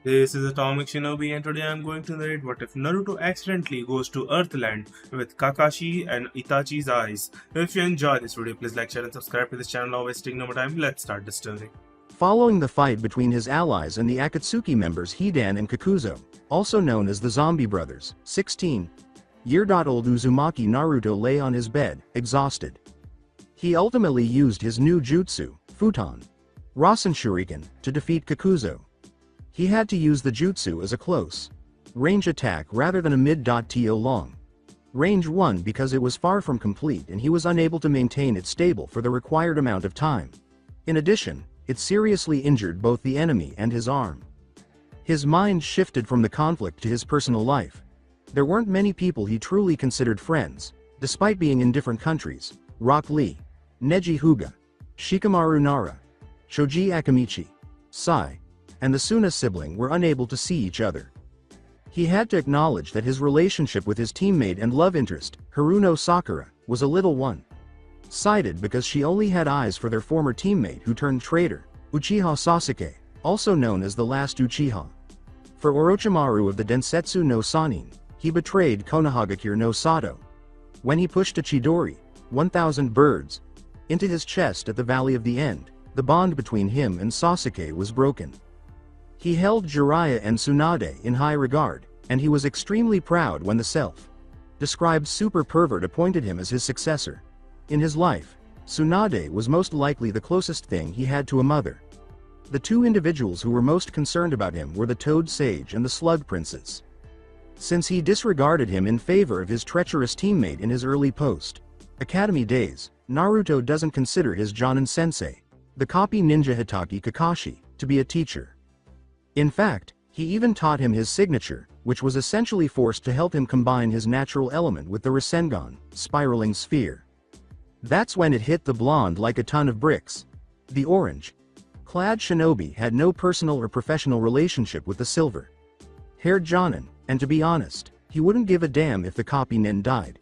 This is Atomic Shinobi, and today I'm going to narrate what if Naruto accidentally goes to Earthland with Kakashi and Itachi's eyes. If you enjoy this video, please like, share, and subscribe to this channel. Now wasting no more time, let's start the story. Following the fight between his allies and the Akatsuki members Hidan and Kakuzo, also known as the Zombie Brothers, 16-year-old Uzumaki Naruto lay on his bed, exhausted. He ultimately used his new jutsu, Futon Rasen Shuriken, to defeat Kakuzo. He had to use the jutsu as a close-range attack rather than a mid-to long-range one because it was far from complete and he was unable to maintain it stable for the required amount of time. In addition, it seriously injured both the enemy and his arm. His mind shifted from the conflict to his personal life. There weren't many people he truly considered friends, despite being in different countries. Rock Lee, Neji Hyuga, Shikamaru Nara, Shoji Akamichi, Sai, and the Suna sibling were unable to see each other. He had to acknowledge that his relationship with his teammate and love interest, Haruno Sakura, was a little one-sided because she only had eyes for their former teammate who turned traitor, Uchiha Sasuke, also known as the last Uchiha. For Orochimaru of the Densetsu no Sannin, he betrayed Konohagakure no Sato. When he pushed a Chidori, 1,000 birds, into his chest at the Valley of the End, the bond between him and Sasuke was broken. He held Jiraiya and Tsunade in high regard, and he was extremely proud when the self-described super pervert appointed him as his successor. In his life, Tsunade was most likely the closest thing he had to a mother. The two individuals who were most concerned about him were the Toad Sage and the Slug Princess. Since he disregarded him in favor of his treacherous teammate in his early post-academy days, Naruto doesn't consider his Jonin sensei, the copy ninja Hitaki Kakashi, to be a teacher. In fact, he even taught him his signature, which was essentially forced to help him combine his natural element with the Rasengan, spiraling sphere. That's when it hit the blonde like a ton of bricks. The orange-clad shinobi had no personal or professional relationship with the silver-haired Jonin, and to be honest, he wouldn't give a damn if the copy nin died.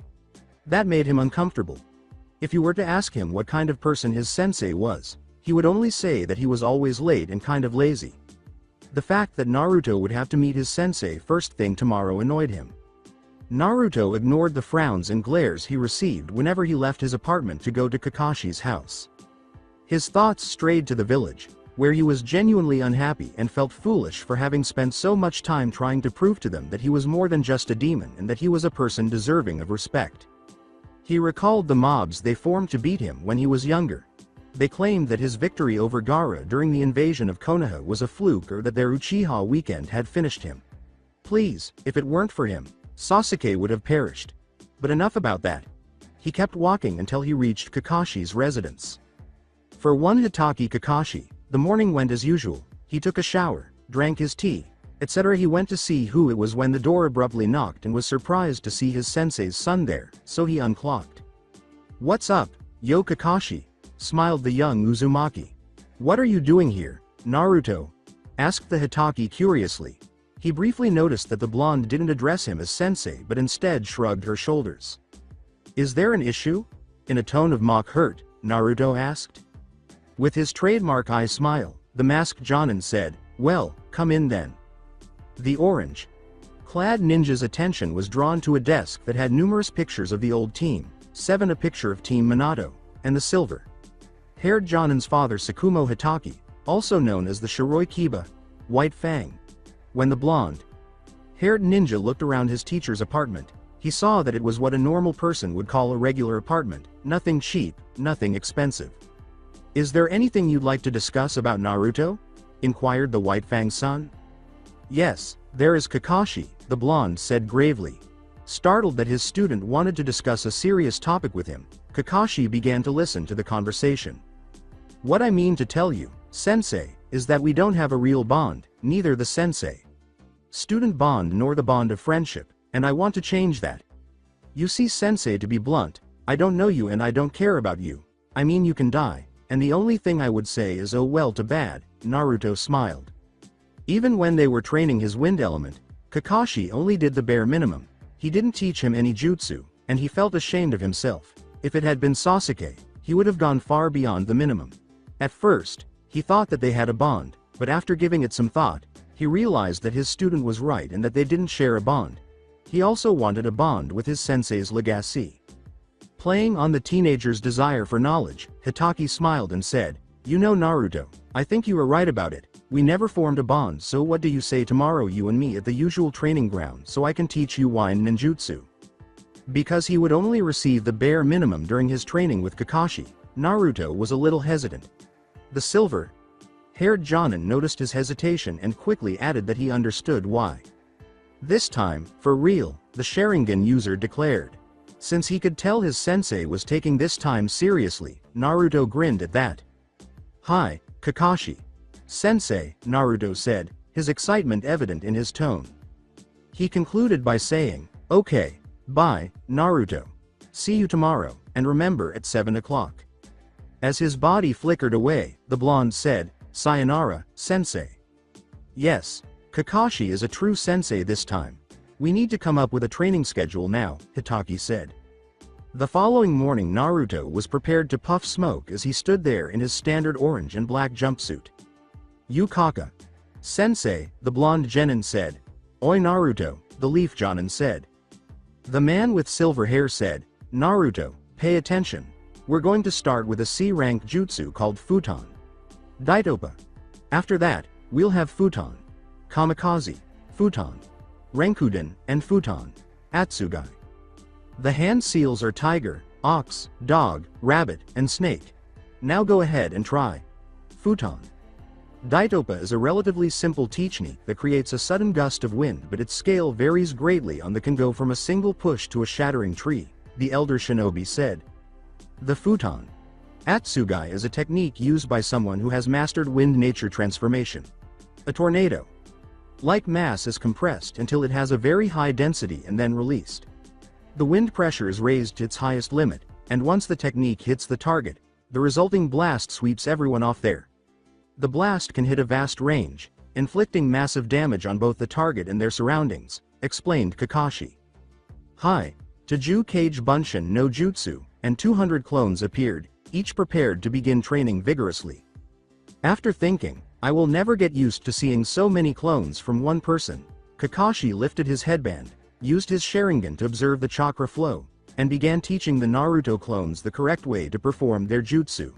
That made him uncomfortable. If you were to ask him what kind of person his sensei was, he would only say that he was always late and kind of lazy. The fact that Naruto would have to meet his sensei first thing tomorrow annoyed him. Naruto ignored the frowns and glares he received whenever he left his apartment to go to Kakashi's house. His thoughts strayed to the village, where he was genuinely unhappy and felt foolish for having spent so much time trying to prove to them that he was more than just a demon and that he was a person deserving of respect. He recalled the mobs they formed to beat him when he was younger. They claimed that his victory over Gaara during the invasion of Konoha was a fluke or that their Uchiha weekend had finished him. Please, if it weren't for him, Sasuke would have perished. But enough about that. He kept walking until he reached Kakashi's residence. For one Hitaki Kakashi, the morning went as usual. He took a shower, drank his tea, etc. He went to see who it was when the door abruptly knocked and was surprised to see his sensei's son there, so he unclocked. "What's up, yo Kakashi?" smiled the young Uzumaki. "What are you doing here, Naruto?" asked the Hitaki curiously. He briefly noticed that the blonde didn't address him as sensei but instead shrugged her shoulders. "Is there an issue?" in a tone of mock hurt, Naruto asked. With his trademark eye smile, the masked Jonin said, "Well, come in then." The orange-clad ninja's attention was drawn to a desk that had numerous pictures of the old team, 7 a picture of Team Minato, and the silver-haired Jonin's father Sakumo Hitaki, also known as the Shiroi Kiba, White Fang. When the blonde-haired ninja looked around his teacher's apartment, he saw that it was what a normal person would call a regular apartment, nothing cheap, nothing expensive. "Is there anything you'd like to discuss about Naruto?" inquired the White Fang's son. "Yes, there is Kakashi," the blonde said gravely. Startled that his student wanted to discuss a serious topic with him, Kakashi began to listen to the conversation. "What I mean to tell you, sensei, is that we don't have a real bond, neither the sensei-student bond nor the bond of friendship, and I want to change that. You see, sensei, to be blunt, I don't know you and I don't care about you. I mean, you can die, and the only thing I would say is oh well to bad," Naruto smiled. Even when they were training his wind element, Kakashi only did the bare minimum. He didn't teach him any jutsu, and he felt ashamed of himself. If it had been Sasuke, he would have gone far beyond the minimum. At first, he thought that they had a bond, but after giving it some thought, He realized that his student was right and that they didn't share a bond. He also wanted a bond with his sensei's legacy. Playing on the teenager's desire for knowledge, Itachi smiled and said, "You know Naruto, I think you are right about it. We never formed a bond, so what do you say tomorrow you and me at the usual training ground so I can teach you wine ninjutsu?" Because he would only receive the bare minimum during his training with Kakashi, Naruto was a little hesitant. The silver-haired Jonin noticed his hesitation and quickly added that he understood why. This time, for real, the Sharingan user declared. Since he could tell his sensei was taking this time seriously, Naruto grinned at that. "Hi, Kakashi." "Sensei," Naruto said, his excitement evident in his tone. He concluded by saying, "Okay, bye, Naruto. See you tomorrow, and remember at 7 o'clock. As his body flickered away, the blonde said, "Sayonara, sensei." "Yes, Kakashi is a true sensei this time. We need to come up with a training schedule now," Itachi said. The following morning Naruto was prepared to puff smoke as he stood there in his standard orange and black jumpsuit. "Yukaka. Sensei," the blonde genin said. "Oi Naruto," the leaf jonin said. The man with silver hair said, "Naruto, pay attention. We're going to start with a C-rank jutsu called Futon. Daitopa. After that, we'll have Futon. Kamikaze, Futon. Renkuden, and Futon. Atsugai. The hand seals are tiger, ox, dog, rabbit, and snake. Now go ahead and try. Futon." Daitopa is a relatively simple technique that creates a sudden gust of wind, but its scale varies greatly on the can go from a single push to a shattering tree, the elder shinobi said. The Futon Atsugai is a technique used by someone who has mastered wind nature transformation. A tornado like mass is compressed until it has a very high density and then released. The wind pressure is raised to its highest limit, and once the technique hits the target, the resulting blast sweeps everyone off there. The blast can hit a vast range, inflicting massive damage on both the target and their surroundings, explained Kakashi. Hi, Taju Kage Bunshin no Jutsu, and 200 clones appeared, each prepared to begin training vigorously. After thinking, "I will never get used to seeing so many clones from one person," Kakashi lifted his headband, used his Sharingan to observe the chakra flow, and began teaching the Naruto clones the correct way to perform their jutsu.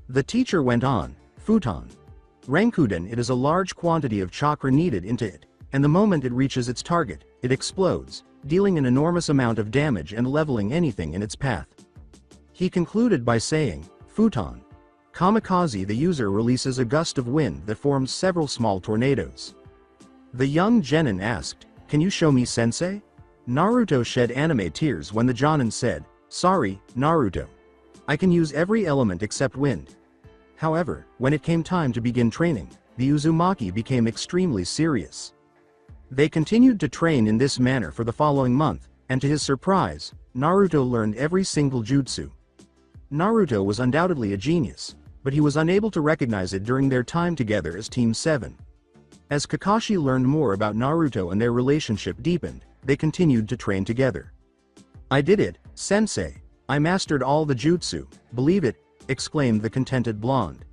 The teacher went on, "Futon. Renkuden, it is a large quantity of chakra needed into it, and the moment it reaches its target, it explodes, dealing an enormous amount of damage and leveling anything in its path." He concluded by saying, "Futon. Kamikaze, the user releases a gust of wind that forms several small tornadoes." The young genin asked, "Can you show me sensei?" Naruto shed anime tears when the jonin said, "Sorry, Naruto. I can use every element except wind." However, when it came time to begin training, the Uzumaki became extremely serious. They continued to train in this manner for the following month, and to his surprise, Naruto learned every single jutsu. Naruto was undoubtedly a genius, but he was unable to recognize it during their time together as Team 7. As Kakashi learned more about Naruto and their relationship deepened, they continued to train together. "I did it, sensei. I mastered all the jutsu, believe it," exclaimed the contented blonde.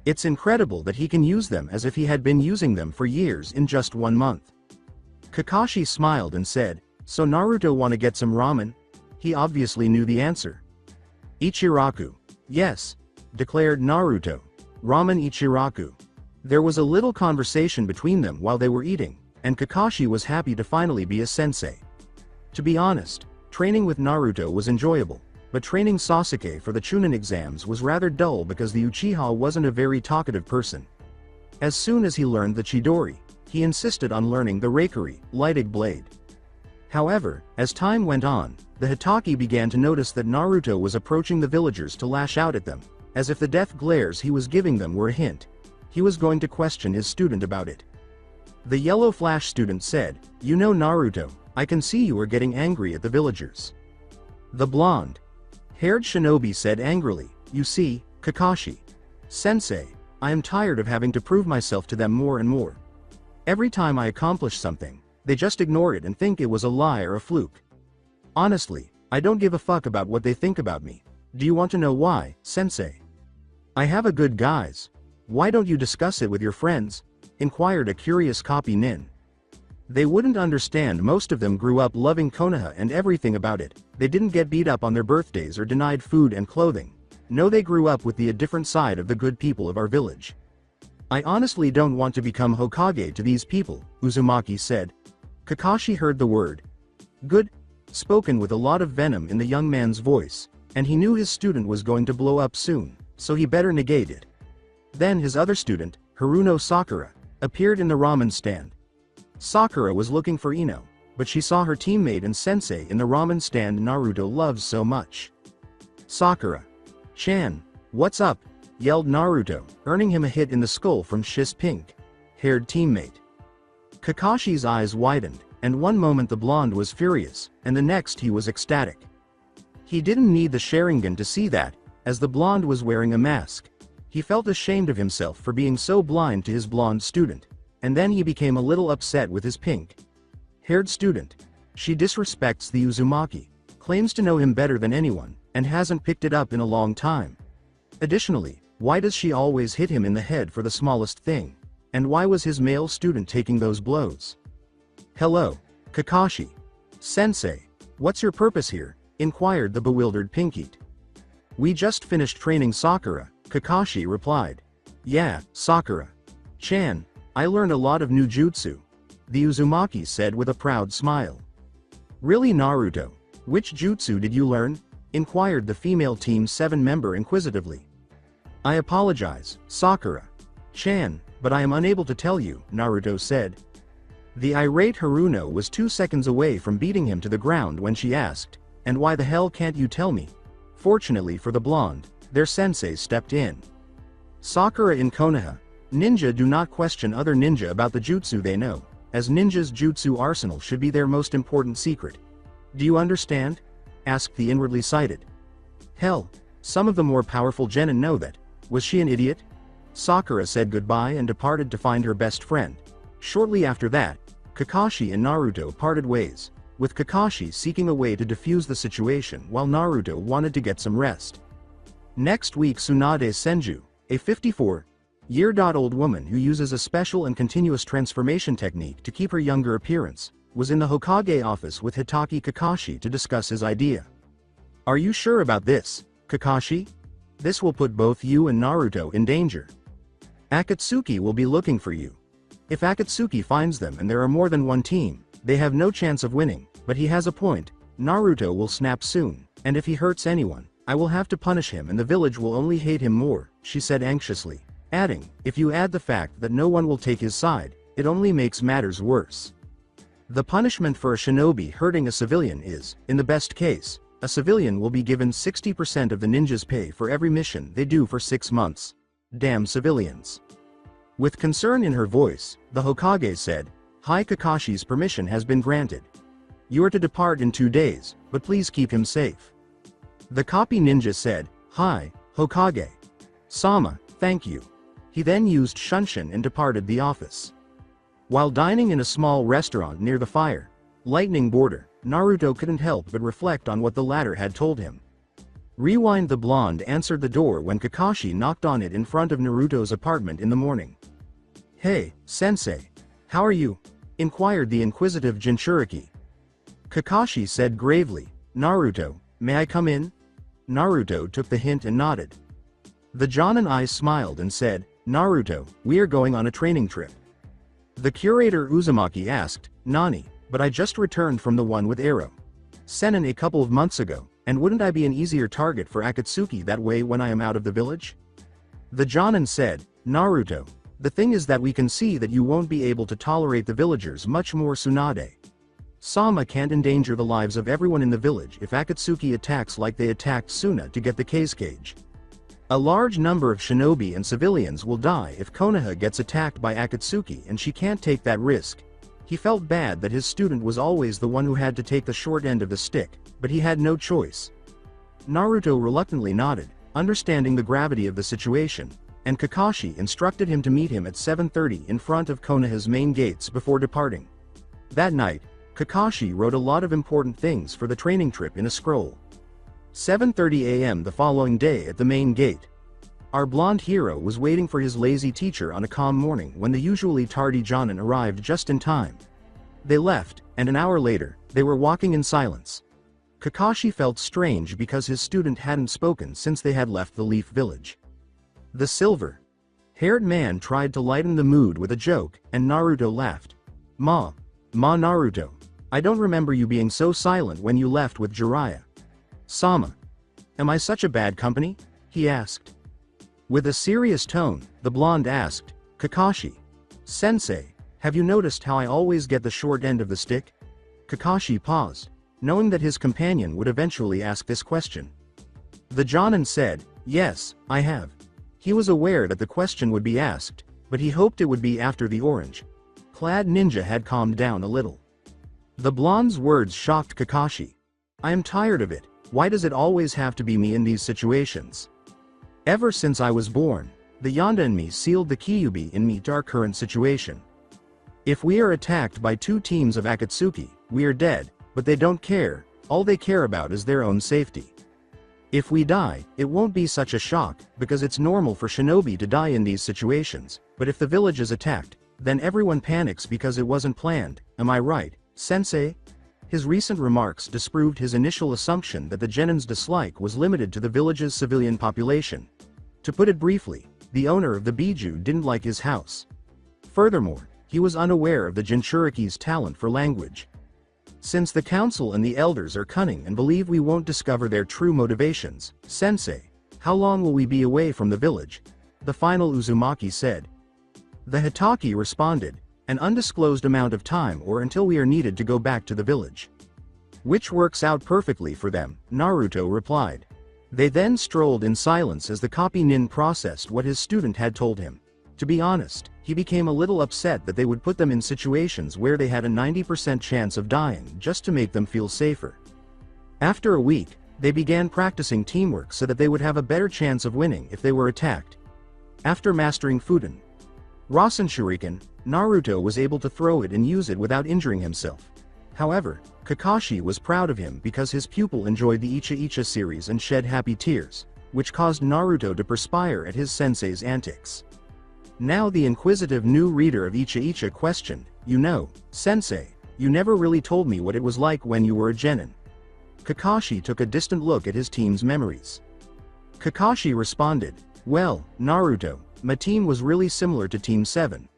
"It's incredible that he can use them as if he had been using them for years in just 1 month." Kakashi smiled and said, "So Naruto wanna get some ramen?" He obviously knew the answer. "Ichiraku. Yes," declared Naruto. "Ramen Ichiraku." There was a little conversation between them while they were eating, and Kakashi was happy to finally be a sensei. To be honest, training with Naruto was enjoyable, but training Sasuke for the Chunin exams was rather dull because the Uchiha wasn't a very talkative person. As soon as he learned the Chidori, he insisted on learning the Reikari, Lightig Blade. However, as time went on, the Hitaki began to notice that Naruto was approaching the villagers to lash out at them, as if the death glares he was giving them were a hint. He was going to question his student about it. The Yellow Flash student said, "You know Naruto, I can see you are getting angry at the villagers." The blonde-haired shinobi said angrily, "You see, Kakashi. Sensei, I am tired of having to prove myself to them more and more. Every time I accomplish something, they just ignore it and think it was a lie or a fluke. Honestly, I don't give a fuck about what they think about me. Do you want to know why, sensei? I have a good guys. Why don't you discuss it with your friends?" inquired a curious copy nin. They wouldn't understand. Most of them grew up loving Konoha and everything about it. They didn't get beat up on their birthdays or denied food and clothing. No, they grew up with the different side of the good people of our village. I honestly don't want to become Hokage to these people, Uzumaki said. Kakashi heard the word good spoken with a lot of venom in the young man's voice, and he knew his student was going to blow up soon, so he better negate it. Then his other student, Haruno Sakura, appeared in the ramen stand. Sakura was looking for Ino, but she saw her teammate and sensei in the ramen stand Naruto loves so much. Sakura-chan, what's up? Yelled Naruto, earning him a hit in the skull from Shis pink-haired teammate. Kakashi's eyes widened, and one moment the blonde was furious, and the next he was ecstatic. He didn't need the Sharingan to see that, as the blonde was wearing a mask. He felt ashamed of himself for being so blind to his blonde student, and then he became a little upset with his pink-haired student. She disrespects the Uzumaki, claims to know him better than anyone, and hasn't picked it up in a long time. Additionally, why does she always hit him in the head for the smallest thing? And why was his male student taking those blows? Hello, Kakashi. Sensei, what's your purpose here? Inquired the bewildered Pinkite. We just finished training Sakura, Kakashi replied. Yeah, Sakura-chan, I learned a lot of new jutsu, the Uzumaki said with a proud smile. Really, Naruto? Which jutsu did you learn? Inquired the female Team 7 member inquisitively. I apologize, Sakura-chan, but I am unable to tell you, Naruto said. The irate Haruno was 2 seconds away from beating him to the ground when she asked, and why the hell can't you tell me? Fortunately for the blonde, their sensei stepped in. Sakura in Konoha, ninja do not question other ninja about the jutsu they know, as ninja's jutsu arsenal should be their most important secret. Do you understand? Asked the inwardly sighted. Hell, some of the more powerful genin know that. Was she an idiot? Sakura said goodbye and departed to find her best friend. Shortly after that, Kakashi and Naruto parted ways, with Kakashi seeking a way to defuse the situation while Naruto wanted to get some rest. Next week, Tsunade Senju, a 54-year-old woman who uses a special and continuous transformation technique to keep her younger appearance, was in the Hokage office with Hitaki Kakashi to discuss his idea. Are you sure about this, Kakashi? This will put both you and Naruto in danger. Akatsuki will be looking for you. If Akatsuki finds them and there are more than one team, they have no chance of winning, but he has a point. Naruto will snap soon, and if he hurts anyone, I will have to punish him and the village will only hate him more, she said anxiously, adding, if you add the fact that no one will take his side, it only makes matters worse. The punishment for a shinobi hurting a civilian is, in the best case, a civilian will be given 60% of the ninja's pay for every mission they do for 6 months. Damn civilians. With concern in her voice, the Hokage said, Hi, Kakashi's permission has been granted. You are to depart in 2 days, but please keep him safe. The copy ninja said, Hi, Hokage. Sama, thank you. He then used Shunshin and departed the office. While dining in a small restaurant near the fire, lightning border, Naruto couldn't help but reflect on what the latter had told him. Rewind. The blonde answered the door when Kakashi knocked on it in front of Naruto's apartment in the morning. Hey, sensei. How are you? Inquired the inquisitive Jinchuriki. Kakashi said gravely, Naruto, may I come in? Naruto took the hint and nodded. The Jonin eyes smiled and said, Naruto, we are going on a training trip. The curator Uzumaki asked, Nani, but I just returned from the one with Arrow Sennin a couple of months ago, and wouldn't I be an easier target for Akatsuki that way when I am out of the village? The Jonin said, Naruto, the thing is that we can see that you won't be able to tolerate the villagers much more. Tsunade Sama can't endanger the lives of everyone in the village if Akatsuki attacks like they attacked Suna to get the cage. A large number of shinobi and civilians will die if Konoha gets attacked by Akatsuki, and she can't take that risk. He felt bad that his student was always the one who had to take the short end of the stick, but he had no choice. Naruto reluctantly nodded, understanding the gravity of the situation, and Kakashi instructed him to meet him at 7:30 in front of Konoha's main gates before departing. That night, Kakashi wrote a lot of important things for the training trip in a scroll. 7:30 a.m. the following day at the main gate. Our blonde hero was waiting for his lazy teacher on a calm morning when the usually tardy Jonin arrived just in time. They left, and an hour later, they were walking in silence. Kakashi felt strange because his student hadn't spoken since they had left the Leaf Village. The silver-haired man tried to lighten the mood with a joke, and Naruto laughed. Ma Naruto. I don't remember you being so silent when you left with Jiraiya. Sama. Am I such a bad company? He asked. With a serious tone, the blonde asked, Kakashi. Sensei, have you noticed how I always get the short end of the stick? Kakashi paused, knowing that his companion would eventually ask this question. The Jonin said, yes, I have. He was aware that the question would be asked, but he hoped it would be after the orange-clad ninja had calmed down a little. The blonde's words shocked Kakashi. I am tired of it. Why does it always have to be me in these situations? Ever since I was born, the Yonda in me sealed the Kyuubi in me to our current situation. If we are attacked by two teams of Akatsuki, we are dead, but they don't care, all they care about is their own safety. If we die, it won't be such a shock, because it's normal for shinobi to die in these situations, but if the village is attacked, then everyone panics because it wasn't planned, am I right, Sensei? His recent remarks disproved his initial assumption that the genin's dislike was limited to the village's civilian population. To put it briefly, the owner of the Biju didn't like his house. Furthermore, he was unaware of the Jinchuriki's talent for language. Since the council and the elders are cunning and believe we won't discover their true motivations, Sensei, how long will we be away from the village? The final Uzumaki said. The Hitaki responded, an undisclosed amount of time or until we are needed to go back to the village. Which works out perfectly for them, Naruto replied. They then strolled in silence as the copy nin processed what his student had told him. To be honest, he became a little upset that they would put them in situations where they had a 90% chance of dying just to make them feel safer. After a week, they began practicing teamwork so that they would have a better chance of winning if they were attacked. After mastering Fuden Rasen Shuriken, Naruto was able to throw it and use it without injuring himself. However, Kakashi was proud of him because his pupil enjoyed the Icha Icha series and shed happy tears, which caused Naruto to perspire at his sensei's antics. Now the inquisitive new reader of Icha Icha questioned, you know, Sensei, you never really told me what it was like when you were a genin. Kakashi took a distant look at his team's memories. Kakashi responded, well, Naruto, my team was really similar to Team 7.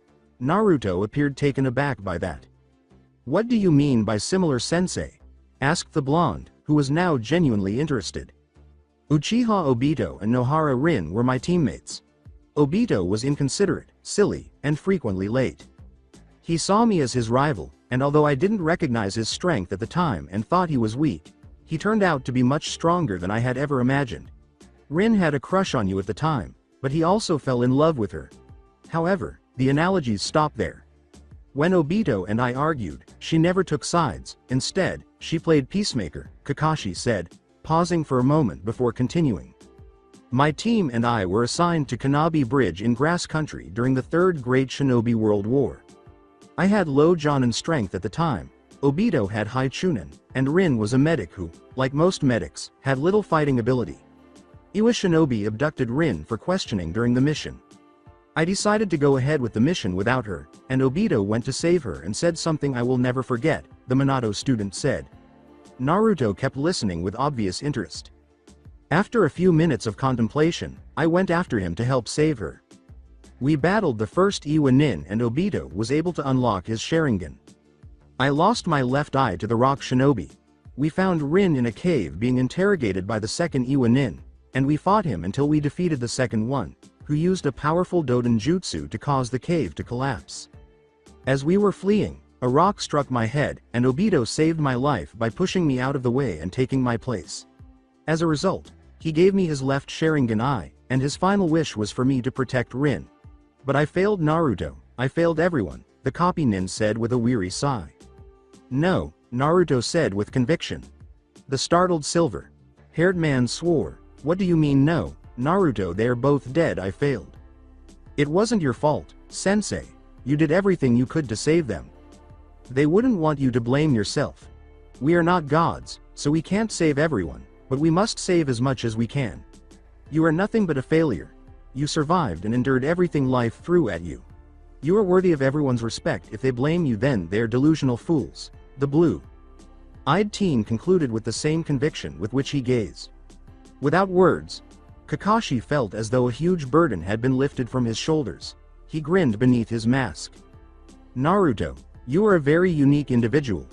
Naruto appeared taken aback by that. What do you mean by similar, Sensei? Asked the blonde, who was now genuinely interested. Uchiha Obito and Nohara Rin were my teammates. Obito was inconsiderate, silly, and frequently late. He saw me as his rival, and although I didn't recognize his strength at the time and thought he was weak, he turned out to be much stronger than I had ever imagined. Rin had a crush on you at the time, but he also fell in love with her. However, the analogies stop there. When Obito and I argued, she never took sides, instead, she played peacemaker, Kakashi said, pausing for a moment before continuing. My team and I were assigned to Kanabi Bridge in Grass Country during the Third Great Shinobi World War. I had low Jonin strength at the time, Obito had high Chunin, and Rin was a medic who, like most medics, had little fighting ability. Iwa Shinobi abducted Rin for questioning during the mission. I decided to go ahead with the mission without her, and Obito went to save her and said something I will never forget, the Minato student said. Naruto kept listening with obvious interest. After a few minutes of contemplation, I went after him to help save her. We battled the first Iwa Nin and Obito was able to unlock his Sharingan. I lost my left eye to the Rock Shinobi. We found Rin in a cave being interrogated by the second Iwa Nin, and we fought him until we defeated the second one, who used a powerful Doden Jutsu to cause the cave to collapse. As we were fleeing, a rock struck my head, and Obito saved my life by pushing me out of the way and taking my place. As a result, he gave me his left Sharingan eye, and his final wish was for me to protect Rin. But I failed Naruto, I failed everyone, the copy nin said with a weary sigh. No, Naruto said with conviction. The startled silver-haired man swore, what do you mean no, Naruto, they are both dead, I failed. It wasn't your fault, Sensei, you did everything you could to save them. They wouldn't want you to blame yourself. We are not gods, so we can't save everyone, but we must save as much as we can. You are nothing but a failure. You survived and endured everything life threw at you. You are worthy of everyone's respect. If they blame you, then they're delusional fools. The blue-eyed teen concluded with the same conviction with which he gazed. Without words, Kakashi felt as though a huge burden had been lifted from his shoulders. He grinned beneath his mask. Naruto, you are a very unique individual.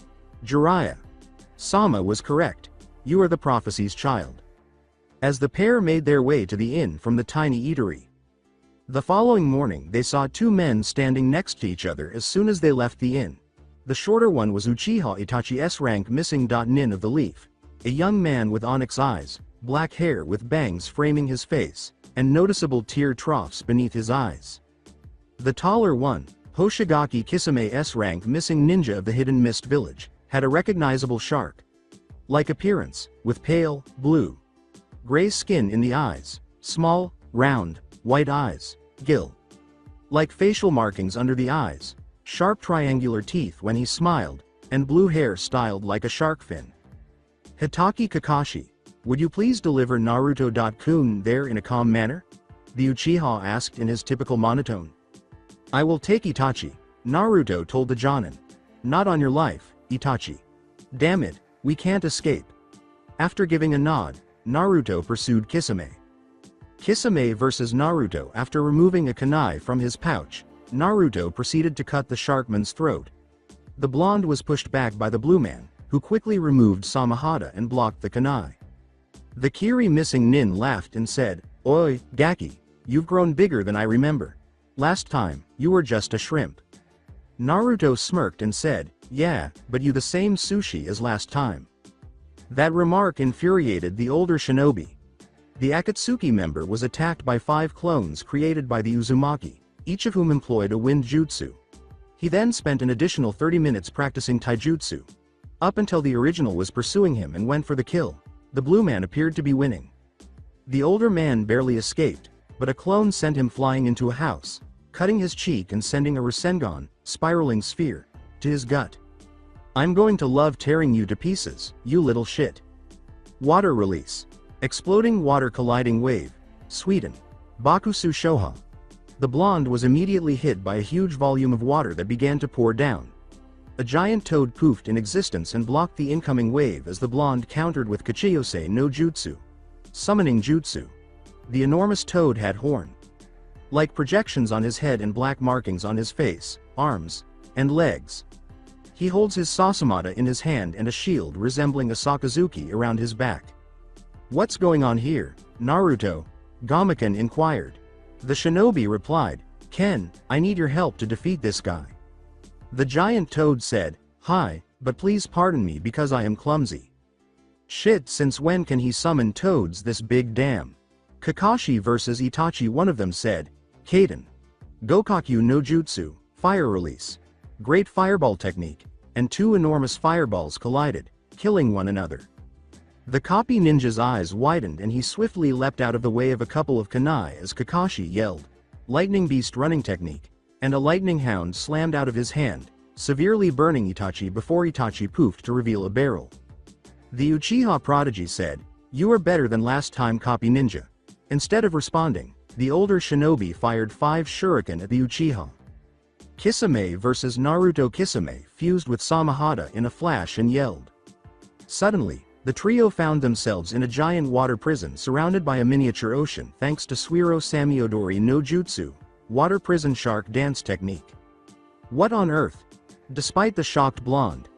Jiraiya Sama was correct. You are the prophecy's child. As the pair made their way to the inn from the tiny eatery, the following morning they saw two men standing next to each other as soon as they left the inn. The shorter one was Uchiha Itachi's rank missing nin of the leaf, a young man with onyx eyes, black hair with bangs framing his face, and noticeable tear troughs beneath his eyes. The taller one, Hoshigaki Kisame's rank missing ninja of the Hidden Mist Village, had a recognizable shark-like appearance, with pale, blue-gray skin in the eyes, small, round, white eyes, gill-like facial markings under the eyes, sharp triangular teeth when he smiled, and blue hair styled like a shark fin. Hitaki Kakashi, would you please deliver Naruto-kun there in a calm manner? The Uchiha asked in his typical monotone. I will take Itachi, Naruto told the Jonin. Not on your life, Itachi. Damn it, we can't escape. After giving a nod, Naruto pursued Kisame. Kisame versus Naruto. After removing a kunai from his pouch, Naruto proceeded to cut the sharkman's throat. The blonde was pushed back by the blue man, who quickly removed Samahada and blocked the kunai. The Kiri missing nin laughed and said, Oi, Gaki, you've grown bigger than I remember. Last time, you were just a shrimp. Naruto smirked and said, yeah, but you the same sushi as last time. That remark infuriated the older shinobi. The Akatsuki member was attacked by 5 clones created by the Uzumaki, each of whom employed a wind jutsu. He then spent an additional 30 minutes practicing taijutsu. Up until the original was pursuing him and went for the kill, the blue man appeared to be winning. The older man barely escaped, but a clone sent him flying into a house, cutting his cheek and sending a Rasengan, spiraling sphere, to his gut. I'm going to love tearing you to pieces, you little shit. Water release. Exploding water colliding wave. Sweden. Bakusu Shoha. The blonde was immediately hit by a huge volume of water that began to pour down. A giant toad poofed in existence and blocked the incoming wave as the blonde countered with Kachiyose no Jutsu. Summoning Jutsu. The enormous toad had horn-like projections on his head and black markings on his face, arms, and legs. He holds his Sasamata in his hand and a shield resembling a Sakazuki around his back. What's going on here, Naruto? Gamaken inquired. The shinobi replied, Ken, I need your help to defeat this guy. The giant toad said, hi, but please pardon me because I am clumsy. Shit, since when can he summon toads this big damn? Kakashi versus Itachi. One of them said, Kaden. Gokakyu no Jutsu, fire release. Great fireball technique, and 2 enormous fireballs collided, killing one another. The copy ninja's eyes widened and he swiftly leapt out of the way of a couple of kunai as Kakashi yelled, Lightning Beast running technique, and a lightning hound slammed out of his hand, severely burning Itachi before Itachi poofed to reveal a barrel. The Uchiha prodigy said, you are better than last time, copy ninja. Instead of responding, the older shinobi fired 5 shuriken at the Uchiha. Kisame versus Naruto. Kisame fused with Samahada in a flash and yelled. Suddenly, the trio found themselves in a giant water prison surrounded by a miniature ocean thanks to Suiro Samiodori no Jutsu, water prison shark dance technique. What on earth? Despite the shocked blonde.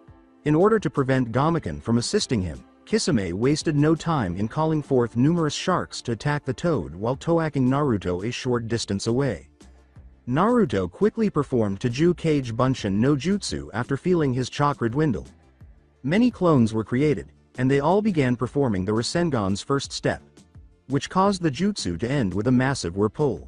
In order to prevent Gamaken from assisting him, Kisame wasted no time in calling forth numerous sharks to attack the toad while toaking Naruto a short distance away. Naruto quickly performed Taju Kage Bunshin no Jutsu after feeling his chakra dwindle. Many clones were created, and they all began performing the Rasengan's first step, which caused the jutsu to end with a massive whirlpool.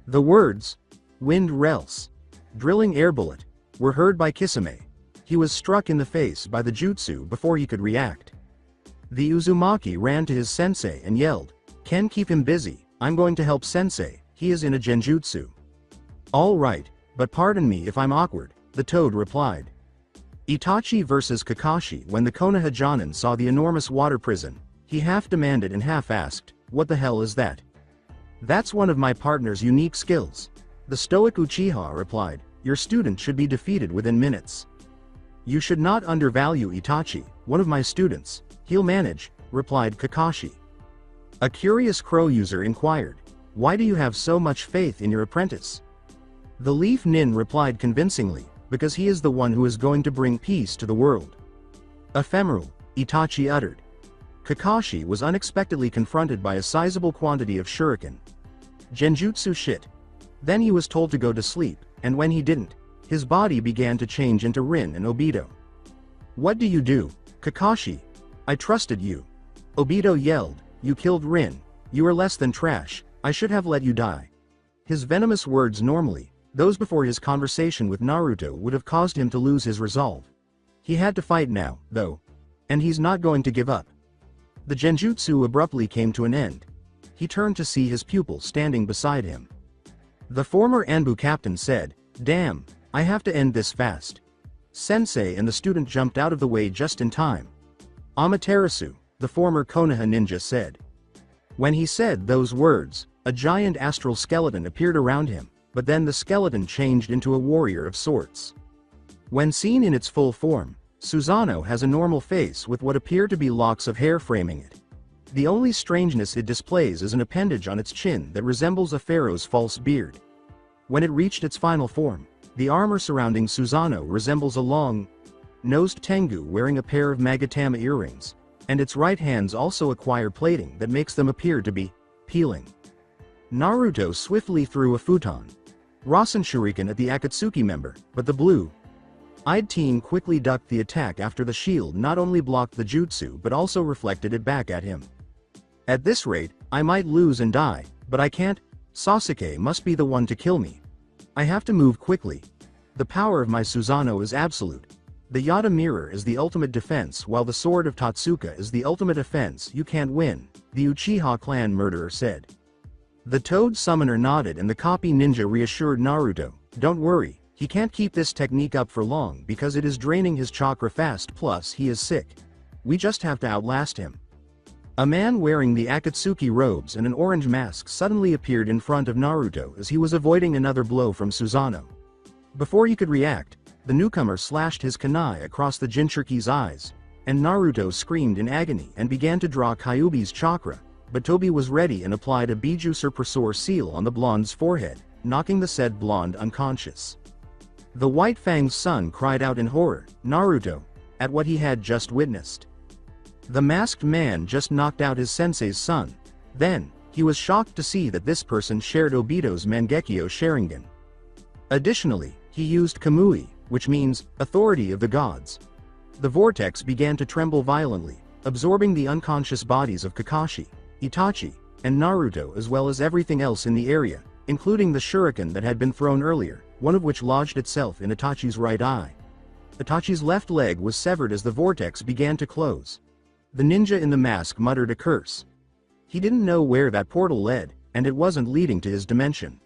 The words, wind rels, drilling air bullet, were heard by Kisame. He was struck in the face by the jutsu before he could react. The Uzumaki ran to his sensei and yelled, Ken, keep him busy, I'm going to help sensei, he is in a genjutsu. All right, but pardon me if I'm awkward, the toad replied. Itachi versus Kakashi. When the Konoha Jonin saw the enormous water prison, he half demanded and half asked, what the hell is that? That's one of my partner's unique skills. The stoic Uchiha replied, your student should be defeated within minutes. You should not undervalue Itachi, one of my students. He'll manage, replied Kakashi. A curious crow user inquired, why do you have so much faith in your apprentice? The Leaf Nin replied convincingly, because he is the one who is going to bring peace to the world. Ephemeral, Itachi uttered. Kakashi was unexpectedly confronted by a sizable quantity of shuriken. Genjutsu shit. Then he was told to go to sleep, and when he didn't, his body began to change into Rin and Obito. What do you do, Kakashi? I trusted you. Obito yelled, you killed Rin. You are less than trash, I should have let you die. His venomous words normally, those before his conversation with Naruto would have caused him to lose his resolve. He had to fight now, though. And he's not going to give up. The genjutsu abruptly came to an end. He turned to see his pupil standing beside him. The former Anbu captain said, damn, I have to end this fast. Sensei and the student jumped out of the way just in time. Amaterasu, the former Konoha ninja said. When he said those words, a giant astral skeleton appeared around him, but then the skeleton changed into a warrior of sorts. When seen in its full form, Susanoo has a normal face with what appear to be locks of hair framing it. The only strangeness it displays is an appendage on its chin that resembles a pharaoh's false beard. When it reached its final form, the armor surrounding Susanoo resembles a long-nosed Tengu wearing a pair of Magatama earrings, and its right hands also acquire plating that makes them appear to be peeling. Naruto swiftly threw a futon Rasen Shuriken at the Akatsuki member, but the blue-eyed teen quickly ducked the attack after the shield not only blocked the jutsu but also reflected it back at him. At this rate, I might lose and die, but I can't. Sasuke must be the one to kill me. I have to move quickly. The power of my Susanoo is absolute. The Yata mirror is the ultimate defense while the sword of Totsuka is the ultimate offense. You can't win, the Uchiha clan murderer said. The Toad summoner nodded and the copy ninja reassured Naruto, don't worry, he can't keep this technique up for long because it is draining his chakra fast, plus he is sick. We just have to outlast him. A man wearing the Akatsuki robes and an orange mask suddenly appeared in front of Naruto as he was avoiding another blow from Susanoo. Before he could react, the newcomer slashed his kunai across the Jinchuriki's eyes, and Naruto screamed in agony and began to draw Kyuubi's chakra, but Tobi was ready and applied a Biju Surpressor seal on the blonde's forehead, knocking the said blonde unconscious. The White Fang's son cried out in horror, Naruto, at what he had just witnessed. The masked man just knocked out his sensei's son. Then, he was shocked to see that this person shared Obito's Mangekyo Sharingan. Additionally, he used Kamui, which means, authority of the gods. The vortex began to tremble violently, absorbing the unconscious bodies of Kakashi, Itachi, and Naruto as well as everything else in the area, including the shuriken that had been thrown earlier, one of which lodged itself in Itachi's right eye. Itachi's left leg was severed as the vortex began to close. The ninja in the mask muttered a curse. He didn't know where that portal led, and it wasn't leading to his dimension.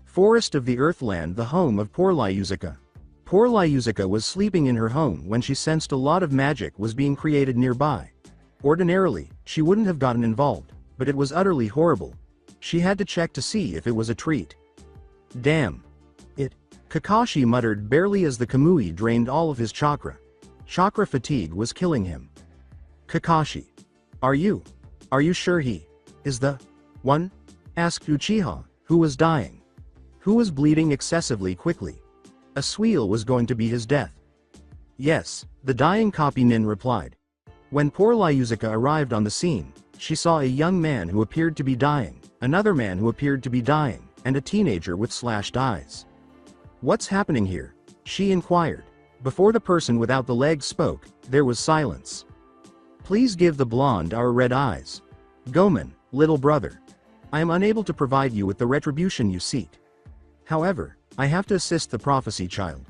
Forest of the Earthland, the home of poor Lyuzuka. Poor Lyuzuka was sleeping in her home when she sensed a lot of magic was being created nearby. Ordinarily, she wouldn't have gotten involved, but it was utterly horrible. She had to check to see if it was a treat. Damn. It. Kakashi muttered barely as the Kamui drained all of his chakra. Chakra fatigue was killing him. Kakashi. Are you sure he is the one? Asked Uchiha, who was dying. Who was bleeding excessively quickly. A squeal was going to be his death. Yes, the dying copy nin replied. When poor Lyuzuka arrived on the scene, she saw a young man who appeared to be dying, another man who appeared to be dying, and a teenager with slashed eyes. What's happening here? She inquired. Before the person without the legs spoke, there was silence. Please give the blonde our red eyes. Gomen, little brother. I am unable to provide you with the retribution you seek. However, I have to assist the prophecy child.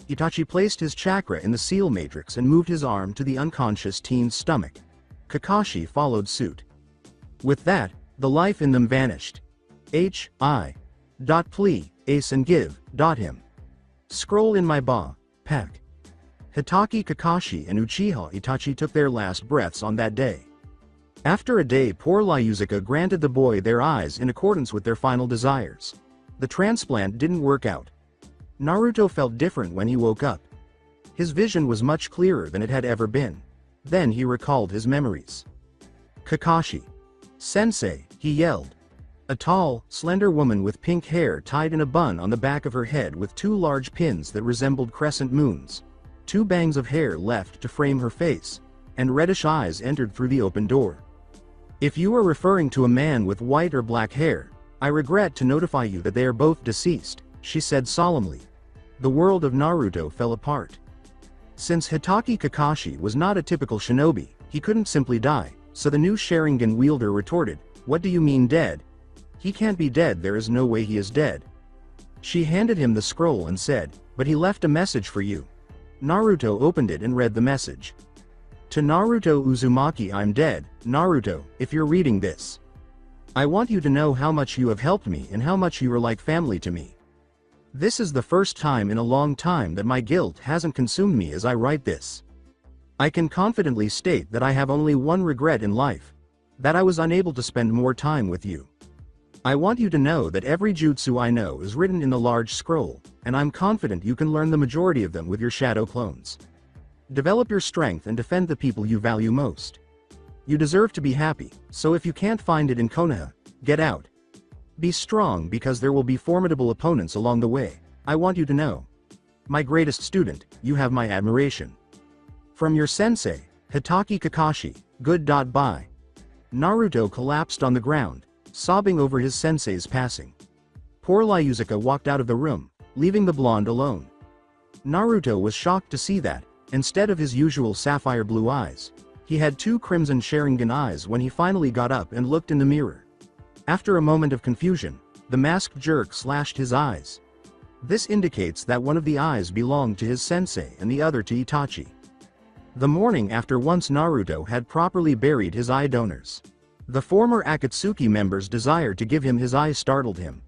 Itachi placed his chakra in the seal matrix and moved his arm to the unconscious teen's stomach. Kakashi followed suit. With that, the life in them vanished. Plea, ace and give, him. Scroll in my ba, pack. Hitaki Kakashi and Uchiha Itachi took their last breaths on that day. After a day, poor Lyuzuka granted the boy their eyes in accordance with their final desires. The transplant didn't work out. Naruto felt different when he woke up. His vision was much clearer than it had ever been. Then he recalled his memories. Kakashi. Sensei, he yelled. A tall, slender woman with pink hair tied in a bun on the back of her head with two large pins that resembled crescent moons. Two bangs of hair left to frame her face, and reddish eyes entered through the open door. If you are referring to a man with white or black hair, I regret to notify you that they are both deceased, she said solemnly. The world of Naruto fell apart. Since Hitaki Kakashi was not a typical shinobi, he couldn't simply die, so the new Sharingan wielder retorted, "What do you mean dead? He can't be dead, there is no way he is dead." She handed him the scroll and said, "But he left a message for you." Naruto opened it and read the message. To Naruto Uzumaki, I'm dead. Naruto, if you're reading this, I want you to know how much you have helped me and how much you are like family to me. This is the first time in a long time that my guilt hasn't consumed me as I write this. I can confidently state that I have only one regret in life, that I was unable to spend more time with you. I want you to know that every jutsu I know is written in the large scroll, and I'm confident you can learn the majority of them with your shadow clones. Develop your strength and defend the people you value most. You deserve to be happy, so if you can't find it in Konoha, get out. Be strong because there will be formidable opponents along the way. I want you to know. My greatest student, you have my admiration. From your sensei, Hitaki Kakashi, good.bye. Naruto collapsed on the ground, sobbing over his sensei's passing. Poor Lyuzuka walked out of the room, leaving the blonde alone. Naruto was shocked to see that, instead of his usual sapphire blue eyes, he had two crimson Sharingan eyes when he finally got up and looked in the mirror. After a moment of confusion, the masked jerk slashed his eyes. This indicates that one of the eyes belonged to his sensei and the other to Itachi. The morning after, once Naruto had properly buried his eye donors, the former Akatsuki member's desire to give him his eyes startled him.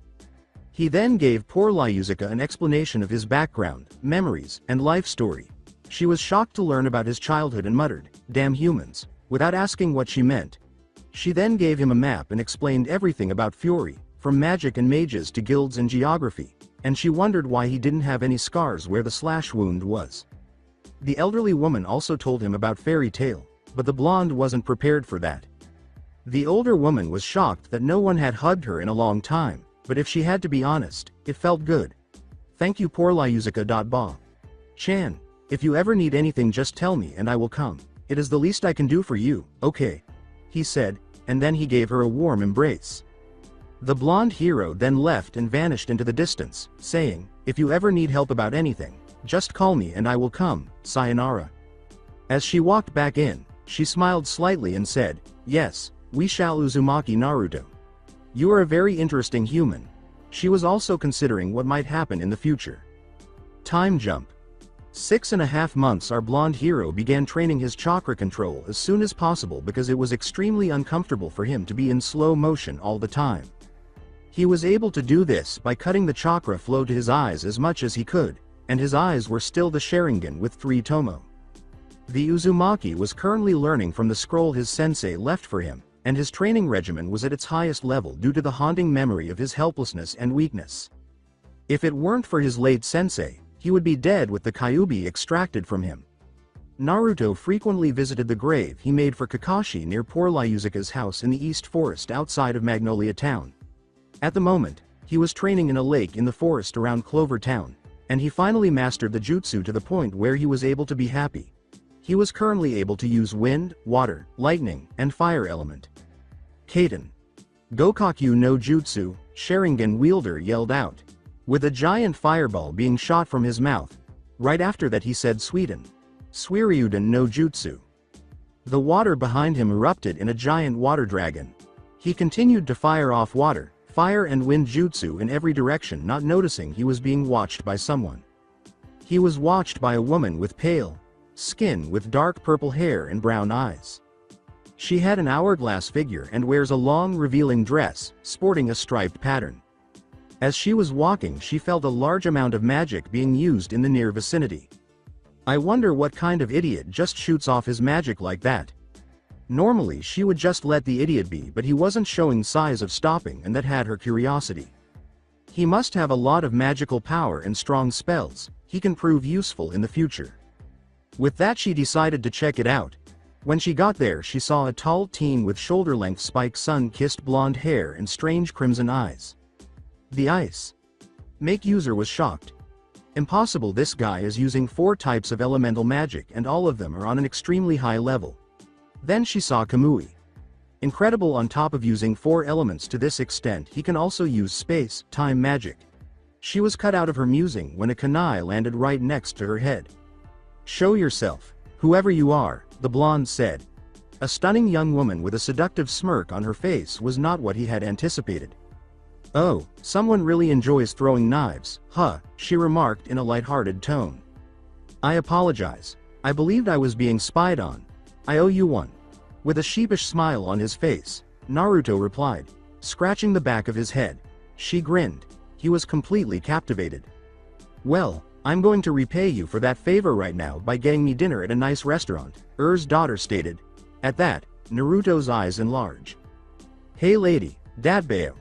He then gave poor Lyuzuka an explanation of his background, memories, and life story. She was shocked to learn about his childhood and muttered, "Damn humans," without asking what she meant. She then gave him a map and explained everything about Fury, from magic and mages to guilds and geography, and she wondered why he didn't have any scars where the slash wound was. The elderly woman also told him about Fairy Tail, but the blonde wasn't prepared for that. The older woman was shocked that no one had hugged her in a long time, but if she had to be honest, it felt good. Thank you, poor Lyuzuka. Chan, if you ever need anything, just tell me and I will come. It is the least I can do for you, okay? He said, and then he gave her a warm embrace. The blonde hero then left and vanished into the distance, saying, "If you ever need help about anything, just call me and I will come, sayonara." As she walked back in, she smiled slightly and said, "Yes, we shall Uzumaki Naruto. You are a very interesting human." She was also considering what might happen in the future. Time jump. 6.5 months. Our blonde hero began training his chakra control as soon as possible because it was extremely uncomfortable for him to be in slow motion all the time. He was able to do this by cutting the chakra flow to his eyes as much as he could, and his eyes were still the Sharingan with 3 tomo. The Uzumaki was currently learning from the scroll his sensei left for him, and his training regimen was at its highest level due to the haunting memory of his helplessness and weakness. If it weren't for his late sensei, he would be dead with the Kyuubi extracted from him. Naruto frequently visited the grave he made for Kakashi near poor Lyuzuka's house in the East Forest outside of Magnolia Town. At the moment, he was training in a lake in the forest around Clover Town, and he finally mastered the jutsu to the point where he was able to be happy. He was currently able to use wind, water, lightning, and fire element. Kaden. Gokakyu no Jutsu, Sharingan wielder yelled out, with a giant fireball being shot from his mouth. Right after that he said Sweden. Suiryuden no Jutsu. The water behind him erupted in a giant water dragon. He continued to fire off water, fire and wind jutsu in every direction, not noticing he was being watched by someone. He was watched by a woman with pale skin with dark purple hair and brown eyes. She had an hourglass figure and wears a long revealing dress, sporting a striped pattern. As she was walking, she felt a large amount of magic being used in the near vicinity. I wonder what kind of idiot just shoots off his magic like that. Normally she would just let the idiot be, but he wasn't showing signs of stopping, and that had her curiosity. He must have a lot of magical power and strong spells. He can prove useful in the future. With that, she decided to check it out. When she got there, she saw a tall teen with shoulder-length spiked sun-kissed blonde hair and strange crimson eyes. The ice make user was shocked. Impossible, this guy is using 4 types of elemental magic and all of them are on an extremely high level. Then she saw Kamui. Incredible, on top of using 4 elements to this extent, he can also use space, time magic. She was cut out of her musing when a kunai landed right next to her head. Show yourself, whoever you are, the blonde said. A stunning young woman with a seductive smirk on her face was not what he had anticipated. Oh, someone really enjoys throwing knives, huh, she remarked in a light-hearted tone. I apologize. I believed I was being spied on. I owe you one. With a sheepish smile on his face, Naruto replied, scratching the back of his head. She grinned. He was completely captivated. Well, I'm going to repay you for that favor right now by getting me dinner at a nice restaurant, daughter stated. At that, Naruto's eyes enlarged. Hey lady, Dadbao.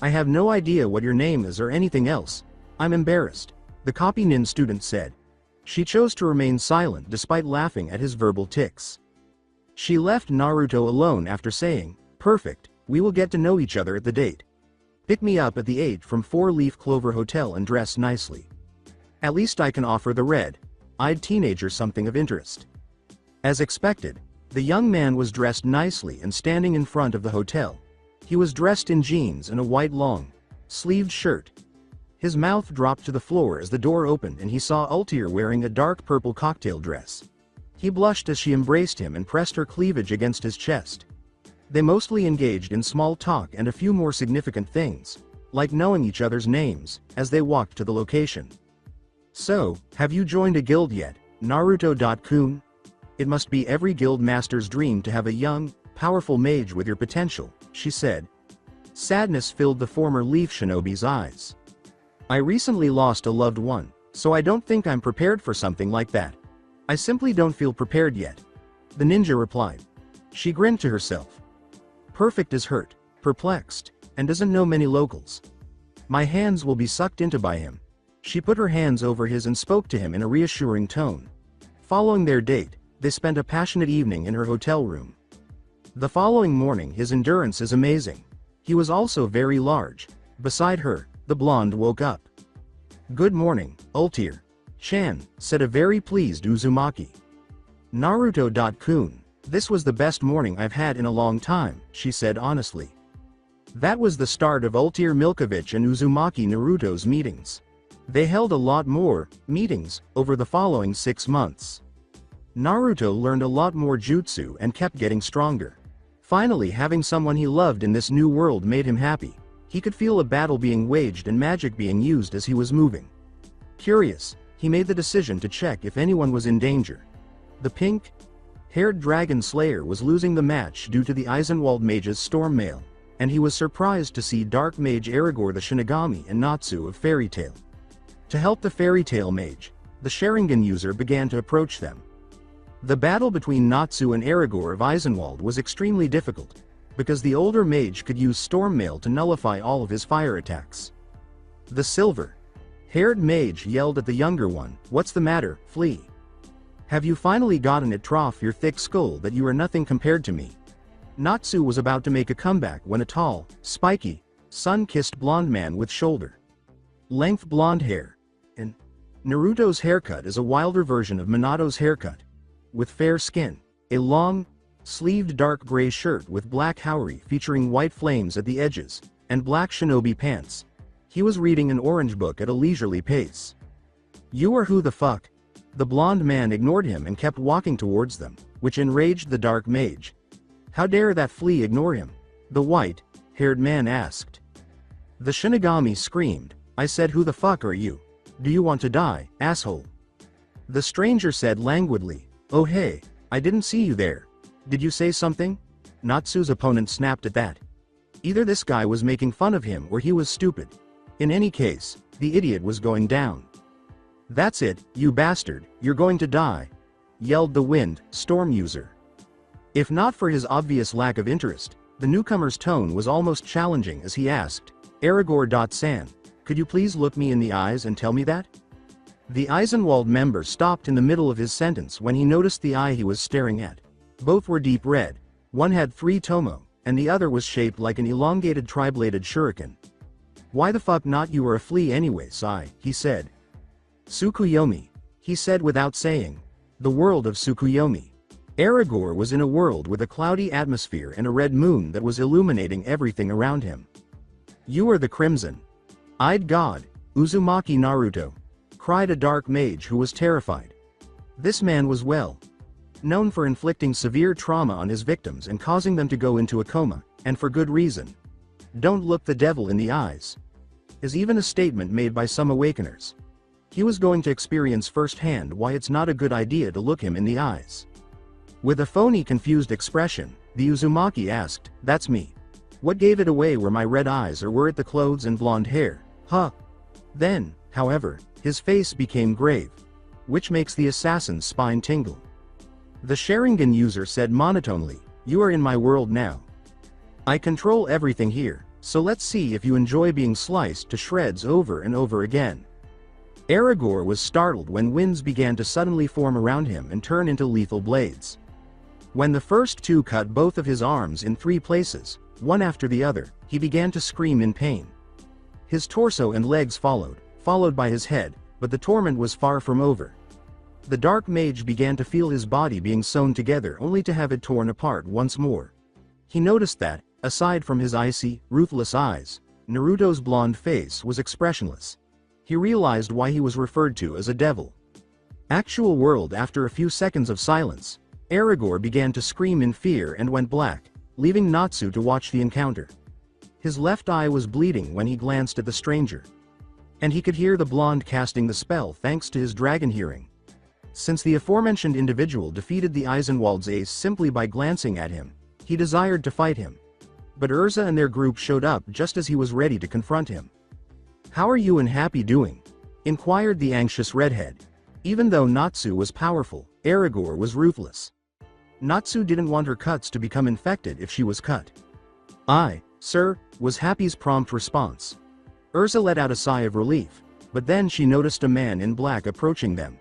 I have no idea what your name is or anything else. I'm embarrassed, the copy nin student said. She chose to remain silent despite laughing at his verbal tics. She left Naruto alone after saying, perfect, we will get to know each other at the date. Pick me up at the 8 from 4-Leaf Clover Hotel and dress nicely. At least I can offer the red-eyed teenager something of interest. As expected, the young man was dressed nicely and standing in front of the hotel. He was dressed in jeans and a white long-sleeved shirt. His mouth dropped to the floor as the door opened and he saw Ultier wearing a dark purple cocktail dress. He blushed as she embraced him and pressed her cleavage against his chest. They mostly engaged in small talk and a few more significant things, like knowing each other's names, as they walked to the location. So, have you joined a guild yet, Naruto-kun? It must be every guild master's dream to have a young, powerful mage with your potential, she said. Sadness filled the former Leaf Shinobi's eyes. I recently lost a loved one, so I don't think I'm prepared for something like that. I simply don't feel prepared yet. The ninja replied. She grinned to herself. Perfect is hurt, perplexed, and doesn't know many locals. My hands will be sucked into by him. She put her hands over his and spoke to him in a reassuring tone. Following their date, they spent a passionate evening in her hotel room. The following morning, his endurance is amazing. He was also very large. Beside her, the blonde woke up. Good morning, Ultier. Chan, said a very pleased Uzumaki. Naruto-kun, this was the best morning I've had in a long time, she said honestly. That was the start of Ultier Milkovich and Uzumaki Naruto's meetings. They held a lot more meetings over the following 6 months. Naruto learned a lot more jutsu and kept getting stronger. Finally, having someone he loved in this new world made him happy. He could feel a battle being waged and magic being used as he was moving. Curious, he made the decision to check if anyone was in danger. The pink-haired dragon slayer was losing the match due to the Eisenwald mage's storm mail, and he was surprised to see dark mage Aragorn the Shinigami and Natsu of Fairy Tail. To help the Fairy Tail mage, the Sharingan user began to approach them. The battle between Natsu and Aragorn of Eisenwald was extremely difficult, because the older mage could use storm mail to nullify all of his fire attacks. The silver-haired mage yelled at the younger one, "What's the matter, Flea? Have you finally gotten it, trough your thick skull, that you are nothing compared to me?" Natsu was about to make a comeback when a tall, spiky, sun-kissed blonde man with shoulder-length blonde hair, and Naruto's haircut is a wilder version of Minato's haircut, with fair skin, a long-sleeved dark gray shirt with black haori featuring white flames at the edges, and black shinobi pants. He was reading an orange book at a leisurely pace. "You are who the fuck?" The blonde man ignored him and kept walking towards them, which enraged the dark mage. "How dare that flea ignore him?" the white-haired man asked. The Shinigami screamed, "I said who the fuck are you? Do you want to die, asshole?" The stranger said languidly, "Oh hey, I didn't see you there. Did you say something?" Natsu's opponent snapped at that. Either this guy was making fun of him or he was stupid. In any case, the idiot was going down. "That's it, you bastard, you're going to die," yelled the wind storm user. If not for his obvious lack of interest, the newcomer's tone was almost challenging as he asked, Aragorn.san, could you please look me in the eyes and tell me that? The Eisenwald member stopped in the middle of his sentence when he noticed the eye he was staring at. Both were deep red. One had 3 tomo, and the other was shaped like an elongated tri-bladed shuriken. Why the fuck not, you are a flea anyway, Sai, he said. Tsukuyomi, he said without saying. The world of Tsukuyomi. Aragorn was in a world with a cloudy atmosphere and a red moon that was illuminating everything around him. You are the crimson-eyed god, Uzumaki Naruto, cried a dark mage who was terrified. This man was well known for inflicting severe trauma on his victims and causing them to go into a coma, and for good reason. Don't look the devil in the eyes is even a statement made by some awakeners. He was going to experience firsthand why it's not a good idea to look him in the eyes. With a phony confused expression, the Uzumaki asked, that's me. What gave it away, were my red eyes or were it the clothes and blonde hair? Huh. Then, however, his face became grave, which makes the assassin's spine tingle. The Sharingan user said monotonely, you are in my world now. I control everything here, so let's see if you enjoy being sliced to shreds over and over again. Aragorn was startled when winds began to suddenly form around him and turn into lethal blades. When the first 2 cut both of his arms in 3 places, one after the other, he began to scream in pain. His torso and legs followed by his head, but the torment was far from over. The dark mage began to feel his body being sewn together only to have it torn apart once more. He noticed that, aside from his icy, ruthless eyes, Naruto's blonde face was expressionless. He realized why he was referred to as a devil. Actual world. After a few seconds of silence, Aragorn began to scream in fear and went black, leaving Natsu to watch the encounter. His left eye was bleeding when he glanced at the stranger. And he could hear the blonde casting the spell thanks to his dragon hearing. Since the aforementioned individual defeated the Eisenwald's ace simply by glancing at him, he desired to fight him. But Urza and their group showed up just as he was ready to confront him. How are you and Happy doing? Inquired the anxious redhead. Even though Natsu was powerful, Aragorn was ruthless. Natsu didn't want her cuts to become infected if she was cut. I, sir, was Happy's prompt response. Urza let out a sigh of relief, but then she noticed a man in black approaching them.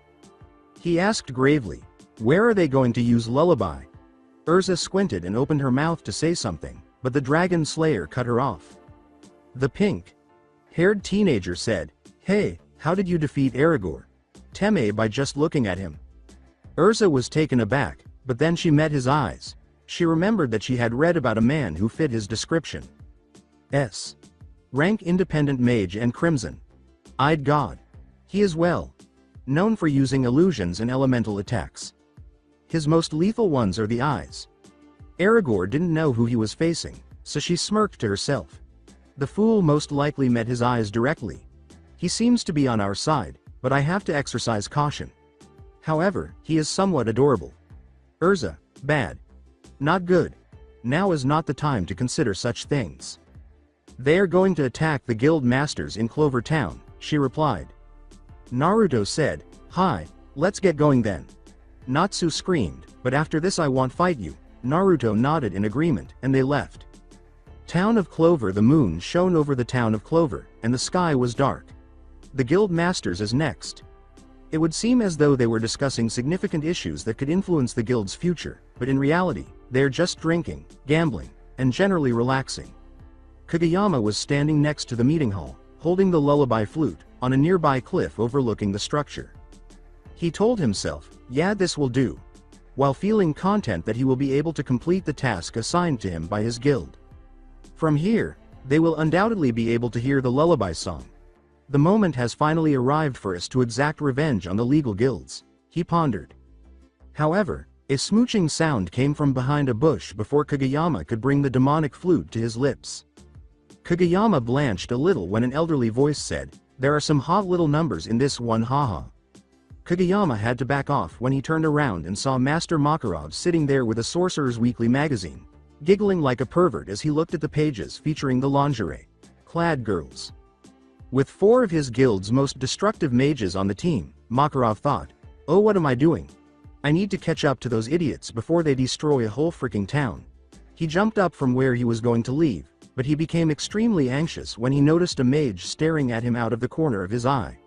He asked gravely, where are they going to use lullaby? Urza squinted and opened her mouth to say something, but the dragon slayer cut her off. The pink-haired teenager said, hey, how did you defeat Aragorn? Teme by just looking at him. Urza was taken aback, but then she met his eyes. She remembered that she had read about a man who fit his description. Rank independent mage and crimson-eyed god. He is well known for using illusions and elemental attacks. His most lethal ones are the eyes. Aragorn didn't know who he was facing, so she smirked to herself. The fool most likely met his eyes directly. He seems to be on our side, but I have to exercise caution. However, he is somewhat adorable. Urza, bad. Not good. Now is not the time to consider such things. They are going to attack the guild masters in Clover Town, she replied. Naruto said, hi, let's get going then. Natsu screamed, but after this I won't fight you. Naruto nodded in agreement, and they left. Town of Clover. The moon shone over the town of Clover, and the sky was dark. The guild masters is next. It would seem as though they were discussing significant issues that could influence the guild's future, but in reality, they are just drinking, gambling, and generally relaxing. Kageyama was standing next to the meeting hall, holding the lullaby flute, on a nearby cliff overlooking the structure. He told himself, yeah, this will do, while feeling content that he will be able to complete the task assigned to him by his guild. From here, they will undoubtedly be able to hear the lullaby song. The moment has finally arrived for us to exact revenge on the legal guilds, he pondered. However, a smooching sound came from behind a bush before Kageyama could bring the demonic flute to his lips. Kageyama blanched a little when an elderly voice said, there are some hot little numbers in this one, haha. Kageyama had to back off when he turned around and saw Master Makarov sitting there with a Sorcerer's Weekly magazine, giggling like a pervert as he looked at the pages featuring the lingerie-clad girls. With 4 of his guild's most destructive mages on the team, Makarov thought, oh, what am I doing? I need to catch up to those idiots before they destroy a whole freaking town. He jumped up from where he was going to leave, but he became extremely anxious when he noticed a mage staring at him out of the corner of his eye.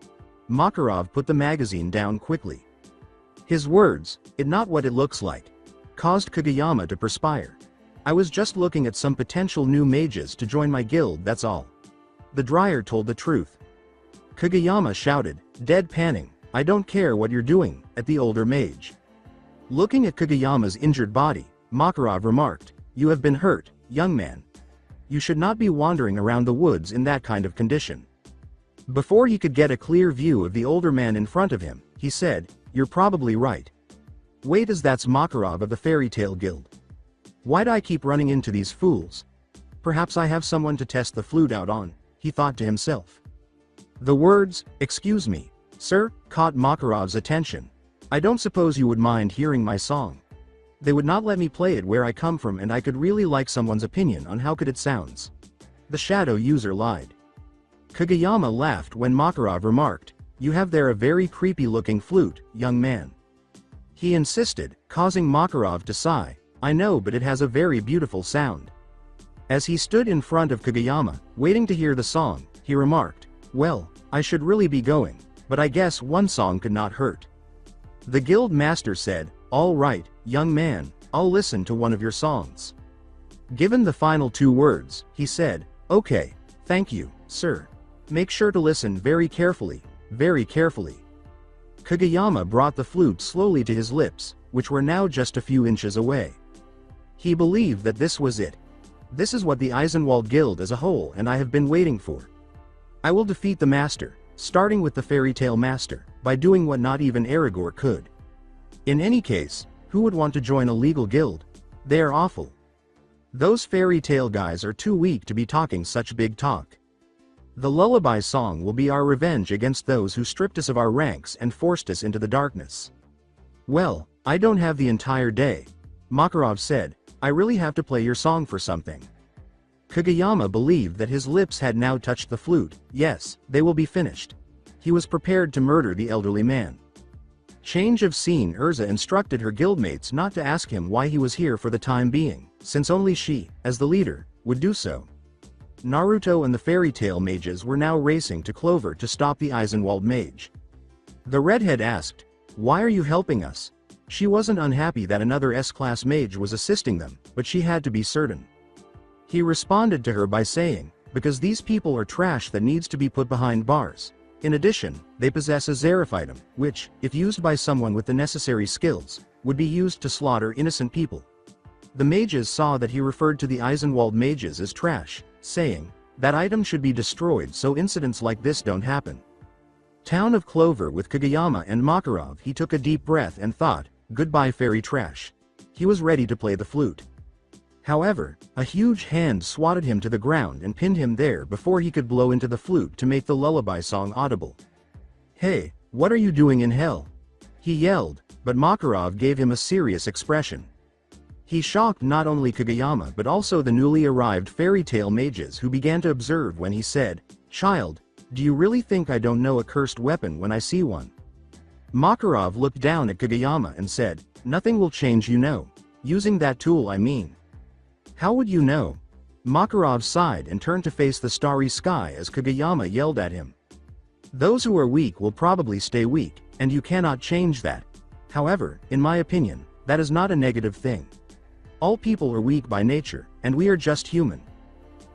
Makarov put the magazine down quickly. His words, "It not what it looks like," caused Kageyama to perspire. "I was just looking at some potential new mages to join my guild, that's all." The dryer told the truth. Kageyama shouted, deadpanning, "I don't care what you're doing," at the older mage. Looking at Kageyama's injured body, Makarov remarked, "You have been hurt, young man. You should not be wandering around the woods in that kind of condition." Before he could get a clear view of the older man in front of him, he said, "You're probably right. Wait, that's Makarov of the Fairy Tale Guild. Why'd I keep running into these fools? Perhaps I have someone to test the flute out on," he thought to himself. The words, "Excuse me, sir," caught Makarov's attention. "I don't suppose you would mind hearing my song. They would not let me play it where I come from, and I could really like someone's opinion on how good it sounds." The shadow user lied. Kageyama laughed when Makarov remarked, "You have there a very creepy looking flute, young man." He insisted, causing Makarov to sigh, "I know, but it has a very beautiful sound." As he stood in front of Kageyama, waiting to hear the song, he remarked, "Well, I should really be going, but I guess one song could not hurt." The guild master said, "All right, young man, I'll listen to one of your songs." Given the final two words, he said, "Okay, thank you, sir. Make sure to listen very carefully, very carefully." Kageyama brought the flute slowly to his lips, which were now just a few inches away. He believed that this was it. "This is what the Eisenwald Guild as a whole and I have been waiting for. I will defeat the master, starting with the fairy tale master, by doing what not even Aragorn could. In any case, who would want to join a legal guild? They are awful. Those fairy tale guys are too weak to be talking such big talk. The lullaby song will be our revenge against those who stripped us of our ranks and forced us into the darkness." "Well, I don't have the entire day," Makarov said. "I really have to play your song for something." Kageyama believed that his lips had now touched the flute. Yes, they will be finished. He was prepared to murder the elderly man. Change of scene. Urza instructed her guildmates not to ask him why he was here for the time being, since only she, as the leader, would do so. Naruto and the fairy tale mages were now racing to Clover to stop the Eisenwald mage. The redhead asked, "Why are you helping us?" She wasn't unhappy that another S-class mage was assisting them, but she had to be certain. He responded to her by saying, "Because these people are trash that needs to be put behind bars. In addition, they possess a Zerif item, which, if used by someone with the necessary skills, would be used to slaughter innocent people." The mages saw that he referred to the Eisenwald mages as trash, saying, "That item should be destroyed so incidents like this don't happen." Town of Clover with Kageyama and Makarov. He took a deep breath and thought, "Goodbye fairy trash." He was ready to play the flute. However, a huge hand swatted him to the ground and pinned him there before he could blow into the flute to make the lullaby song audible. "Hey, what are you doing in hell?" he yelled, but Makarov gave him a serious expression. He shocked not only Kageyama but also the newly arrived fairy tale mages, who began to observe when he said, "Child, do you really think I don't know a cursed weapon when I see one?" Makarov looked down at Kageyama and said, "Nothing will change, you know. Using that tool, I mean." "How would you know?" Makarov sighed and turned to face the starry sky as Kageyama yelled at him. "Those who are weak will probably stay weak, and you cannot change that. However, in my opinion, that is not a negative thing. All people are weak by nature, and we are just human.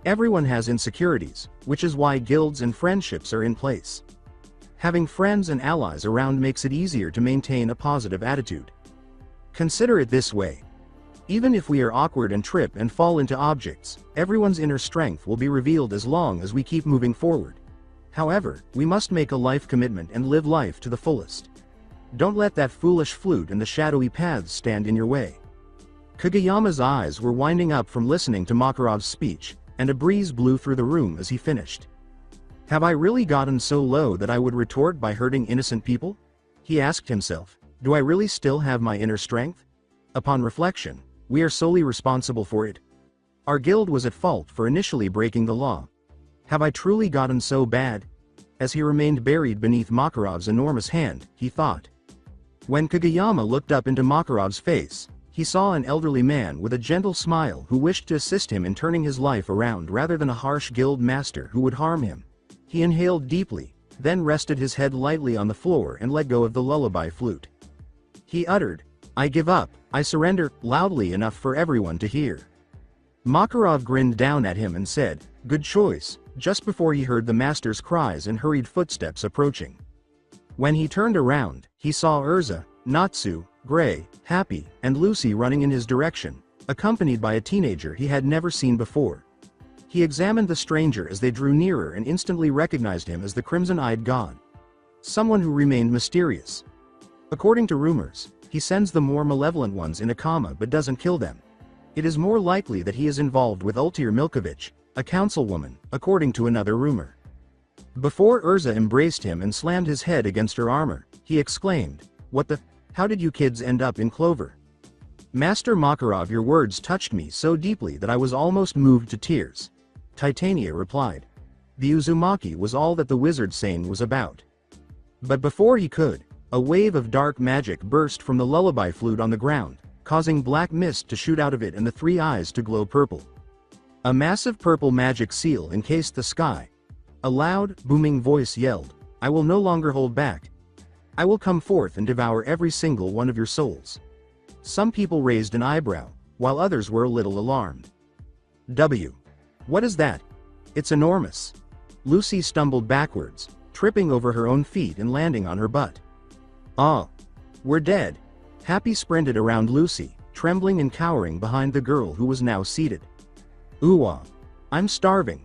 Everyone has insecurities, which is why guilds and friendships are in place. Having friends and allies around makes it easier to maintain a positive attitude. Consider it this way. Even if we are awkward and trip and fall into objects, everyone's inner strength will be revealed as long as we keep moving forward. However, we must make a life commitment and live life to the fullest. Don't let that foolish flute and the shadowy paths stand in your way." Kageyama's eyes were winding up from listening to Makarov's speech, and a breeze blew through the room as he finished. "Have I really gotten so low that I would retort by hurting innocent people?" he asked himself. "Do I really still have my inner strength? Upon reflection, we are solely responsible for it. Our guild was at fault for initially breaking the law. Have I truly gotten so bad?" As he remained buried beneath Makarov's enormous hand, he thought. When Kageyama looked up into Makarov's face, he saw an elderly man with a gentle smile who wished to assist him in turning his life around rather than a harsh guild master who would harm him. He inhaled deeply, then rested his head lightly on the floor and let go of the lullaby flute. He uttered, "I give up, I surrender," loudly enough for everyone to hear. Makarov grinned down at him and said, "Good choice," just before he heard the master's cries and hurried footsteps approaching. When he turned around, he saw Urza, Natsu, Gray, Happy, and Lucy running in his direction, accompanied by a teenager he had never seen before. He examined the stranger as they drew nearer and instantly recognized him as the crimson-eyed god. Someone who remained mysterious. According to rumors, he sends the more malevolent ones in a coma but doesn't kill them. It is more likely that he is involved with Ultir Milkovich, a councilwoman, according to another rumor. Before Urza embraced him and slammed his head against her armor, he exclaimed, "What the? How did you kids end up in Clover?" "Master Makarov, your words touched me so deeply that I was almost moved to tears," Titania replied. The Uzumaki was all that the wizard Sane was about. But before he could, a wave of dark magic burst from the lullaby flute on the ground, causing black mist to shoot out of it and the three eyes to glow purple. A massive purple magic seal encased the sky. A loud, booming voice yelled, "I will no longer hold back. I will come forth and devour every single one of your souls." Some people raised an eyebrow, while others were a little alarmed. What is that? It's enormous. Lucy stumbled backwards, tripping over her own feet and landing on her butt. "Ah, we're dead." Happy sprinted around Lucy, trembling and cowering behind the girl who was now seated. "Ooh, I'm starving.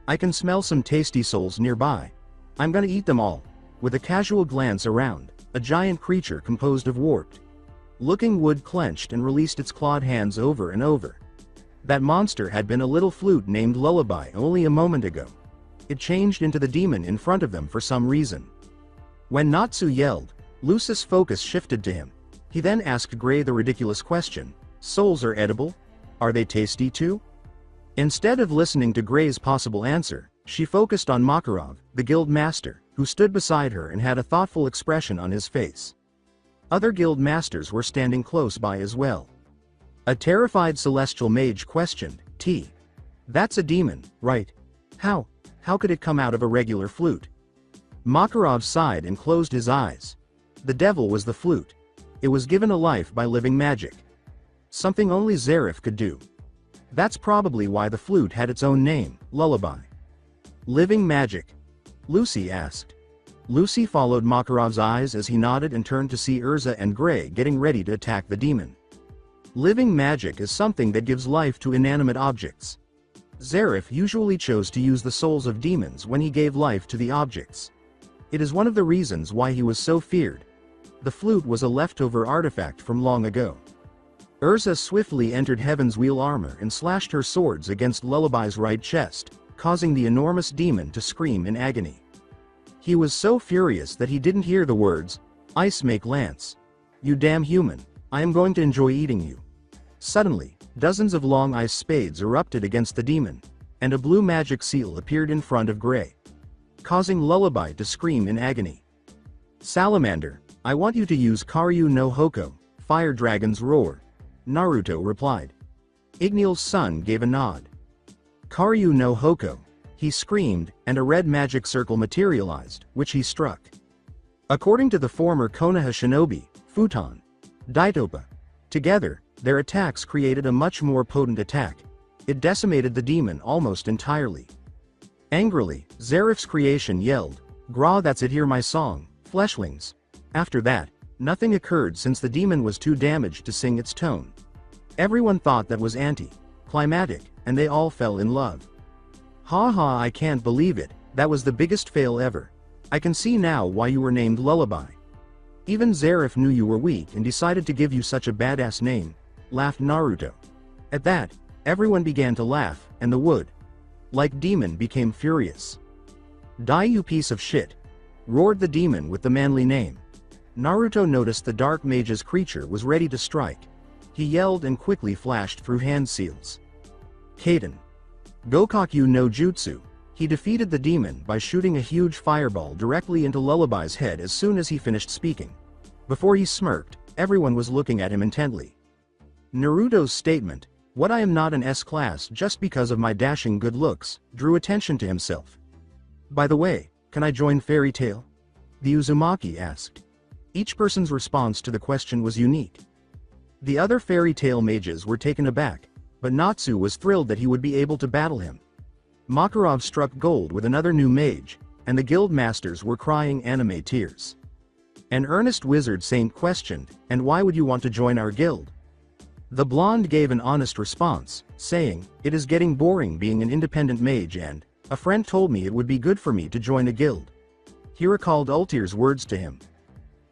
I can smell some tasty souls nearby. I'm gonna eat them all." With a casual glance around, a giant creature composed of warped looking wood clenched and released its clawed hands over and over. That monster had been a little flute named Lullaby only a moment ago. It changed into the demon in front of them for some reason. When Natsu yelled, Lucis' focus shifted to him. He then asked Gray the ridiculous question, "Souls are edible? Are they tasty too?" Instead of listening to Gray's possible answer, she focused on Makarov, the guild master, who stood beside her and had a thoughtful expression on his face. Other guild masters were standing close by as well. A terrified celestial mage questioned, "That's a demon, right? How could it come out of a regular flute?" Makarov sighed and closed his eyes. The devil was the flute. It was given a life by living magic. Something only Zarif could do. That's probably why the flute had its own name, Lullaby. "Living magic?" Lucy asked. Lucy followed Makarov's eyes as he nodded and turned to see Urza and Gray getting ready to attack the demon. Living magic is something that gives life to inanimate objects. Zarif usually chose to use the souls of demons when he gave life to the objects. It is one of the reasons why he was so feared. The flute was a leftover artifact from long ago. Urza swiftly entered Heaven's Wheel armor and slashed her swords against Lullaby's right chest, causing the enormous demon to scream in agony. He was so furious that he didn't hear the words, "Ice make lance. You damn human, I am going to enjoy eating you." Suddenly, dozens of long ice spades erupted against the demon, and a blue magic seal appeared in front of Gray, causing Lullaby to scream in agony. "Salamander, I want you to use Karyu no Hoko, Fire Dragon's Roar," Naruto replied. Ignil's son gave a nod. "Karyu no Hoko," he screamed, and a red magic circle materialized, which he struck. According to the former Konoha shinobi, Futon, Daitopa, together, their attacks created a much more potent attack. It decimated the demon almost entirely. Angrily, Zarif's creation yelled, "Gra, that's it, hear my song, fleshlings." After that, nothing occurred since the demon was too damaged to sing its tone. Everyone thought that was anti-climatic, and they all fell in love. "Ha, I can't believe it, that was the biggest fail ever. I can see now why you were named Lullaby. Even Zarif knew you were weak and decided to give you such a badass name," laughed Naruto. At that, everyone began to laugh, and the wood-like demon became furious. "Die, you piece of shit!" roared the demon with the manly name. Naruto noticed the dark mage's creature was ready to strike. He yelled and quickly flashed through hand seals. Kaden. Gokakyu no Jutsu. He defeated the demon by shooting a huge fireball directly into Lullaby's head as soon as he finished speaking. Before he smirked, everyone was looking at him intently. Naruto's statement, "What I am not an S-class just because of my dashing good looks," drew attention to himself. "By the way, can I join Fairy Tail?" the Uzumaki asked. Each person's response to the question was unique. The other Fairy Tail mages were taken aback, but Natsu was thrilled that he would be able to battle him. Makarov struck gold with another new mage, and the guild masters were crying anime tears. An earnest wizard saint questioned, "And why would you want to join our guild?" The blonde gave an honest response, saying, "It is getting boring being an independent mage and a friend told me it would be good for me to join a guild." He recalled Ultir's words to him.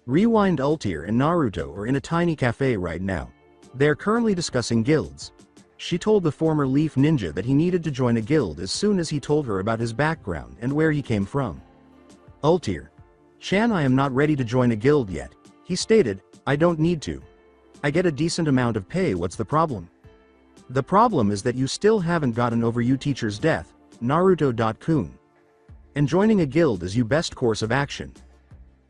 Rewind. Ultir and Naruto are in a tiny cafe right now. They are currently discussing guilds. She told the former Leaf Ninja that he needed to join a guild as soon as he told her about his background and where he came from. Ultir: "Chan, I am not ready to join a guild yet," he stated. "I don't need to. I get a decent amount of pay, what's the problem?" "The problem is that you still haven't gotten over your teacher's death, Naruto-kun. And joining a guild is your best course of action.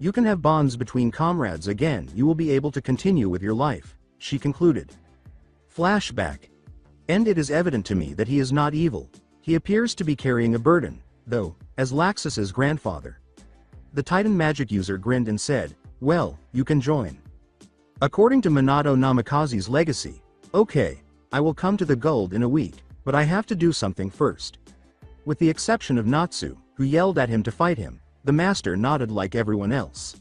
You can have bonds between comrades again, you will be able to continue with your life," she concluded. Flashback. "And it is evident to me that he is not evil. He appears to be carrying a burden, though, as Laxus's grandfather." The Titan magic user grinned and said, "Well, you can join. According to Minato Namikaze's legacy, okay, I will come to the guild in a week, but I have to do something first." With the exception of Natsu, who yelled at him to fight him, the master nodded like everyone else.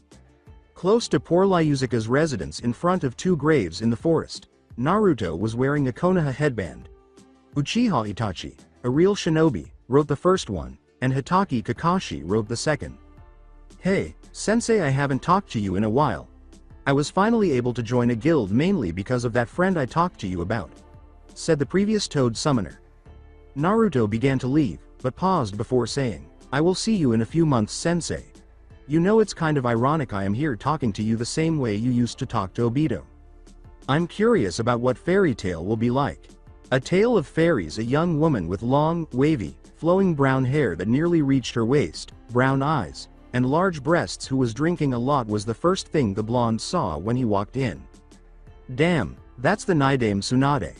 Close to poor Lyuzuka's residence in front of two graves in the forest, Naruto was wearing a Konoha headband. Uchiha Itachi, a real shinobi, wrote the first one, and Hitaki Kakashi wrote the second. "Hey, sensei, I haven't talked to you in a while. I was finally able to join a guild mainly because of that friend I talked to you about," said the previous Toad summoner. Naruto began to leave, but paused before saying, "I will see you in a few months, sensei. You know, it's kind of ironic I am here talking to you the same way you used to talk to Obito. I'm curious about what Fairy Tail will be like." A tale of fairies. A young woman with long, wavy, flowing brown hair that nearly reached her waist, brown eyes, and large breasts who was drinking a lot was the first thing the blonde saw when he walked in. "Damn, that's the Nidame Tsunade.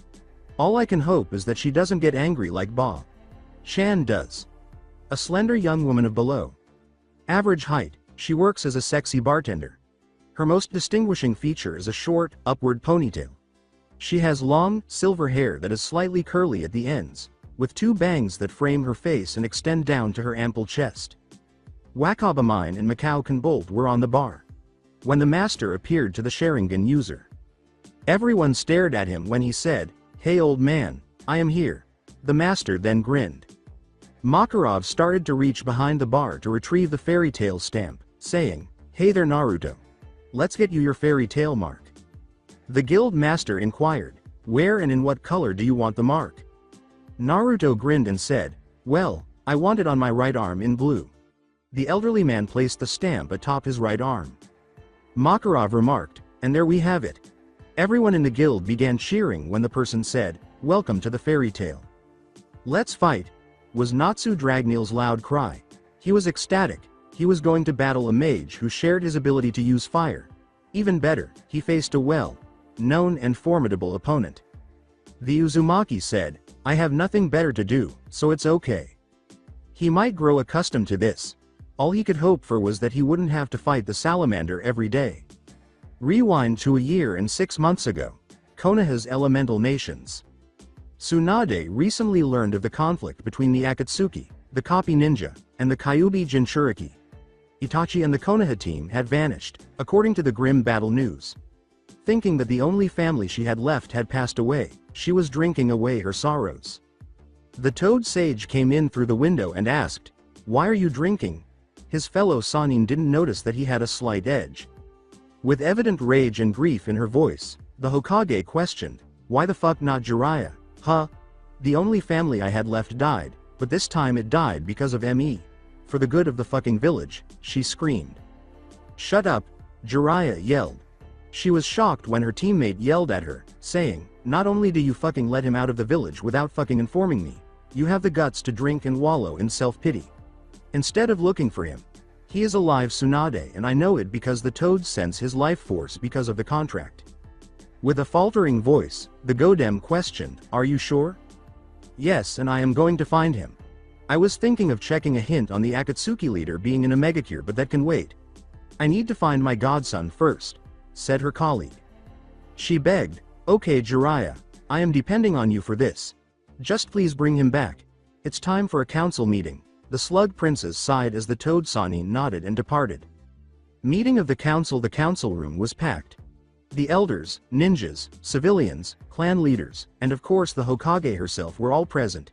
All I can hope is that she doesn't get angry like Chan does." A slender young woman of below average height, she works as a sexy bartender. Her most distinguishing feature is a short, upward ponytail. She has long, silver hair that is slightly curly at the ends, with two bangs that frame her face and extend down to her ample chest. Wakabamine and Macau Bolt were on the bar when the master appeared to the Sharingan user. Everyone stared at him when he said, "Hey old man, I am here." The master then grinned. Makarov started to reach behind the bar to retrieve the Fairy Tail stamp, saying, "Hey there Naruto. Let's get you your Fairy Tail mark." The guild master inquired, "Where and in what color do you want the mark?" Naruto grinned and said, "Well, I want it on my right arm in blue." The elderly man placed the stamp atop his right arm. Makarov remarked, "And there we have it." Everyone in the guild began cheering when the person said, "Welcome to the Fairy Tail." "Let's fight," was Natsu Dragnil's loud cry. He was ecstatic. He was going to battle a mage who shared his ability to use fire. Even better, he faced a well-known and formidable opponent. The Uzumaki said, "I have nothing better to do, so it's okay." He might grow accustomed to this. All he could hope for was that he wouldn't have to fight the salamander every day. Rewind to a year and 6 months ago. Konoha's elemental nations. Tsunade recently learned of the conflict between the Akatsuki, the Copy Ninja, and the Kyuubi Jinchuriki. Itachi and the Konoha team had vanished, according to the grim battle news. Thinking that the only family she had left had passed away, she was drinking away her sorrows. The Toad Sage came in through the window and asked, "Why are you drinking?" His fellow Sannin didn't notice that he had a slight edge. With evident rage and grief in her voice, the Hokage questioned, "Why the fuck not Jiraiya? Huh? The only family I had left died, but this time it died because of me. For the good of the fucking village," she screamed. "Shut up," Jiraiya yelled. She was shocked when her teammate yelled at her, saying, "Not only do you fucking let him out of the village without fucking informing me, you have the guts to drink and wallow in self-pity. Instead of looking for him, He is a live Tsunade and I know it because the toads sense his life force because of the contract. With a faltering voice, the Godem questioned, "Are you sure?" "Yes, and I am going to find him. I was thinking of checking a hint on the Akatsuki leader being in a megacure, but that can wait. I need to find my godson first," said her colleague. She begged, "Okay Jiraiya, I am depending on you for this. Just please bring him back. It's time for a council meeting." The slug princess sighed as the toad Sannin nodded and departed. Meeting of the council room was packed. The elders, ninjas, civilians, clan leaders, and of course the Hokage herself were all present.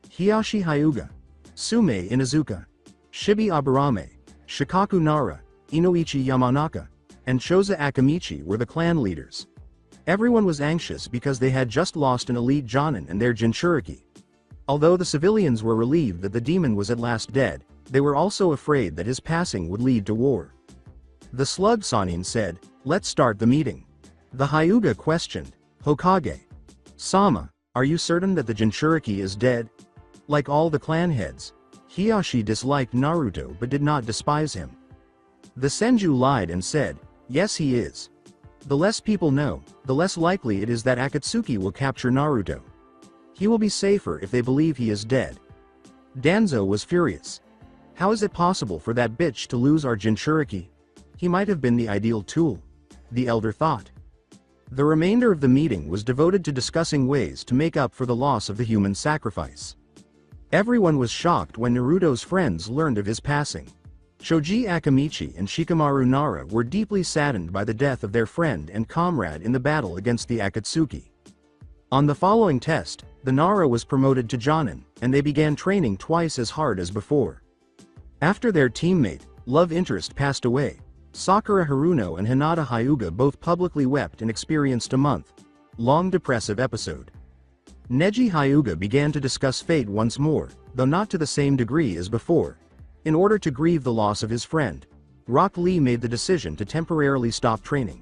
Hiyashi Hyuga, Sume Inazuka, Shibi Aburame, Shikaku Nara, Inoichi Yamanaka, and Choza Akamichi were the clan leaders. Everyone was anxious because they had just lost an elite Jonin and their Jinchuriki. Although the civilians were relieved that the demon was at last dead, they were also afraid that his passing would lead to war. The slug Sannin said, "Let's start the meeting." The Hyuga questioned, "Hokage Sama, are you certain that the Jinchuriki is dead?" Like all the clan heads, Hiyashi disliked Naruto but did not despise him. The Senju lied and said, "Yes he is. The less people know, the less likely it is that Akatsuki will capture Naruto. He will be safer if they believe he is dead." Danzo was furious. "How is it possible for that bitch to lose our Jinchuriki? He might have been the ideal tool," the elder thought. The remainder of the meeting was devoted to discussing ways to make up for the loss of the human sacrifice. Everyone was shocked when Naruto's friends learned of his passing. Choji Akamichi and Shikamaru Nara were deeply saddened by the death of their friend and comrade in the battle against the Akatsuki. On the following test, the Nara was promoted to Jonin, and they began training twice as hard as before. After their teammate, love interest passed away, Sakura Haruno and Hinata Hyuga both publicly wept and experienced a month-long depressive episode. Neji Hyuga began to discuss fate once more, though not to the same degree as before. In order to grieve the loss of his friend, Rock Lee made the decision to temporarily stop training.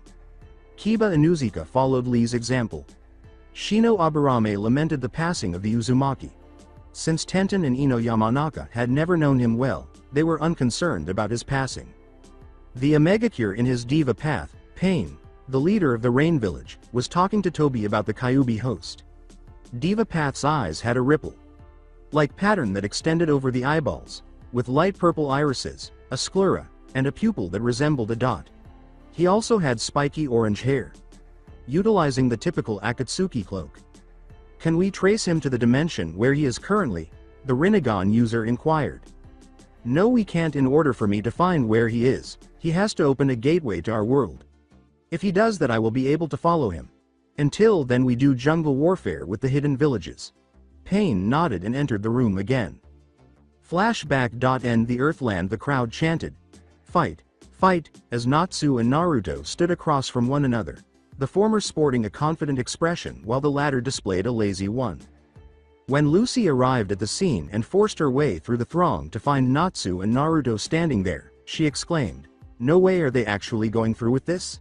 Kiba Inuzuka followed Lee's example. Shino Aburame lamented the passing of the Uzumaki. Since Tenten and Ino Yamanaka had never known him well, they were unconcerned about his passing. The Omegacure in his diva path, Pain, the leader of the Rain Village, was talking to Tobi about the Kyuubi host. Diva Path's eyes had a ripple-like pattern that extended over the eyeballs, with light purple irises, a sclera, and a pupil that resembled a dot. He also had spiky orange hair. Utilizing the typical Akatsuki cloak. "Can we trace him to the dimension where he is currently?" the Rinnegan user inquired. "No, we can't. In order for me to find where he is, he has to open a gateway to our world. If he does that, I will be able to follow him. Until then, we do jungle warfare with the hidden villages." Pain nodded and entered the room again. Flashback. End the Earthland. The crowd chanted, "Fight! Fight!" as Natsu and Naruto stood across from one another, the former sporting a confident expression while the latter displayed a lazy one. When Lucy arrived at the scene and forced her way through the throng to find Natsu and Naruto standing there, she exclaimed, "No way, are they actually going through with this?"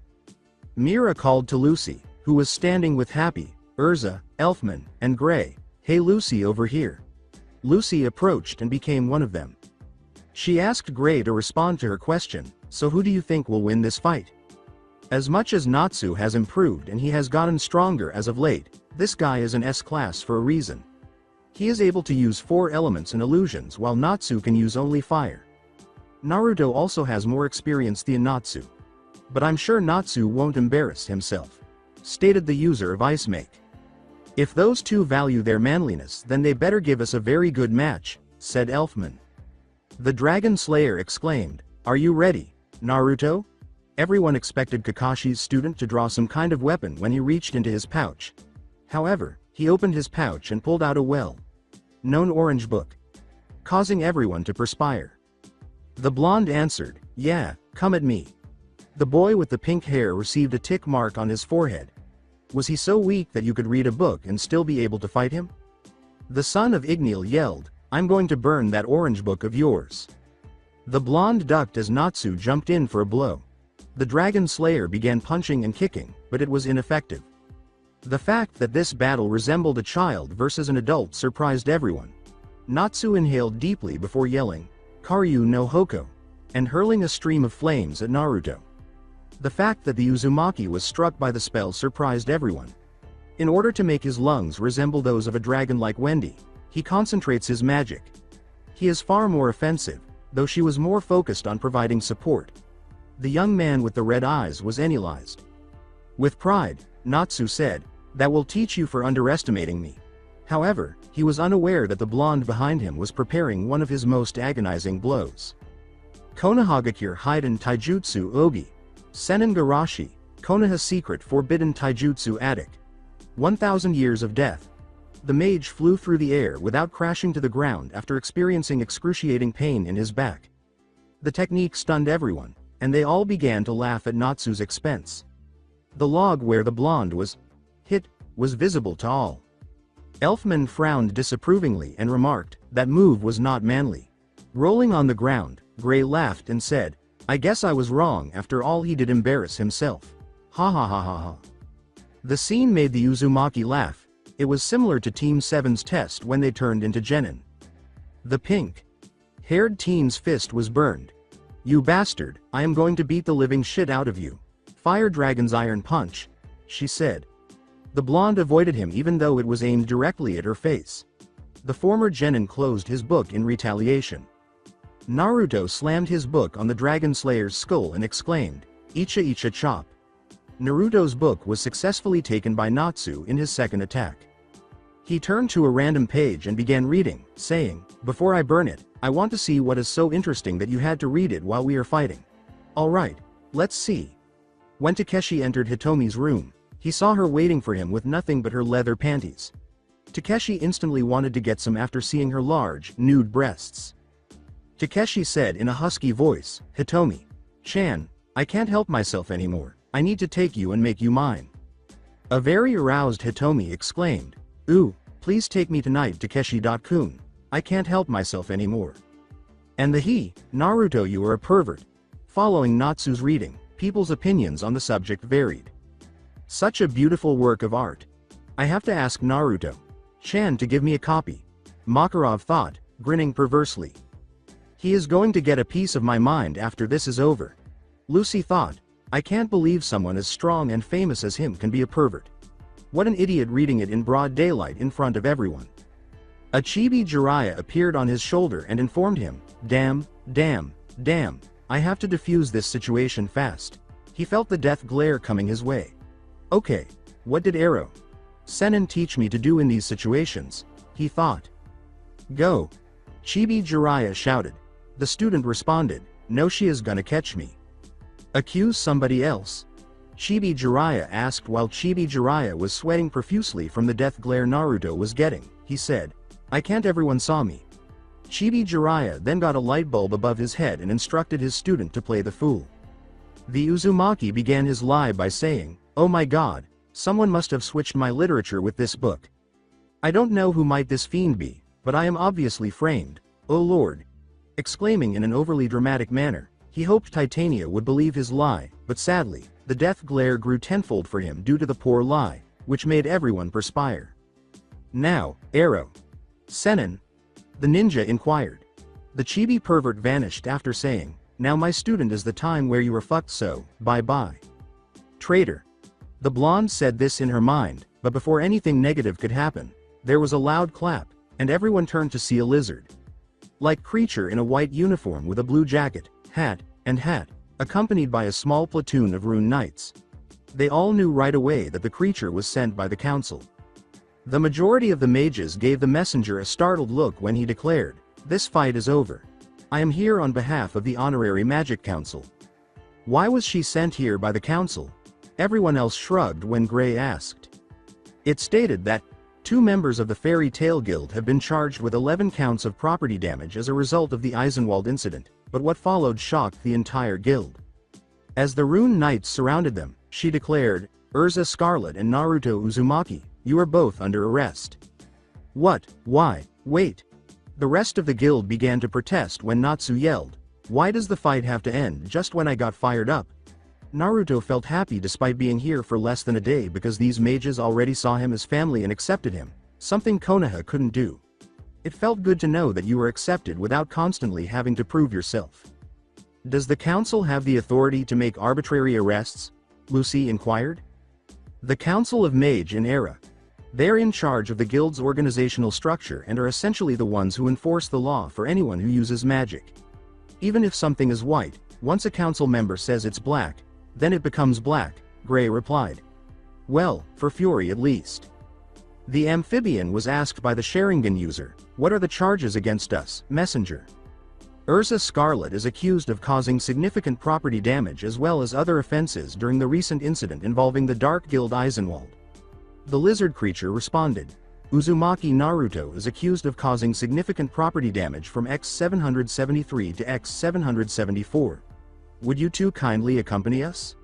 Mira called to Lucy, who was standing with Happy, Urza, Elfman, and Gray, "Hey Lucy, over here." Lucy approached and became one of them. She asked Gray to respond to her question, "So who do you think will win this fight?" As much as Natsu has improved and he has gotten stronger as of late, this guy is an S-class for a reason. He is able to use 4 elements and illusions while Natsu can use only fire. Naruto also has more experience than Natsu. "But I'm sure Natsu won't embarrass himself," stated the user of Ice Make. "If those two value their manliness, then they better give us a very good match," said Elfman. The Dragon Slayer exclaimed, "Are you ready, Naruto?" Everyone expected Kakashi's student to draw some kind of weapon when he reached into his pouch. However, he opened his pouch and pulled out a well-known orange book, causing everyone to perspire. The blonde answered, "Yeah, come at me." The boy with the pink hair received a tick mark on his forehead. Was he so weak that you could read a book and still be able to fight him? The son of Ignil yelled, "I'm going to burn that orange book of yours." The blonde ducked as Natsu jumped in for a blow. The Dragon Slayer began punching and kicking, but it was ineffective. The fact that this battle resembled a child versus an adult surprised everyone. Natsu inhaled deeply before yelling, "Karyu no Hoko." and hurling a stream of flames at Naruto. The fact that the Uzumaki was struck by the spell surprised everyone. In order to make his lungs resemble those of a dragon like Wendy, he concentrates his magic. He is far more offensive, though she was more focused on providing support. The young man with the red eyes was annualized. With pride, Natsu said, "That will teach you for underestimating me." However, he was unaware that the blonde behind him was preparing one of his most agonizing blows. Konohagakure Hiden Taijutsu Ogi. Senin Garashi, Konoha Secret Forbidden Taijutsu Attic. 1,000 Years of Death. The mage flew through the air without crashing to the ground after experiencing excruciating pain in his back. The technique stunned everyone, and they all began to laugh at Natsu's expense. The log where the blonde was hit was visible to all. Elfman frowned disapprovingly and remarked, "That move was not manly." Rolling on the ground, Gray laughed and said, "I guess I was wrong. After all, he did embarrass himself. Ha ha ha ha ha." The scene made the Uzumaki laugh. It was similar to Team 7's test when they turned into genin. The pink-haired teen's fist was burned. "You bastard, I am going to beat the living shit out of you. Fire Dragon's Iron Punch," she said. The blonde avoided him even though it was aimed directly at her face. The former genin closed his book in retaliation. Naruto slammed his book on the Dragon Slayer's skull and exclaimed, "Icha Icha Chop." Naruto's book was successfully taken by Natsu in his second attack. He turned to a random page and began reading, saying, "Before I burn it, I want to see what is so interesting that you had to read it while we are fighting. Alright, let's see." When Takeshi entered Hitomi's room, he saw her waiting for him with nothing but her leather panties. Takeshi instantly wanted to get some after seeing her large, nude breasts. Takeshi said in a husky voice, "Hitomi-chan, I can't help myself anymore. I need to take you and make you mine." A very aroused Hitomi exclaimed, "Ooh, please take me tonight, Takeshi-kun. I can't help myself anymore." And Naruto, you are a pervert. Following Natsu's reading, people's opinions on the subject varied. Such a beautiful work of art. I have to ask Naruto-chan to give me a copy, Makarov thought, grinning perversely. He is going to get a piece of my mind after this is over. Lucy thought, I can't believe someone as strong and famous as him can be a pervert. What an idiot, reading it in broad daylight in front of everyone. A chibi Jiraiya appeared on his shoulder and informed him, damn, I have to defuse this situation fast. He felt the death glare coming his way. Okay, what did Arrow Senin teach me to do in these situations? He thought. Go. Chibi Jiraiya shouted. The student responded, no, she is gonna catch me. Accuse somebody else? Chibi Jiraiya asked while Chibi Jiraiya was sweating profusely from the death glare Naruto was getting. He said, I can't, everyone saw me. Chibi Jiraiya then got a light bulb above his head and instructed his student to play the fool. The Uzumaki began his lie by saying, oh my god, someone must have switched my literature with this book. I don't know who might this fiend be, but I am obviously framed, oh lord. Exclaiming in an overly dramatic manner, he hoped Titania would believe his lie, but sadly, the death glare grew tenfold for him due to the poor lie, which made everyone perspire. Now, Arrow Senin? The ninja inquired. The chibi pervert vanished after saying, now my student is the time where you were fucked, so, bye-bye. Traitor. The blonde said this in her mind, but before anything negative could happen, there was a loud clap, and everyone turned to see a lizard-like creature in a white uniform with a blue jacket, hat, accompanied by a small platoon of rune knights. They all knew right away that the creature was sent by the council. The majority of the mages gave the messenger a startled look when he declared, this fight is over. I am here on behalf of the Honorary Magic Council. Why was she sent here by the council? Everyone else shrugged when Gray asked. It stated that 2 members of the Fairy Tale Guild have been charged with 11 counts of property damage as a result of the Eisenwald incident, but what followed shocked the entire guild. As the rune knights surrounded them, she declared, Urza Scarlet and Naruto Uzumaki, you are both under arrest. What? Why? Wait. The rest of the guild began to protest when Natsu yelled, why does the fight have to end just when I got fired up? Naruto felt happy despite being here for less than a day because these mages already saw him as family and accepted him, something Konoha couldn't do. It felt good to know that you were accepted without constantly having to prove yourself. Does the council have the authority to make arbitrary arrests? Lucy inquired. The Council of Mage and Era. They're in charge of the guild's organizational structure and are essentially the ones who enforce the law for anyone who uses magic. Even if something is white, once a council member says it's black, then it becomes black, Gray replied. Well, for Fury at least. The amphibian was asked by the Sharingan user, what are the charges against us, Messenger? Urza Scarlet is accused of causing significant property damage as well as other offenses during the recent incident involving the Dark Guild Eisenwald. The lizard creature responded. Uzumaki Naruto is accused of causing significant property damage from X773 to X774. Would you two kindly accompany us?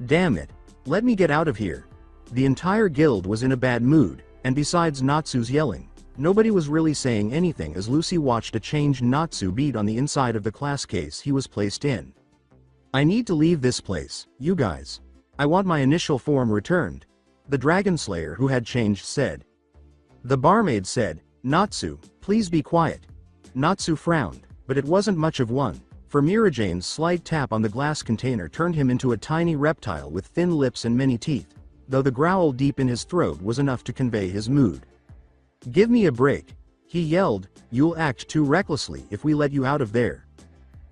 Damn it. Let me get out of here. The entire guild was in a bad mood, and besides Natsu's yelling, nobody was really saying anything as Lucy watched a changed Natsu beat on the inside of the class case he was placed in. I need to leave this place, you guys. I want my initial form returned, the Dragon Slayer who had changed said. The barmaid said, Natsu, please be quiet. Natsu frowned, but it wasn't much of one, for Mirajane's slight tap on the glass container turned him into a tiny reptile with thin lips and many teeth, though the growl deep in his throat was enough to convey his mood. Give me a break, he yelled, you'll act too recklessly if we let you out of there.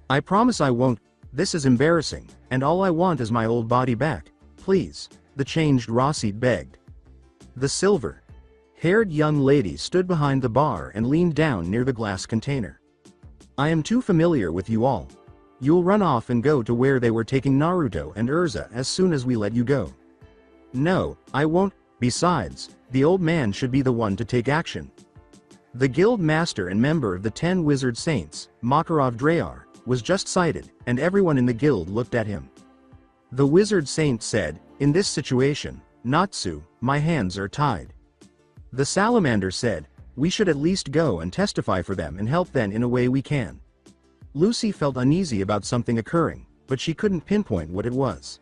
I promise I won't, this is embarrassing, and all I want is my old body back, please, the changed Rosit begged. The silver-haired young lady stood behind the bar and leaned down near the glass container. I am too familiar with you all. You'll run off and go to where they were taking Naruto and Urza as soon as we let you go. No, I won't. Besides, the old man should be the one to take action. The guild master and member of the 10 Wizard Saints, Makarov Drayar, was just sighted, and everyone in the guild looked at him. The Wizard Saint said, in this situation, Natsu, my hands are tied. The Salamander said, we should at least go and testify for them and help them in a way we can. Lucy felt uneasy about something occurring, but she couldn't pinpoint what it was.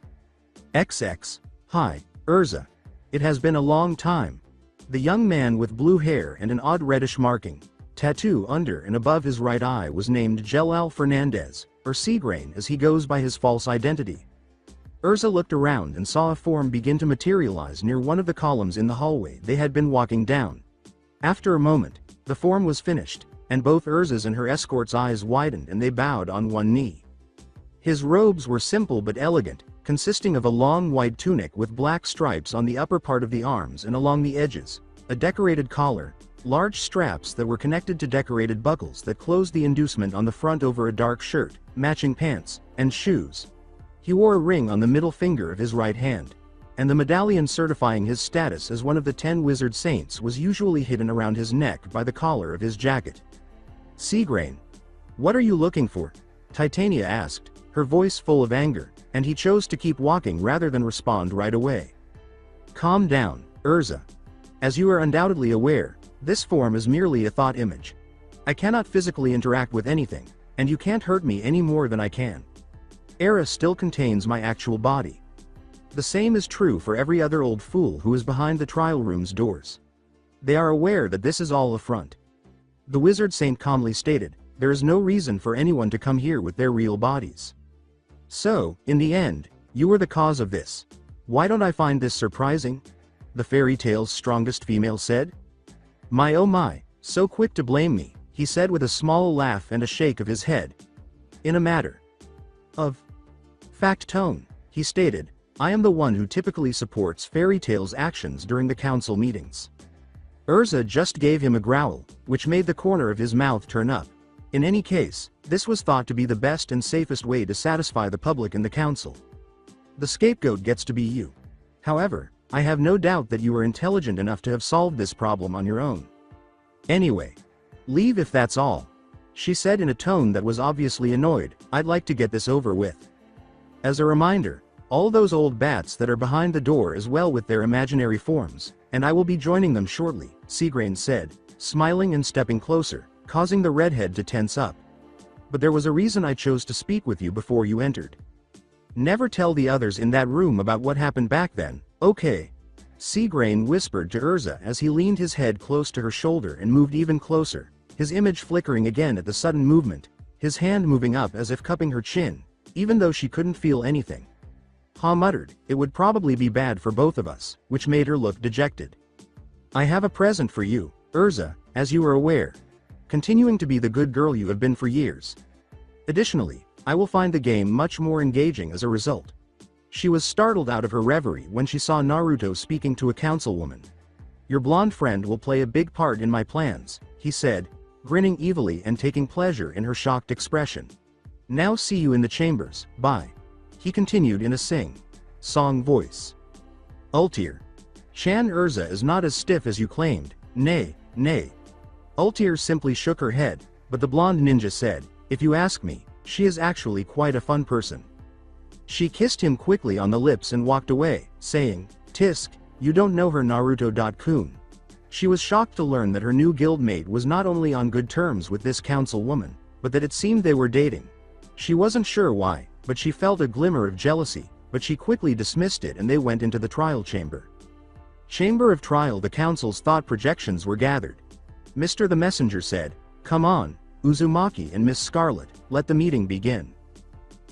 XX. Hi, Urza. It has been a long time. The young man with blue hair and an odd reddish marking, tattoo under and above his right eye was named Jelal Fernandez, or Seagrain as he goes by his false identity. Urza looked around and saw a form begin to materialize near one of the columns in the hallway they had been walking down. After a moment, the form was finished, and both Urza's and her escort's eyes widened and they bowed on one knee. His robes were simple but elegant, consisting of a long white tunic with black stripes on the upper part of the arms and along the edges, a decorated collar, large straps that were connected to decorated buckles that closed the inducement on the front over a dark shirt, matching pants, and shoes. He wore a ring on the middle finger of his right hand, and the medallion certifying his status as one of the 10 Wizard Saints was usually hidden around his neck by the collar of his jacket. Seagrain. What are you looking for? Titania asked, her voice full of anger, and he chose to keep walking rather than respond right away. Calm down, Urza. As you are undoubtedly aware, this form is merely a thought image. I cannot physically interact with anything, and you can't hurt me any more than I can. Era still contains my actual body. The same is true for every other old fool who is behind the trial room's doors. They are aware that this is all a front. The Wizard Saint calmly stated, there is no reason for anyone to come here with their real bodies. So, in the end, you were the cause of this. Why don't I find this surprising? The fairy tale's strongest female said. My oh my, so quick to blame me, he said with a small laugh and a shake of his head. In a matter of fact tone, he stated, I am the one who typically supports fairy tale's actions during the council meetings. Urza just gave him a growl, which made the corner of his mouth turn up. In any case, this was thought to be the best and safest way to satisfy the public and the council. The scapegoat gets to be you. However, I have no doubt that you are intelligent enough to have solved this problem on your own. Anyway, leave if that's all. She said in a tone that was obviously annoyed, I'd like to get this over with. As a reminder, all those old bats that are behind the door as well with their imaginary forms, and I will be joining them shortly, Seagrain said, smiling and stepping closer, causing the redhead to tense up. But there was a reason I chose to speak with you before you entered. Never tell the others in that room about what happened back then, okay? Seagrain whispered to Urza as he leaned his head close to her shoulder and moved even closer, his image flickering again at the sudden movement, his hand moving up as if cupping her chin, even though she couldn't feel anything. Ha muttered, it would probably be bad for both of us, which made her look dejected. I have a present for you, Urza, as you are aware. Continuing to be the good girl you have been for years. Additionally, I will find the game much more engaging as a result. She was startled out of her reverie when she saw Naruto speaking to a councilwoman. Your blonde friend will play a big part in my plans, he said, grinning evilly and taking pleasure in her shocked expression. Now see you in the chambers, bye. He continued in a sing-song voice. Ultir. Chan Urza is not as stiff as you claimed, nay. Ultir simply shook her head, but the blonde ninja said, if you ask me, she is actually quite a fun person. She kissed him quickly on the lips and walked away, saying, Tisk, you don't know her Naruto.kun. She was shocked to learn that her new guildmate was not only on good terms with this councilwoman, but that it seemed they were dating. She wasn't sure why, but she felt a glimmer of jealousy, but she quickly dismissed it and they went into the trial chamber. Chamber of trial. The council's thought projections were gathered. Mr. the Messenger said, come on, Uzumaki and Miss Scarlet, let the meeting begin.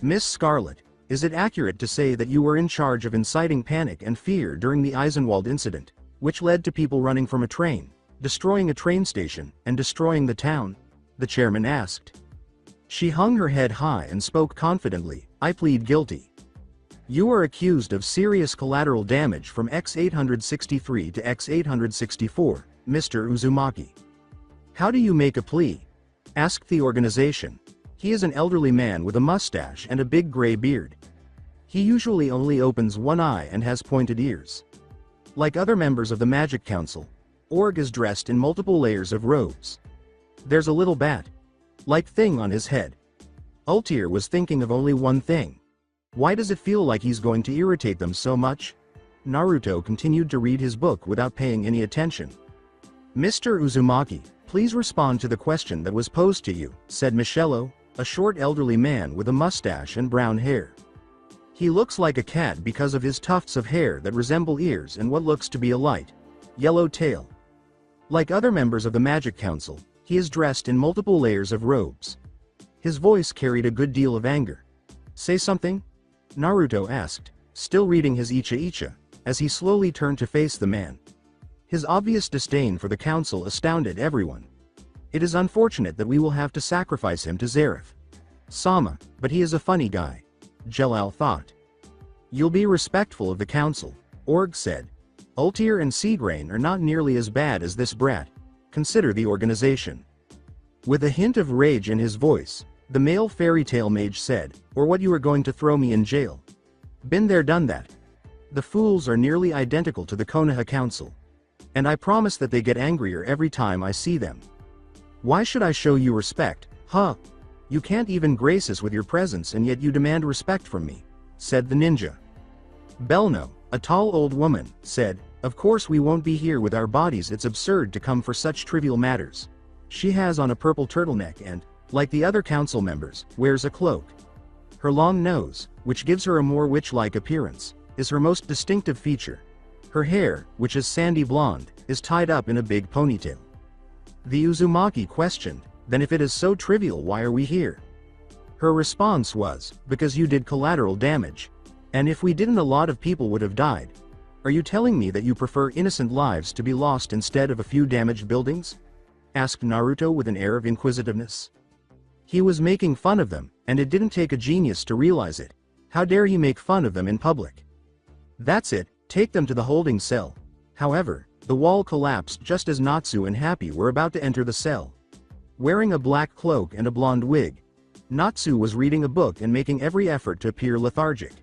Miss Scarlet, is it accurate to say that you were in charge of inciting panic and fear during the Eisenwald incident, which led to people running from a train, destroying a train station, and destroying the town? The chairman asked. She hung her head high and spoke confidently, I plead guilty. You are accused of serious collateral damage from X863 to X864, Mr. Uzumaki. How do you make a plea? Asked the organization. He is an elderly man with a mustache and a big gray beard. He usually only opens one eye and has pointed ears. Like other members of the Magic Council, Org is dressed in multiple layers of robes. There's a little bat-like thing on his head. Ultir was thinking of only one thing. Why does it feel like he's going to irritate them so much? Naruto continued to read his book without paying any attention. Mr. Uzumaki, please respond to the question that was posed to you, said Michello, a short elderly man with a mustache and brown hair. He looks like a cat because of his tufts of hair that resemble ears and what looks to be a light yellow tail. Like other members of the Magic Council, he is dressed in multiple layers of robes. His voice carried a good deal of anger. Say something? Naruto asked, still reading his Icha, as he slowly turned to face the man. His obvious disdain for the council astounded everyone. It is unfortunate that we will have to sacrifice him to Zareth Sama, but he is a funny guy. Jelal thought. You'll be respectful of the council, Org said. Ultir and Seagrain are not nearly as bad as this brat. Consider the organization. With a hint of rage in his voice, the male fairy tale mage said, or what you are going to throw me in jail. Been there done that. The fools are nearly identical to the Konoha Council. And I promise that they get angrier every time I see them. Why should I show you respect, huh? You can't even grace us with your presence and yet you demand respect from me, said the ninja. Belno, a tall old woman, said, of course we won't be here with our bodies, it's absurd to come for such trivial matters. She has on a purple turtleneck and, like the other council members, wears a cloak. Her long nose, which gives her a more witch-like appearance, is her most distinctive feature. Her hair, which is sandy blonde, is tied up in a big ponytail. The Uzumaki questioned, then if it is so trivial, why are we here? Her response was, because you did collateral damage. And if we didn't, a lot of people would have died. Are you telling me that you prefer innocent lives to be lost instead of a few damaged buildings? Asked Naruto with an air of inquisitiveness. He was making fun of them, and it didn't take a genius to realize it. How dare he make fun of them in public? That's it, take them to the holding cell. However, the wall collapsed just as Natsu and Happy were about to enter the cell. Wearing a black cloak and a blonde wig, Natsu was reading a book and making every effort to appear lethargic.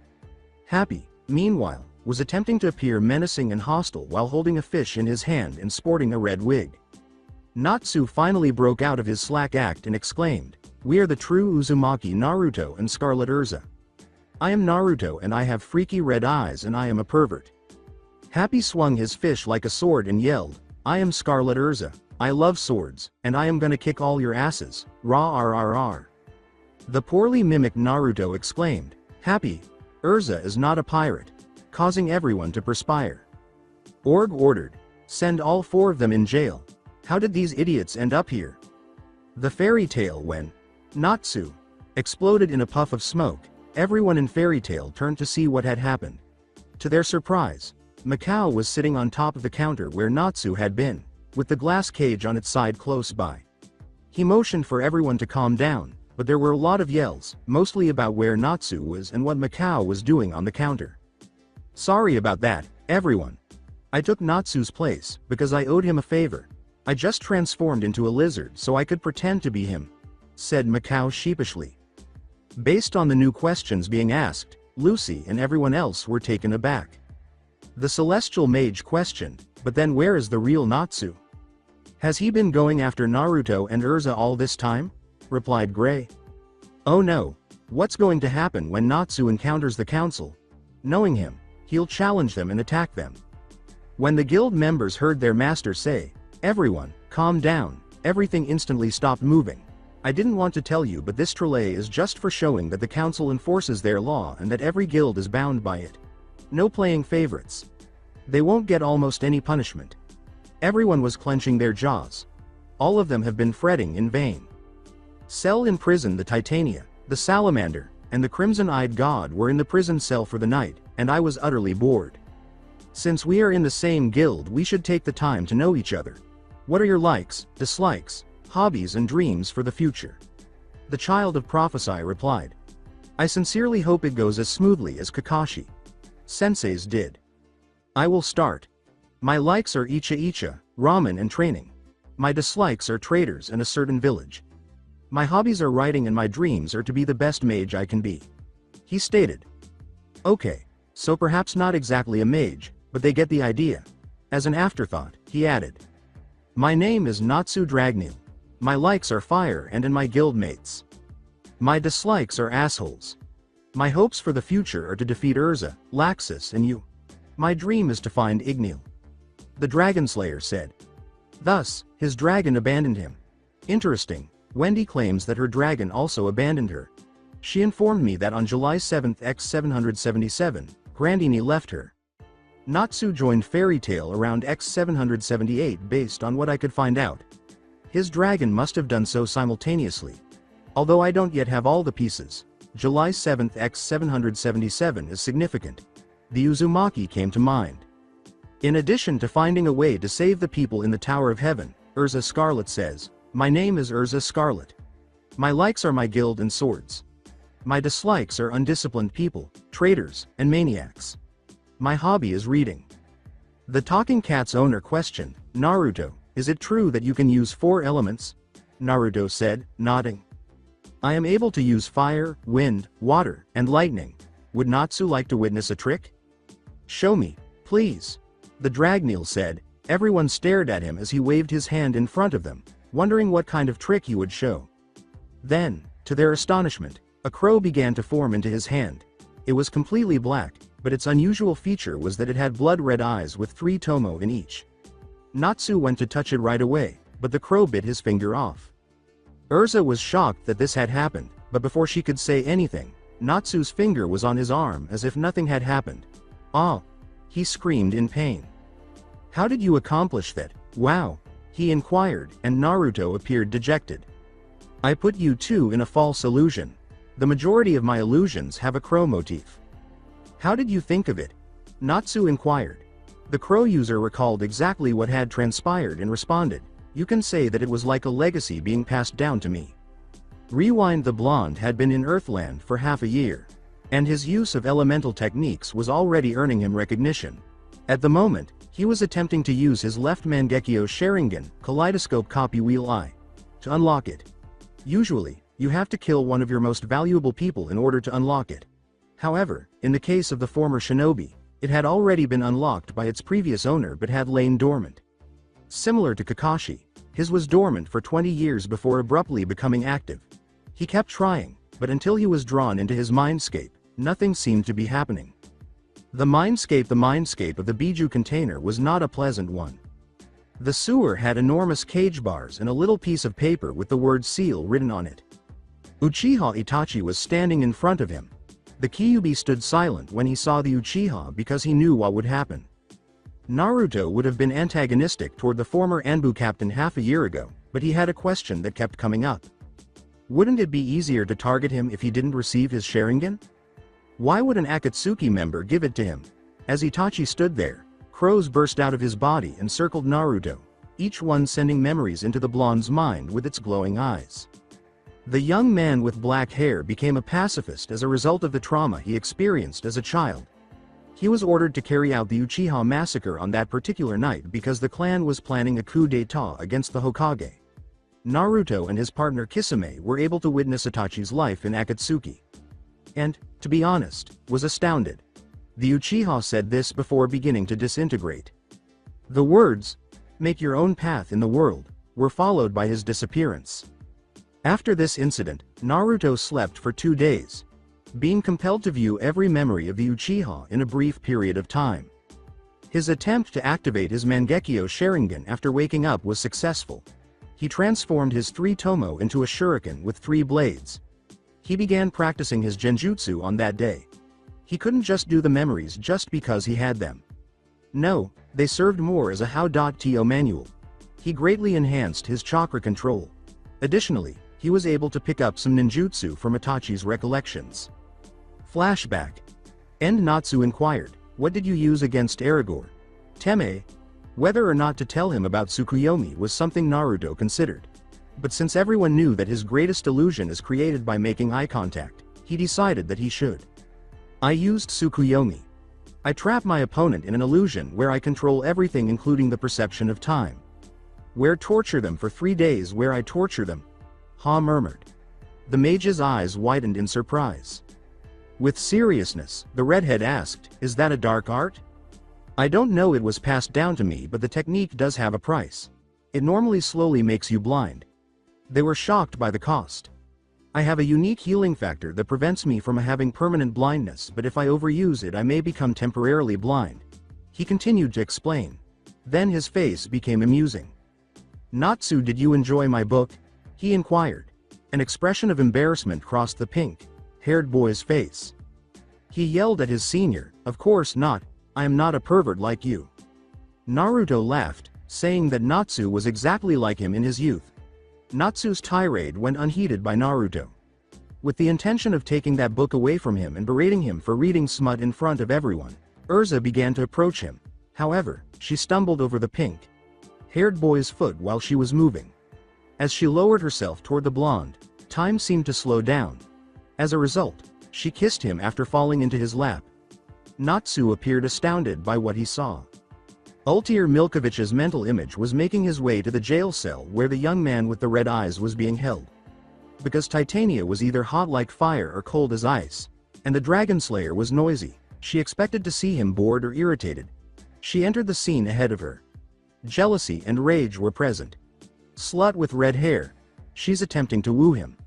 Happy, meanwhile, was attempting to appear menacing and hostile while holding a fish in his hand and sporting a red wig. Natsu finally broke out of his slack act and exclaimed, we are the true Uzumaki Naruto and Scarlet Urza. I am Naruto and I have freaky red eyes and I am a pervert. Happy swung his fish like a sword and yelled, I am Scarlet Urza, I love swords, and I am gonna kick all your asses, rah. The poorly mimicked Naruto exclaimed, Happy, Urza is not a pirate, causing everyone to perspire. Org ordered, send all 4 of them in jail. How did these idiots end up here? The fairy tale when Natsu exploded in a puff of smoke. Everyone in Fairy Tail turned to see what had happened. To their surprise, Mikao was sitting on top of the counter where Natsu had been, with the glass cage on its side close by. He motioned for everyone to calm down, but there were a lot of yells, mostly about where Natsu was and what Mikao was doing on the counter. "Sorry about that, everyone. I took Natsu's place, because I owed him a favor. I just transformed into a lizard so I could pretend to be him," said Mikao sheepishly. Based on the new questions being asked, Lucy and everyone else were taken aback. The celestial mage questioned, "But then where is the real Natsu? Has he been going after Naruto and Urza all this time?" replied Gray. "Oh no, what's going to happen when Natsu encounters the council? Knowing him, he'll challenge them and attack them." When the guild members heard their master say, "Everyone, calm down," everything instantly stopped moving. "I didn't want to tell you, but this trolley is just for showing that the council enforces their law and that every guild is bound by it. No playing favorites. They won't get almost any punishment." Everyone was clenching their jaws. All of them have been fretting in vain. Cell in prison. The Titania, the Salamander, and the Crimson-Eyed God were in the prison cell for the night, and I was utterly bored. Since we are in the same guild, we should take the time to know each other. What are your likes, dislikes, hobbies and dreams for the future? The child of Prophesy replied. "I sincerely hope it goes as smoothly as Kakashi Sensei's did. I will start. My likes are Icha, ramen and training. My dislikes are traders and a certain village. My hobbies are writing and my dreams are to be the best mage I can be," he stated. "Okay, so perhaps not exactly a mage, but they get the idea." As an afterthought, he added, "My name is Natsu Dragneel. My likes are fire and my guild mates. My dislikes are assholes. My hopes for the future are to defeat Urza, Laxus and you. My dream is to find Igneel," the Dragon Slayer said. Thus, his dragon abandoned him. Interesting, Wendy claims that her dragon also abandoned her. She informed me that on July 7, X777, Grandini left her. Natsu joined Fairy Tail around X778 based on what I could find out. His dragon must have done so simultaneously. Although I don't yet have all the pieces, July 7, X777 is significant. The Uzumaki came to mind. In addition to finding a way to save the people in the Tower of Heaven, Urza Scarlet says, "My name is Urza Scarlet. My likes are my guild and swords. My dislikes are undisciplined people, traitors, and maniacs. My hobby is reading." The Talking Cat's owner questioned, "Naruto, is it true that you can use 4 elements?" Naruto said, nodding. "I am able to use fire, wind, water, and lightning. Would Natsu like to witness a trick?" "Show me, please," the Dragneel said. Everyone stared at him as he waved his hand in front of them, wondering what kind of trick he would show. Then, to their astonishment, a crow began to form into his hand. It was completely black, but its unusual feature was that it had blood-red eyes with 3 tomo in each. Natsu went to touch it right away, but the crow bit his finger off. Urza was shocked that this had happened, but before she could say anything, Natsu's finger was on his arm as if nothing had happened. "Ah!" he screamed in pain. "How did you accomplish that? Wow!" he inquired, and Naruto appeared dejected. "I put you two in a false illusion. The majority of my illusions have a crow motif." "How did you think of it?" Natsu inquired. The crow user recalled exactly what had transpired and responded, "You can say that it was like a legacy being passed down to me." Rewind. The blonde had been in Earthland for half a year, and his use of elemental techniques was already earning him recognition. At the moment, he was attempting to use his left Mangekyo Sharingan, Kaleidoscope Copy Wheel Eye, to unlock it. Usually, you have to kill one of your most valuable people in order to unlock it. However, in the case of the former shinobi, it had already been unlocked by its previous owner but had lain dormant. Similar to Kakashi, his was dormant for 20 years before abruptly becoming active. He kept trying, but until he was drawn into his mindscape, nothing seemed to be happening. The mindscape of the Biju container was not a pleasant one. The sewer had enormous cage bars and a little piece of paper with the word seal written on it. Uchiha Itachi was standing in front of him. The Kyuubi stood silent when he saw the Uchiha because he knew what would happen. Naruto would have been antagonistic toward the former Anbu captain half a year ago, but he had a question that kept coming up. Wouldn't it be easier to target him if he didn't receive his Sharingan? Why would an Akatsuki member give it to him? As Itachi stood there, crows burst out of his body and circled Naruto, each one sending memories into the blonde's mind with its glowing eyes. The young man with black hair became a pacifist as a result of the trauma he experienced as a child. He was ordered to carry out the Uchiha massacre on that particular night because the clan was planning a coup d'état against the Hokage. Naruto and his partner Kisame were able to witness Itachi's life in Akatsuki. And, to be honest, was astounded. The Uchiha said this before beginning to disintegrate. The words, "Make your own path in the world," were followed by his disappearance. After this incident, Naruto slept for 2 days, being compelled to view every memory of the Uchiha in a brief period of time. His attempt to activate his Mangekyo Sharingan after waking up was successful. He transformed his 3-tomo into a shuriken with 3 blades. He began practicing his genjutsu on that day. He couldn't just do the memories just because he had them. No, they served more as a how.to manual. He greatly enhanced his chakra control. Additionally, he was able to pick up some ninjutsu from Itachi's recollections. Flashback. End Natsu inquired, "What did you use against Aragorn?" Teme. Whether or not to tell him about Tsukuyomi was something Naruto considered. But since everyone knew that his greatest illusion is created by making eye contact, he decided that he should. "I used Tsukuyomi. I trap my opponent in an illusion where I control everything including the perception of time. Where torture them for 3 days where I torture them," Ha murmured. The mage's eyes widened in surprise. With seriousness, the redhead asked, "Is that a dark art?" "I don't know, it was passed down to me, but the technique does have a price. It normally slowly makes you blind." They were shocked by the cost. "I have a unique healing factor that prevents me from having permanent blindness, but if I overuse it I may become temporarily blind," he continued to explain. Then his face became amusing. "Natsu, did you enjoy my book?" he inquired. An expression of embarrassment crossed the pink-haired boy's face. He yelled at his senior, "Of course not, I am not a pervert like you." Naruto laughed, saying that Natsu was exactly like him in his youth. Natsu's tirade went unheeded by Naruto. With the intention of taking that book away from him and berating him for reading smut in front of everyone, Urza began to approach him. However, she stumbled over the pink-haired boy's foot while she was moving. As she lowered herself toward the blonde, time seemed to slow down. As a result, she kissed him after falling into his lap. Natsu appeared astounded by what he saw. Ultir Milkovich's mental image was making his way to the jail cell where the young man with the red eyes was being held. Because Titania was either hot like fire or cold as ice, and the Dragon Slayer was noisy, she expected to see him bored or irritated. She entered the scene ahead of her. Jealousy and rage were present. "Slut with red hair. She's attempting to woo him."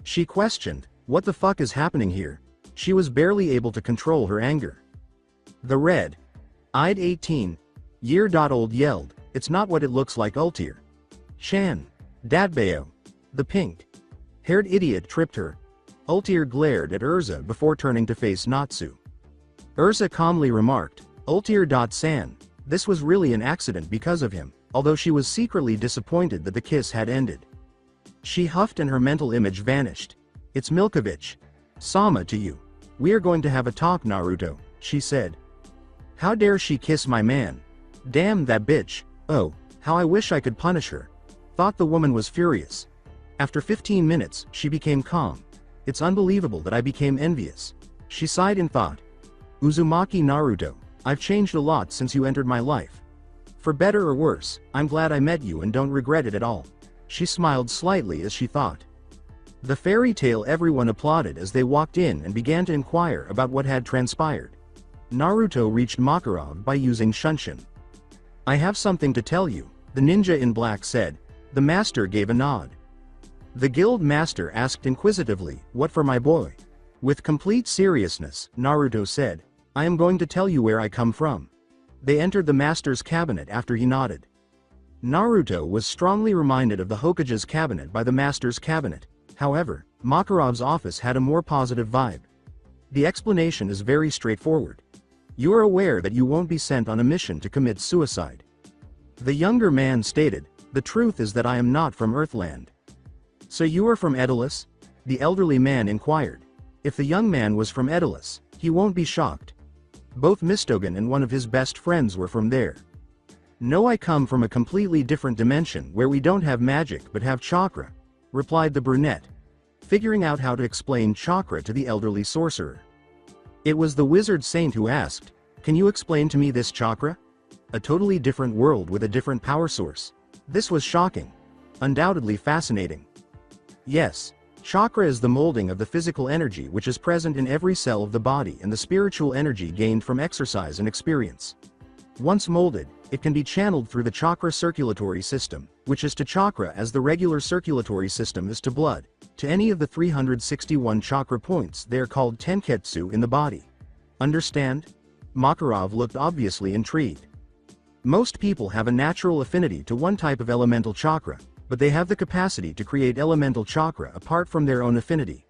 She questioned, "What the fuck is happening here?" She was barely able to control her anger. The red-eyed 18-year-old yelled, "It's not what it looks like, Ultir. Shan. Dadbeo." The pink-haired idiot tripped her. Ultir glared at Urza before turning to face Natsu. Urza calmly remarked, "Ultir.san, this was really an accident because of him," although she was secretly disappointed that the kiss had ended. She huffed and her mental image vanished. "It's Milkovich. Sama to you. We are going to have a talk, Naruto," she said. "How dare she kiss my man? Damn that bitch. Oh, how I wish I could punish her." Thought the woman was furious. After 15 minutes, she became calm. "It's unbelievable that I became envious." She sighed in thought. "Uzumaki Naruto, I've changed a lot since you entered my life. For better or worse, I'm glad I met you and don't regret it at all." She smiled slightly as she thought. The fairy tale everyone applauded as they walked in and began to inquire about what had transpired. Naruto reached Makarov by using Shunshin. "I have something to tell you," the ninja in black said. The master gave a nod. The guild master asked inquisitively, "What for my boy?" With complete seriousness, Naruto said, "I am going to tell you where I come from." They entered the master's cabinet after he nodded. Naruto was strongly reminded of the Hokage's cabinet by the master's cabinet. However, Makarov's office had a more positive vibe. The explanation is very straightforward. You are aware that you won't be sent on a mission to commit suicide. The younger man stated, "The truth is that I am not from Earthland." So you are from Daedalus? The elderly man inquired. If the young man was from Daedalus, he won't be shocked. Both Mistogan and one of his best friends were from there. No, I come from a completely different dimension where we don't have magic but have chakra, replied the brunette, figuring out how to explain chakra to the elderly sorcerer. It was the wizard saint who asked, "Can you explain to me this chakra?" A totally different world with a different power source. This was shocking. Undoubtedly fascinating. Yes, chakra is the molding of the physical energy which is present in every cell of the body and the spiritual energy gained from exercise and experience. Once molded, it can be channeled through the chakra circulatory system, which is to chakra as the regular circulatory system is to blood, to any of the 361 chakra points. They are called tenketsu in the body. Understand? Makarov looked obviously intrigued. Most people have a natural affinity to one type of elemental chakra, but they have the capacity to create elemental chakra apart from their own affinity.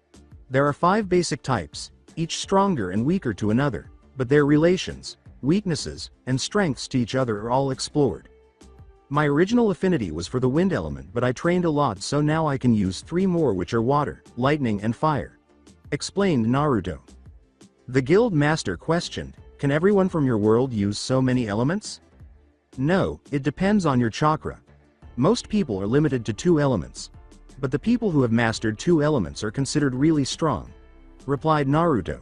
There are 5 basic types, each stronger and weaker to another, but their relations, weaknesses, and strengths to each other are all explored. My original affinity was for the wind element, but I trained a lot, so now I can use 3 more, which are water, lightning and fire, explained Naruto. The guild master questioned, "Can everyone from your world use so many elements?" No, it depends on your chakra. Most people are limited to 2 elements. But the people who have mastered 2 elements are considered really strong, replied Naruto.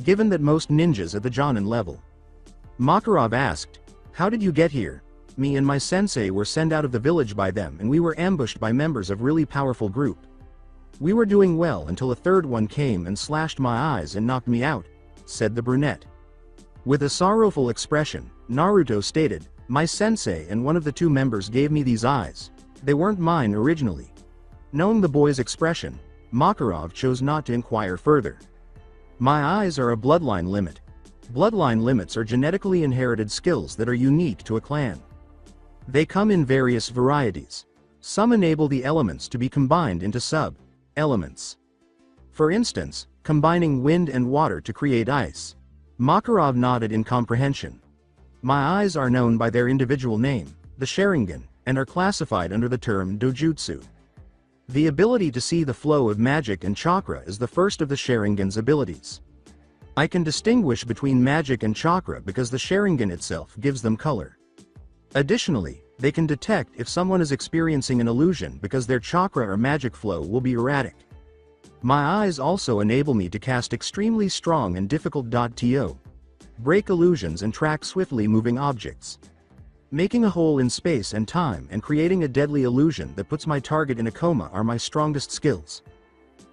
Given that most ninjas at the Jonin level. Makarov asked, "How did you get here?" "Me and my sensei were sent out of the village by them, and we were ambushed by members of really powerful group. We were doing well until a third one came and slashed my eyes and knocked me out," said the brunette. With a sorrowful expression, Naruto stated, "My sensei and one of the 2 members gave me these eyes. They weren't mine originally." Knowing the boy's expression, Makarov chose not to inquire further. "My eyes are a bloodline limit. Bloodline limits are genetically inherited skills that are unique to a clan. They come in various varieties. Some enable the elements to be combined into sub-elements. For instance, combining wind and water to create ice." Makarov nodded in comprehension. "My eyes are known by their individual name, the Sharingan, and are classified under the term dojutsu. The ability to see the flow of magic and chakra is the first of the Sharingan's abilities. I can distinguish between magic and chakra because the Sharingan itself gives them color. Additionally, they can detect if someone is experiencing an illusion because their chakra or magic flow will be erratic. My eyes also enable me to cast extremely strong and difficult to break illusions and track swiftly moving objects. Making a hole in space and time and creating a deadly illusion that puts my target in a coma are my strongest skills."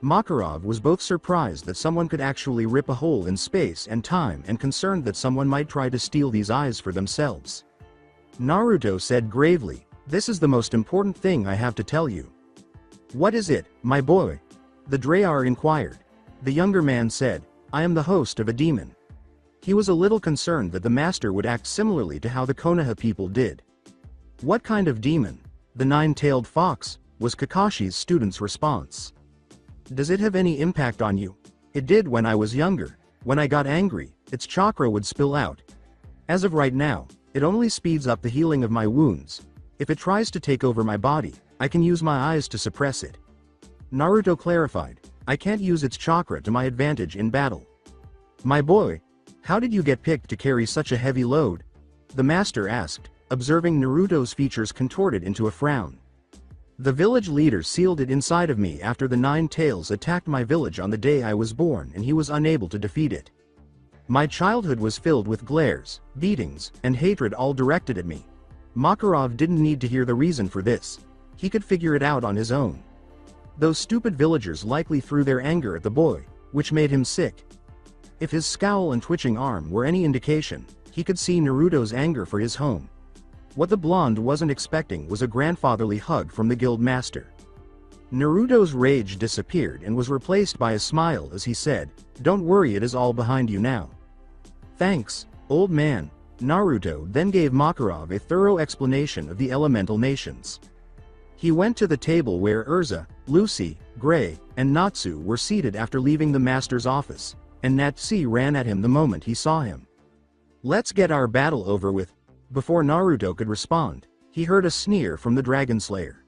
Makarov was both surprised that someone could actually rip a hole in space and time and concerned that someone might try to steal these eyes for themselves. Naruto said gravely, "This is the most important thing I have to tell you." "What is it, my boy?" the Drayar inquired. The younger man said, "I am the host of a demon." He was a little concerned that the master would act similarly to how the Konoha people did. "What kind of demon?" "The 9-tailed fox," was Kakashi's student's response. "Does it have any impact on you?" "It did when I was younger. When I got angry, its chakra would spill out. As of right now, it only speeds up the healing of my wounds. If it tries to take over my body, I can use my eyes to suppress it." Naruto clarified, "I can't use its chakra to my advantage in battle." "My boy, how did you get picked to carry such a heavy load?" the master asked, observing Naruto's features contorted into a frown. "The village leader sealed it inside of me after the 9 tails attacked my village on the day I was born and he was unable to defeat it. My childhood was filled with glares, beatings, and hatred all directed at me." Makarov didn't need to hear the reason for this. He could figure it out on his own. Those stupid villagers likely threw their anger at the boy, which made him sick. If his scowl and twitching arm were any indication, he could see Naruto's anger for his home. What the blonde wasn't expecting was a grandfatherly hug from the guild master. Naruto's rage disappeared and was replaced by a smile as he said, "Don't worry, it is all behind you now." "Thanks, old man." Naruto then gave Makarov a thorough explanation of the elemental nations. He went to the table where Urza, Lucy, Gray, and Natsu were seated after leaving the master's office, and Natsu ran at him the moment he saw him. "Let's get our battle over with." Before Naruto could respond, he heard a sneer from the Dragon Slayer.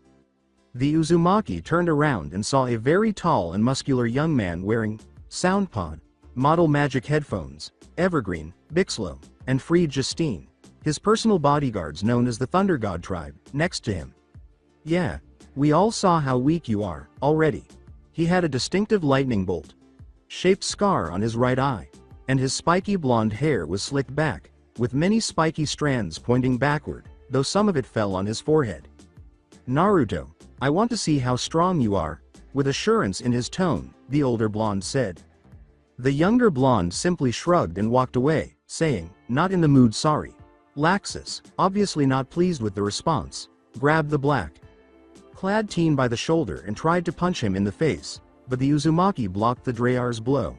The Uzumaki turned around and saw a very tall and muscular young man wearing SoundPod, model magic headphones, Evergreen, Bixlo, and Freed Justine, his personal bodyguards known as the Thunder God tribe, next to him. Yeah, we all saw how weak you are, already. He had a distinctive lightning bolt shaped scar on his right eye, and his spiky blonde hair was slicked back, with many spiky strands pointing backward, though some of it fell on his forehead. Naruto, I want to see how strong you are, with assurance in his tone, the older blonde said. The younger blonde simply shrugged and walked away, saying, not in the mood, sorry. Laxus, obviously not pleased with the response, grabbed the black-clad teen by the shoulder and tried to punch him in the face, but the Uzumaki blocked the Dreyar's blow.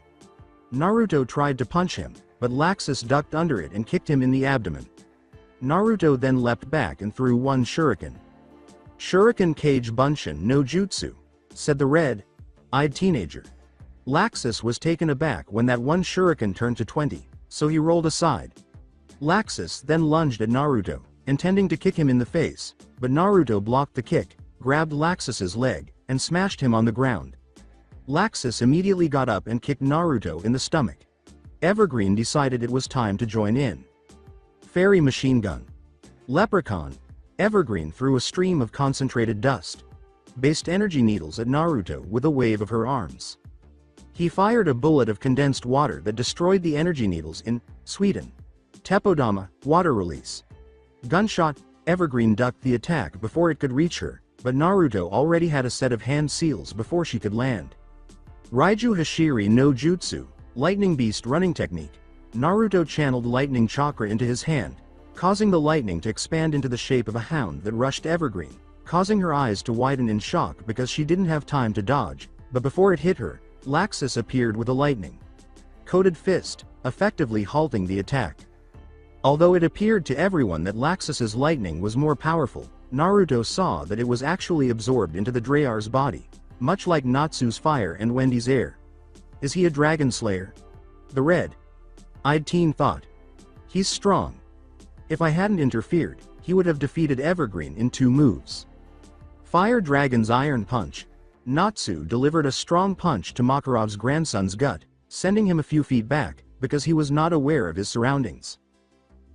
Naruto tried to punch him, but Laxus ducked under it and kicked him in the abdomen. Naruto then leapt back and threw one shuriken. Shuriken Kage Bunshin no Jutsu, said the red-eyed teenager. Laxus was taken aback when that one shuriken turned to 20, so he rolled aside. Laxus then lunged at Naruto, intending to kick him in the face, but Naruto blocked the kick, grabbed Laxus's leg, and smashed him on the ground. Laxus immediately got up and kicked Naruto in the stomach. Evergreen decided it was time to join in. Fairy machine gun. Leprechaun. Evergreen threw a stream of concentrated dust-based energy needles at Naruto with a wave of her arms. He fired a bullet of condensed water that destroyed the energy needles in Sweden. Tepodama, water release. Gunshot. Evergreen ducked the attack before it could reach her, but Naruto already had a set of hand seals before she could land. Raiju Hashiri no Jutsu, lightning beast running technique. Naruto channeled lightning chakra into his hand, causing the lightning to expand into the shape of a hound that rushed Evergreen, causing her eyes to widen in shock because she didn't have time to dodge, but before it hit her, Laxus appeared with a lightning-coated fist, effectively halting the attack. Although it appeared to everyone that Laxus's lightning was more powerful, Naruto saw that it was actually absorbed into the Dreyar's body, much like Natsu's fire and Wendy's air. Is he a dragon slayer? The red-eyed teen thought. He's strong. If I hadn't interfered, he would have defeated Evergreen in 2 moves. Fire Dragon's Iron Punch. Natsu delivered a strong punch to Makarov's grandson's gut, sending him a few feet back, because he was not aware of his surroundings.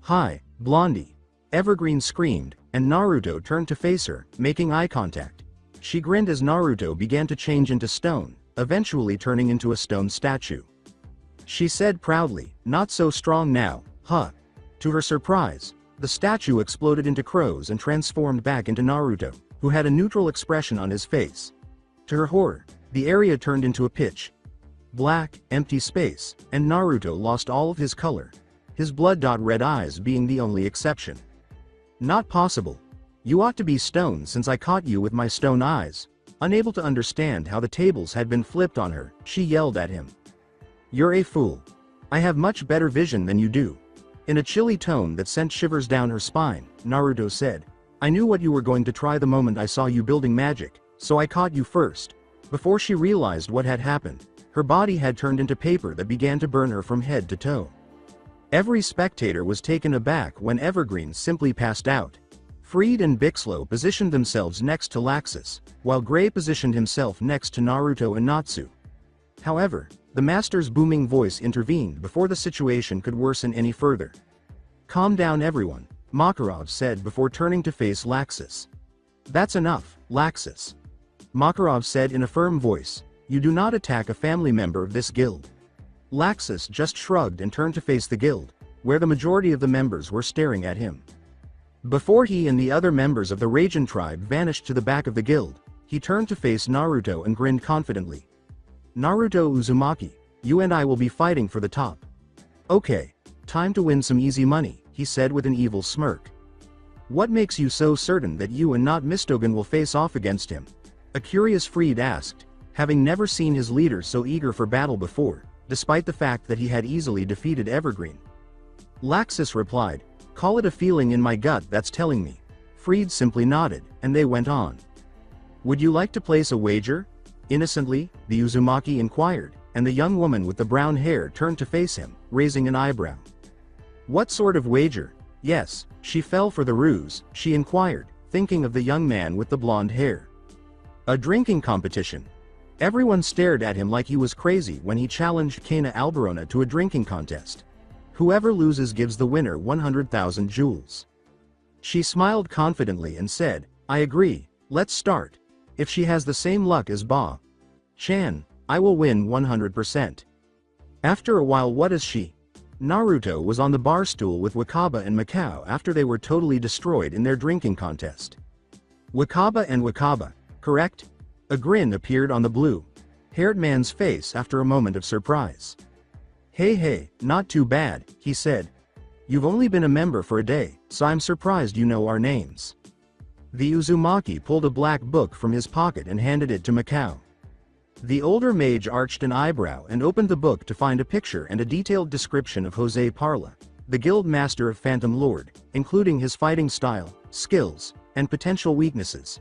Hi, Blondie. Evergreen screamed, and Naruto turned to face her, making eye contact. She grinned as Naruto began to change into stone, eventually turning into a stone statue. She said proudly, not so strong now, huh? To her surprise, the statue exploded into crows and transformed back into Naruto, who had a neutral expression on his face. To her horror, the area turned into a pitch-black, empty space, and Naruto lost all of his color, his blood-red eyes being the only exception. Not possible. You ought to be stone since I caught you with my stone eyes. Unable to understand how the tables had been flipped on her, she yelled at him. You're a fool. I have much better vision than you do. In a chilly tone that sent shivers down her spine, Naruto said, I knew what you were going to try the moment I saw you building magic, so I caught you first. Before she realized what had happened, her body had turned into paper that began to burn her from head to toe. Every spectator was taken aback when Evergreen simply passed out. Freed and Bixlo positioned themselves next to Laxus, while Gray positioned himself next to Naruto and Natsu. However, the master's booming voice intervened before the situation could worsen any further. Calm down everyone, Makarov said before turning to face Laxus. That's enough, Laxus. Makarov said in a firm voice, you do not attack a family member of this guild. Laxus just shrugged and turned to face the guild, where the majority of the members were staring at him. Before he and the other members of the Raijin tribe vanished to the back of the guild, he turned to face Naruto and grinned confidently. Naruto Uzumaki, you and I will be fighting for the top. Okay, time to win some easy money, he said with an evil smirk. What makes you so certain that you and not Mistogen will face off against him? A curious Freed asked, having never seen his leader so eager for battle before, despite the fact that he had easily defeated Evergreen. Laxus replied, call it a feeling in my gut that's telling me. Freed simply nodded, and they went on. Would you like to place a wager? Innocently, the Uzumaki inquired, and the young woman with the brown hair turned to face him, raising an eyebrow. What sort of wager? Yes, she fell for the ruse, she inquired, thinking of the young man with the blonde hair. A drinking competition. Everyone stared at him like he was crazy when he challenged Kana Alberona to a drinking contest. Whoever loses gives the winner 100,000 jewels. She smiled confidently and said, I agree, let's start. If she has the same luck as Ba Chan, I will win 100%. After a while, what is she? Naruto was on the bar stool with Wakaba and Macau after they were totally destroyed in their drinking contest. Wakaba and Wakaba, correct? A grin appeared on the blue-haired man's face after a moment of surprise. Hey, not too bad, he said. You've only been a member for a day, so I'm surprised you know our names. The Uzumaki pulled a black book from his pocket and handed it to Macau. The older mage arched an eyebrow and opened the book to find a picture and a detailed description of Jose Parla, the guild master of Phantom Lord, including his fighting style, skills, and potential weaknesses.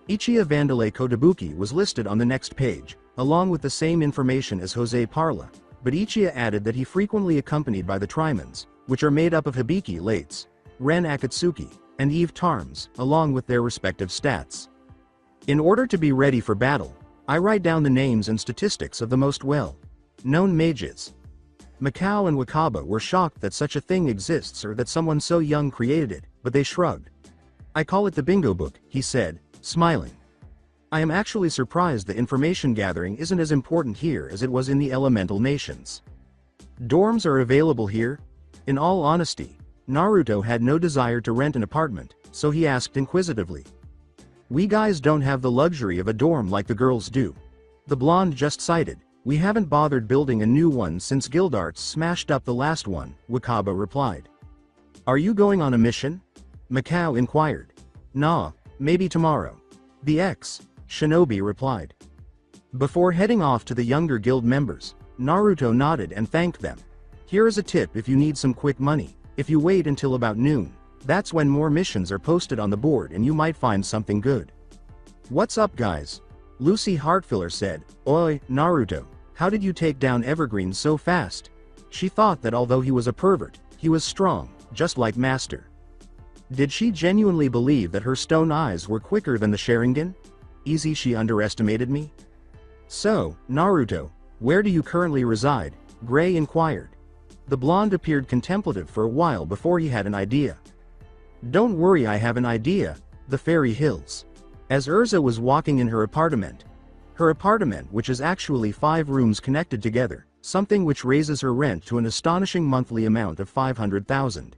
Ichiya Vandalay Kotobuki was listed on the next page, along with the same information as Jose Parla, but Ichiya added that he frequently accompanied by the Trimons, which are made up of Hibiki Lates, Ren Akatsuki, and Eve Tarms, along with their respective stats. In order to be ready for battle, I write down the names and statistics of the most well-known mages. Macau and Wakaba were shocked that such a thing exists or that someone so young created it, but they shrugged. I call it the bingo book, he said, smiling. I am actually surprised the information gathering isn't as important here as it was in the elemental nations. Dorms are available here? In all honesty, Naruto had no desire to rent an apartment, so he asked inquisitively. We guys don't have the luxury of a dorm like the girls do. The blonde just cited, we haven't bothered building a new one since Guildarts smashed up the last one, Wakaba replied. Are you going on a mission? Macau inquired. Nah, maybe tomorrow. The ex-shinobi replied. Before heading off to the younger guild members, Naruto nodded and thanked them. Here is a tip if you need some quick money. If you wait until about noon, that's when more missions are posted on the board and you might find something good. What's up guys? Lucy Heartfiller said, Oi, Naruto, how did you take down Evergreen so fast? She thought that although he was a pervert, he was strong, just like Master. Did she genuinely believe that her stone eyes were quicker than the Sharingan? Easy, she underestimated me? So, Naruto, where do you currently reside? Gray inquired. The blonde appeared contemplative for a while before he had an idea. Don't worry, I have an idea, the Fairy Hills. As Urza was walking in her apartment, which is actually 5 rooms connected together, something which raises her rent to an astonishing monthly amount of 500,000.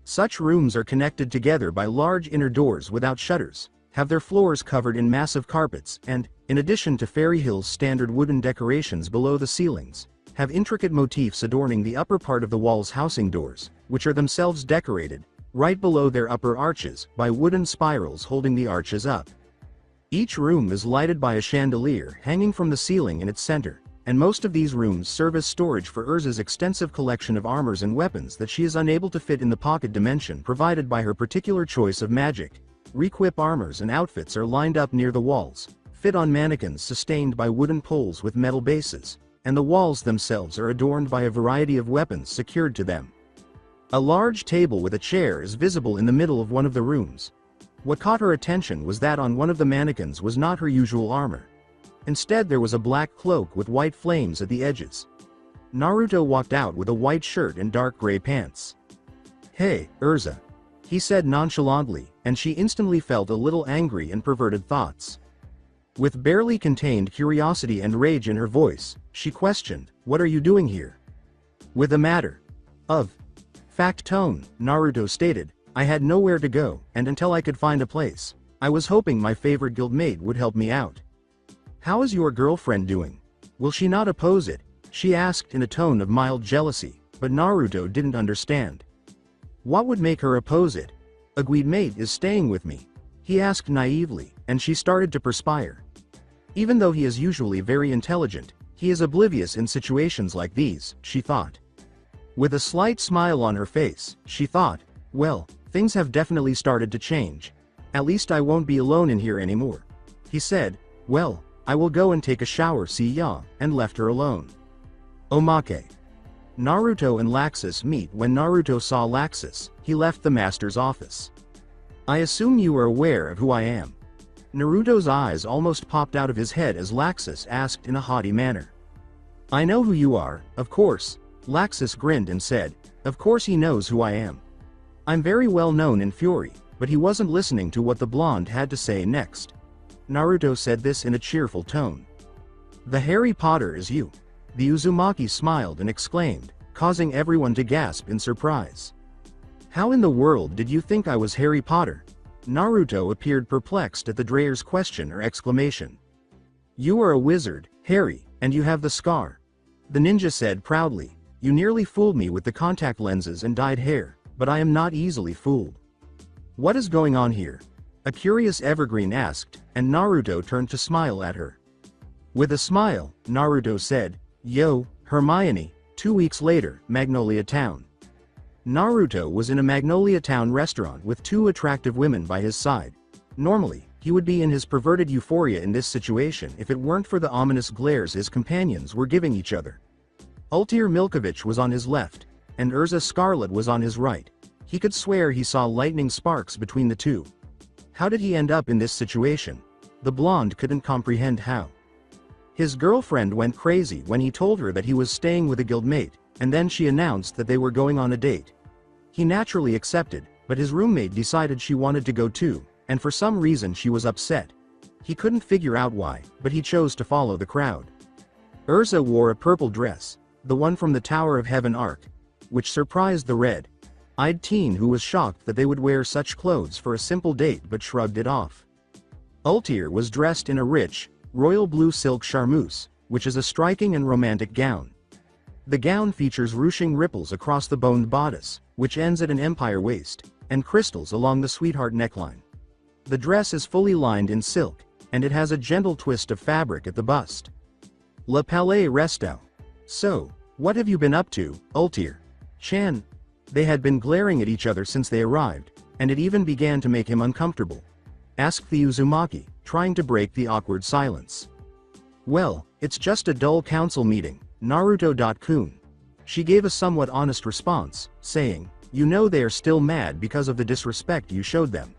Such rooms are connected together by large inner doors without shutters, have their floors covered in massive carpets and, in addition to Fairy Hill's standard wooden decorations below the ceilings, have intricate motifs adorning the upper part of the wall's housing doors, which are themselves decorated, right below their upper arches, by wooden spirals holding the arches up. Each room is lighted by a chandelier hanging from the ceiling in its center, and most of these rooms serve as storage for Urza's extensive collection of armors and weapons that she is unable to fit in the pocket dimension provided by her particular choice of magic. Requip armors and outfits are lined up near the walls, fit on mannequins sustained by wooden poles with metal bases, and the walls themselves are adorned by a variety of weapons secured to them. A large table with a chair is visible in the middle of one of the rooms. What caught her attention was that on one of the mannequins was not her usual armor. Instead, there was a black cloak with white flames at the edges. Naruto walked out with a white shirt and dark gray pants. Hey, Urza, he said nonchalantly, and she instantly felt a little angry and perverted thoughts. With barely contained curiosity and rage in her voice, she questioned, what are you doing here? With a matter-of-fact tone, Naruto stated, I had nowhere to go, and until I could find a place, I was hoping my favorite guildmate would help me out. How is your girlfriend doing? Will she not oppose it? She asked in a tone of mild jealousy, but Naruto didn't understand. What would make her oppose it? A guildmate is staying with me, he asked naively, and she started to perspire. Even though he is usually very intelligent, he is oblivious in situations like these, she thought. With a slight smile on her face, she thought, well, things have definitely started to change. At least I won't be alone in here anymore. He said, well, I will go and take a shower, see ya, and left her alone. Omake. Naruto and Laxus meet. When Naruto saw Laxus, he left the master's office. I assume you are aware of who I am. Naruto's eyes almost popped out of his head as Laxus asked in a haughty manner. I know who you are, of course. Laxus grinned and said, of course he knows who I am. I'm very well known in Fury, but he wasn't listening to what the blonde had to say next. Naruto said this in a cheerful tone. The Harry Potter is you. The Uzumaki smiled and exclaimed, causing everyone to gasp in surprise. How in the world did you think I was Harry Potter? Naruto appeared perplexed at the Dreyer's question or exclamation. You are a wizard, Harry, and you have the scar. The ninja said proudly, you nearly fooled me with the contact lenses and dyed hair, but I am not easily fooled. What is going on here? A curious evergreen asked, and Naruto turned to smile at her. With a smile, Naruto said, Yo, Hermione. 2 weeks later, Magnolia Town. Naruto was in a Magnolia Town restaurant with 2 attractive women by his side. Normally, he would be in his perverted euphoria in this situation if it weren't for the ominous glares his companions were giving each other. Ultir Milkovich was on his left, and Urza Scarlet was on his right. He could swear he saw lightning sparks between the two. How did he end up in this situation? The blonde couldn't comprehend how. His girlfriend went crazy when he told her that he was staying with a guildmate, and then she announced that they were going on a date. He naturally accepted, but his roommate decided she wanted to go too, and for some reason she was upset. He couldn't figure out why, but he chose to follow the crowd. Urza wore a purple dress, the one from the Tower of Heaven arc, which surprised the red-eyed teen who was shocked that they would wear such clothes for a simple date but shrugged it off. Ultir was dressed in a rich, royal blue silk charmeuse, which is a striking and romantic gown. The gown features ruching ripples across the boned bodice, which ends at an empire waist, and crystals along the sweetheart neckline. The dress is fully lined in silk, and it has a gentle twist of fabric at the bust. Le Palais Resto. So, what have you been up to, Ultir? Chan. They had been glaring at each other since they arrived, and it even began to make him uncomfortable. Asked the Uzumaki, trying to break the awkward silence. Well, it's just a dull council meeting, Naruto.kun. She gave a somewhat honest response, saying, you know they are still mad because of the disrespect you showed them.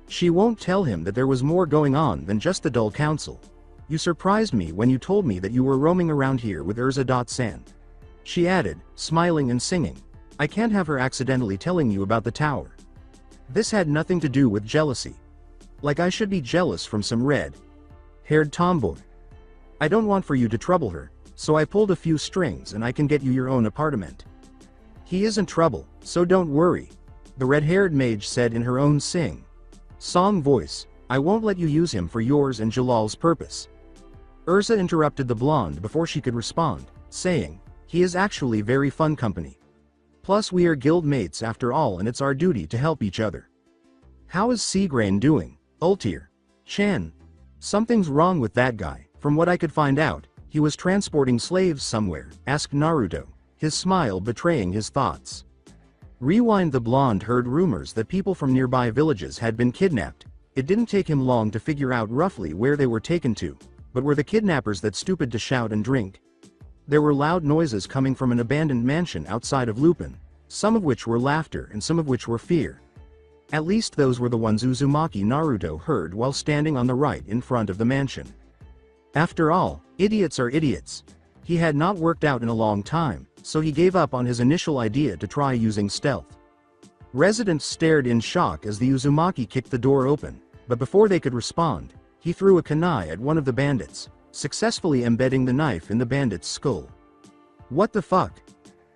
She won't tell him that there was more going on than just the dull council. You surprised me when you told me that you were roaming around here with Urza.san. She added, smiling and singing, I can't have her accidentally telling you about the tower. This had nothing to do with jealousy. Like I should be jealous from some red-haired tomboy. I don't want for you to trouble her, so I pulled a few strings and I can get you your own apartment. He isn't trouble, so don't worry, the red-haired mage said in her own song voice, I won't let you use him for yours and Jalal's purpose. Urza interrupted the blonde before she could respond, saying, he is actually very fun company. Plus we are guild mates after all and it's our duty to help each other. How is Seagrain doing, Ultir? Chan. Something's wrong with that guy. From what I could find out, he was transporting slaves somewhere, asked Naruto, his smile betraying his thoughts. Rewind. The blonde heard rumors that people from nearby villages had been kidnapped. It didn't take him long to figure out roughly where they were taken to, but were the kidnappers that stupid to shout and drink? There were loud noises coming from an abandoned mansion outside of Lupin, some of which were laughter and some of which were fear. At least those were the ones Uzumaki Naruto heard while standing on the right in front of the mansion. After all, idiots are idiots. He had not worked out in a long time, so he gave up on his initial idea to try using stealth. Residents stared in shock as the Uzumaki kicked the door open, but before they could respond, he threw a kunai at one of the bandits, successfully embedding the knife in the bandit's skull. What the fuck?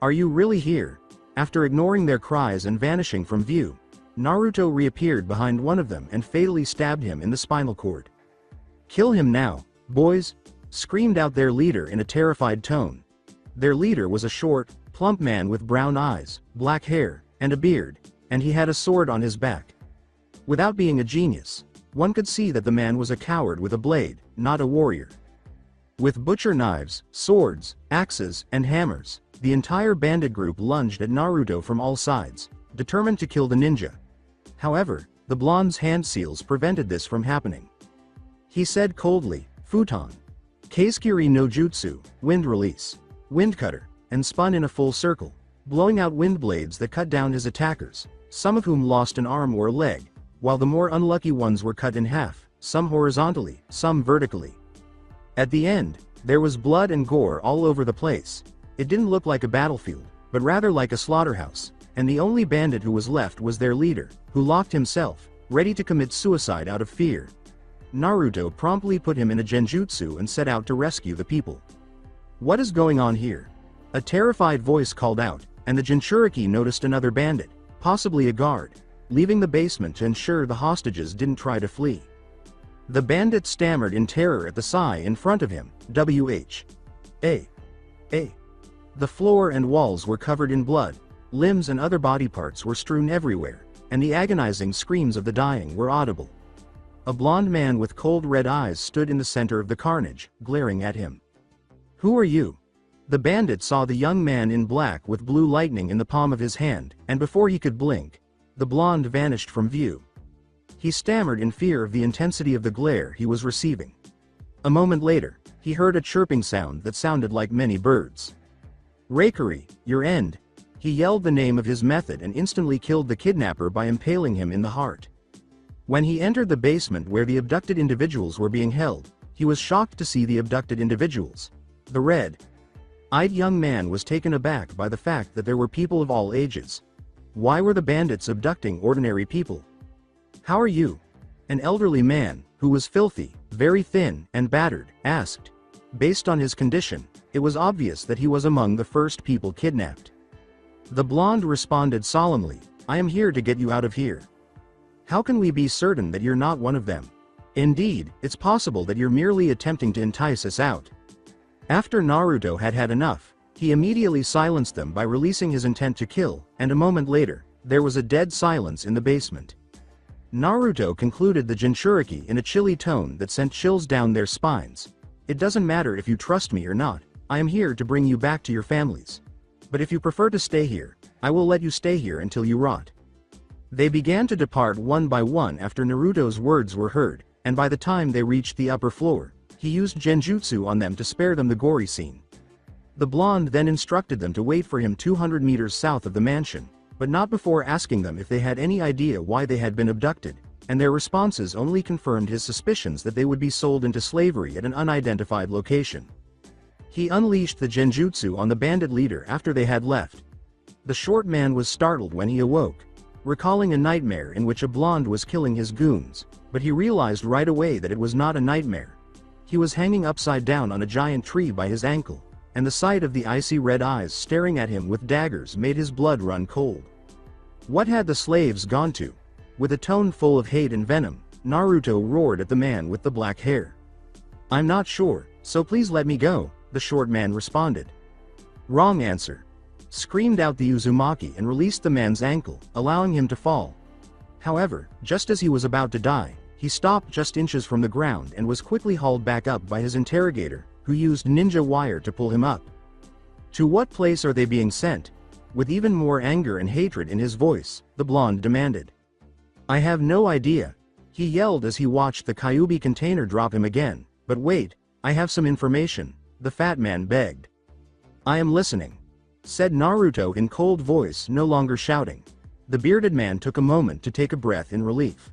Are you really here? After ignoring their cries and vanishing from view, Naruto reappeared behind one of them and fatally stabbed him in the spinal cord. Kill him now, boys! Screamed out their leader in a terrified tone. Their leader was a short, plump man with brown eyes, black hair, and a beard, and he had a sword on his back. Without being a genius, one could see that the man was a coward with a blade, not a warrior. With butcher knives, swords, axes, and hammers, the entire bandit group lunged at Naruto from all sides, determined to kill the ninja. However, the blonde's hand seals prevented this from happening. He said coldly, Futon. Keiskiri no Jutsu, wind release, wind cutter, and spun in a full circle, blowing out wind blades that cut down his attackers, some of whom lost an arm or a leg, while the more unlucky ones were cut in half, some horizontally, some vertically. At the end, there was blood and gore all over the place. It didn't look like a battlefield, but rather like a slaughterhouse, and the only bandit who was left was their leader, who locked himself, ready to commit suicide out of fear. Naruto promptly put him in a genjutsu and set out to rescue the people. What is going on here? A terrified voice called out, and the Jinchuriki noticed another bandit, possibly a guard, leaving the basement to ensure the hostages didn't try to flee. The bandit stammered in terror at the sigh in front of him, "Wha? The floor and walls were covered in blood, limbs and other body parts were strewn everywhere, and the agonizing screams of the dying were audible. A blond man with cold red eyes stood in the center of the carnage, glaring at him. "Who are you?" The bandit saw the young man in black with blue lightning in the palm of his hand, and before he could blink, the blonde vanished from view. He stammered in fear of the intensity of the glare he was receiving. A moment later, he heard a chirping sound that sounded like many birds. "Reikari, your end!" He yelled the name of his method and instantly killed the kidnapper by impaling him in the heart. When he entered the basement where the abducted individuals were being held, he was shocked to see the abducted individuals. The red-eyed young man was taken aback by the fact that there were people of all ages. Why were the bandits abducting ordinary people? "How are you?" An elderly man, who was filthy, very thin, and battered, asked. Based on his condition, it was obvious that he was among the first people kidnapped. The blonde responded solemnly, "I am here to get you out of here." "How can we be certain that you're not one of them? Indeed, it's possible that you're merely attempting to entice us out." After Naruto had had enough, he immediately silenced them by releasing his intent to kill, and a moment later, there was a dead silence in the basement. Naruto concluded the Jinchuriki in a chilly tone that sent chills down their spines. "It doesn't matter if you trust me or not, I am here to bring you back to your families. But if you prefer to stay here, I will let you stay here until you rot." They began to depart one by one after Naruto's words were heard, and by the time they reached the upper floor, he used genjutsu on them to spare them the gory scene. The blonde then instructed them to wait for him 200 meters south of the mansion, but not before asking them if they had any idea why they had been abducted, and their responses only confirmed his suspicions that they would be sold into slavery at an unidentified location. He unleashed the genjutsu on the bandit leader after they had left. The short man was startled when he awoke, recalling a nightmare in which a blonde was killing his goons, but he realized right away that it was not a nightmare. He was hanging upside down on a giant tree by his ankle, and the sight of the icy red eyes staring at him with daggers made his blood run cold. What had the slaves gone to? With a tone full of hate and venom, Naruto roared at the man with the black hair. "I'm not sure, so please let me go," the short man responded. "Wrong answer," screamed out the Uzumaki and released the man's ankle, allowing him to fall. However, just as he was about to die, he stopped just inches from the ground and was quickly hauled back up by his interrogator, who used ninja wire to pull him up. "To what place are they being sent?" With even more anger and hatred in his voice, the blonde demanded. "I have no idea," he yelled as he watched the Kyuubi container drop him again. "But wait, I have some information," the fat man begged. "I am listening," said Naruto in cold voice, no longer shouting. The bearded man took a moment to take a breath in relief.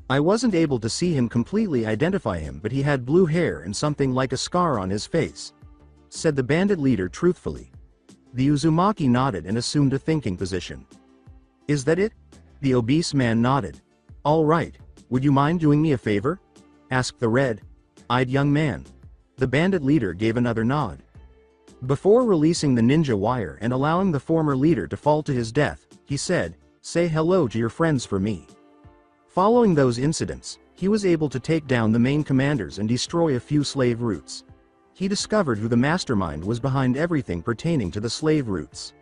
"I wasn't able to see him completely identify him, but he had blue hair and something like a scar on his face," said the bandit leader truthfully. The Uzumaki nodded and assumed a thinking position. "Is that it?" The obese man nodded. "All right, would you mind doing me a favor?" asked the red-eyed young man. The bandit leader gave another nod. Before releasing the ninja wire and allowing the former leader to fall to his death, he said, "Say hello to your friends for me." Following those incidents, he was able to take down the main commanders and destroy a few slave routes. He discovered who the mastermind was behind everything pertaining to the slave routes.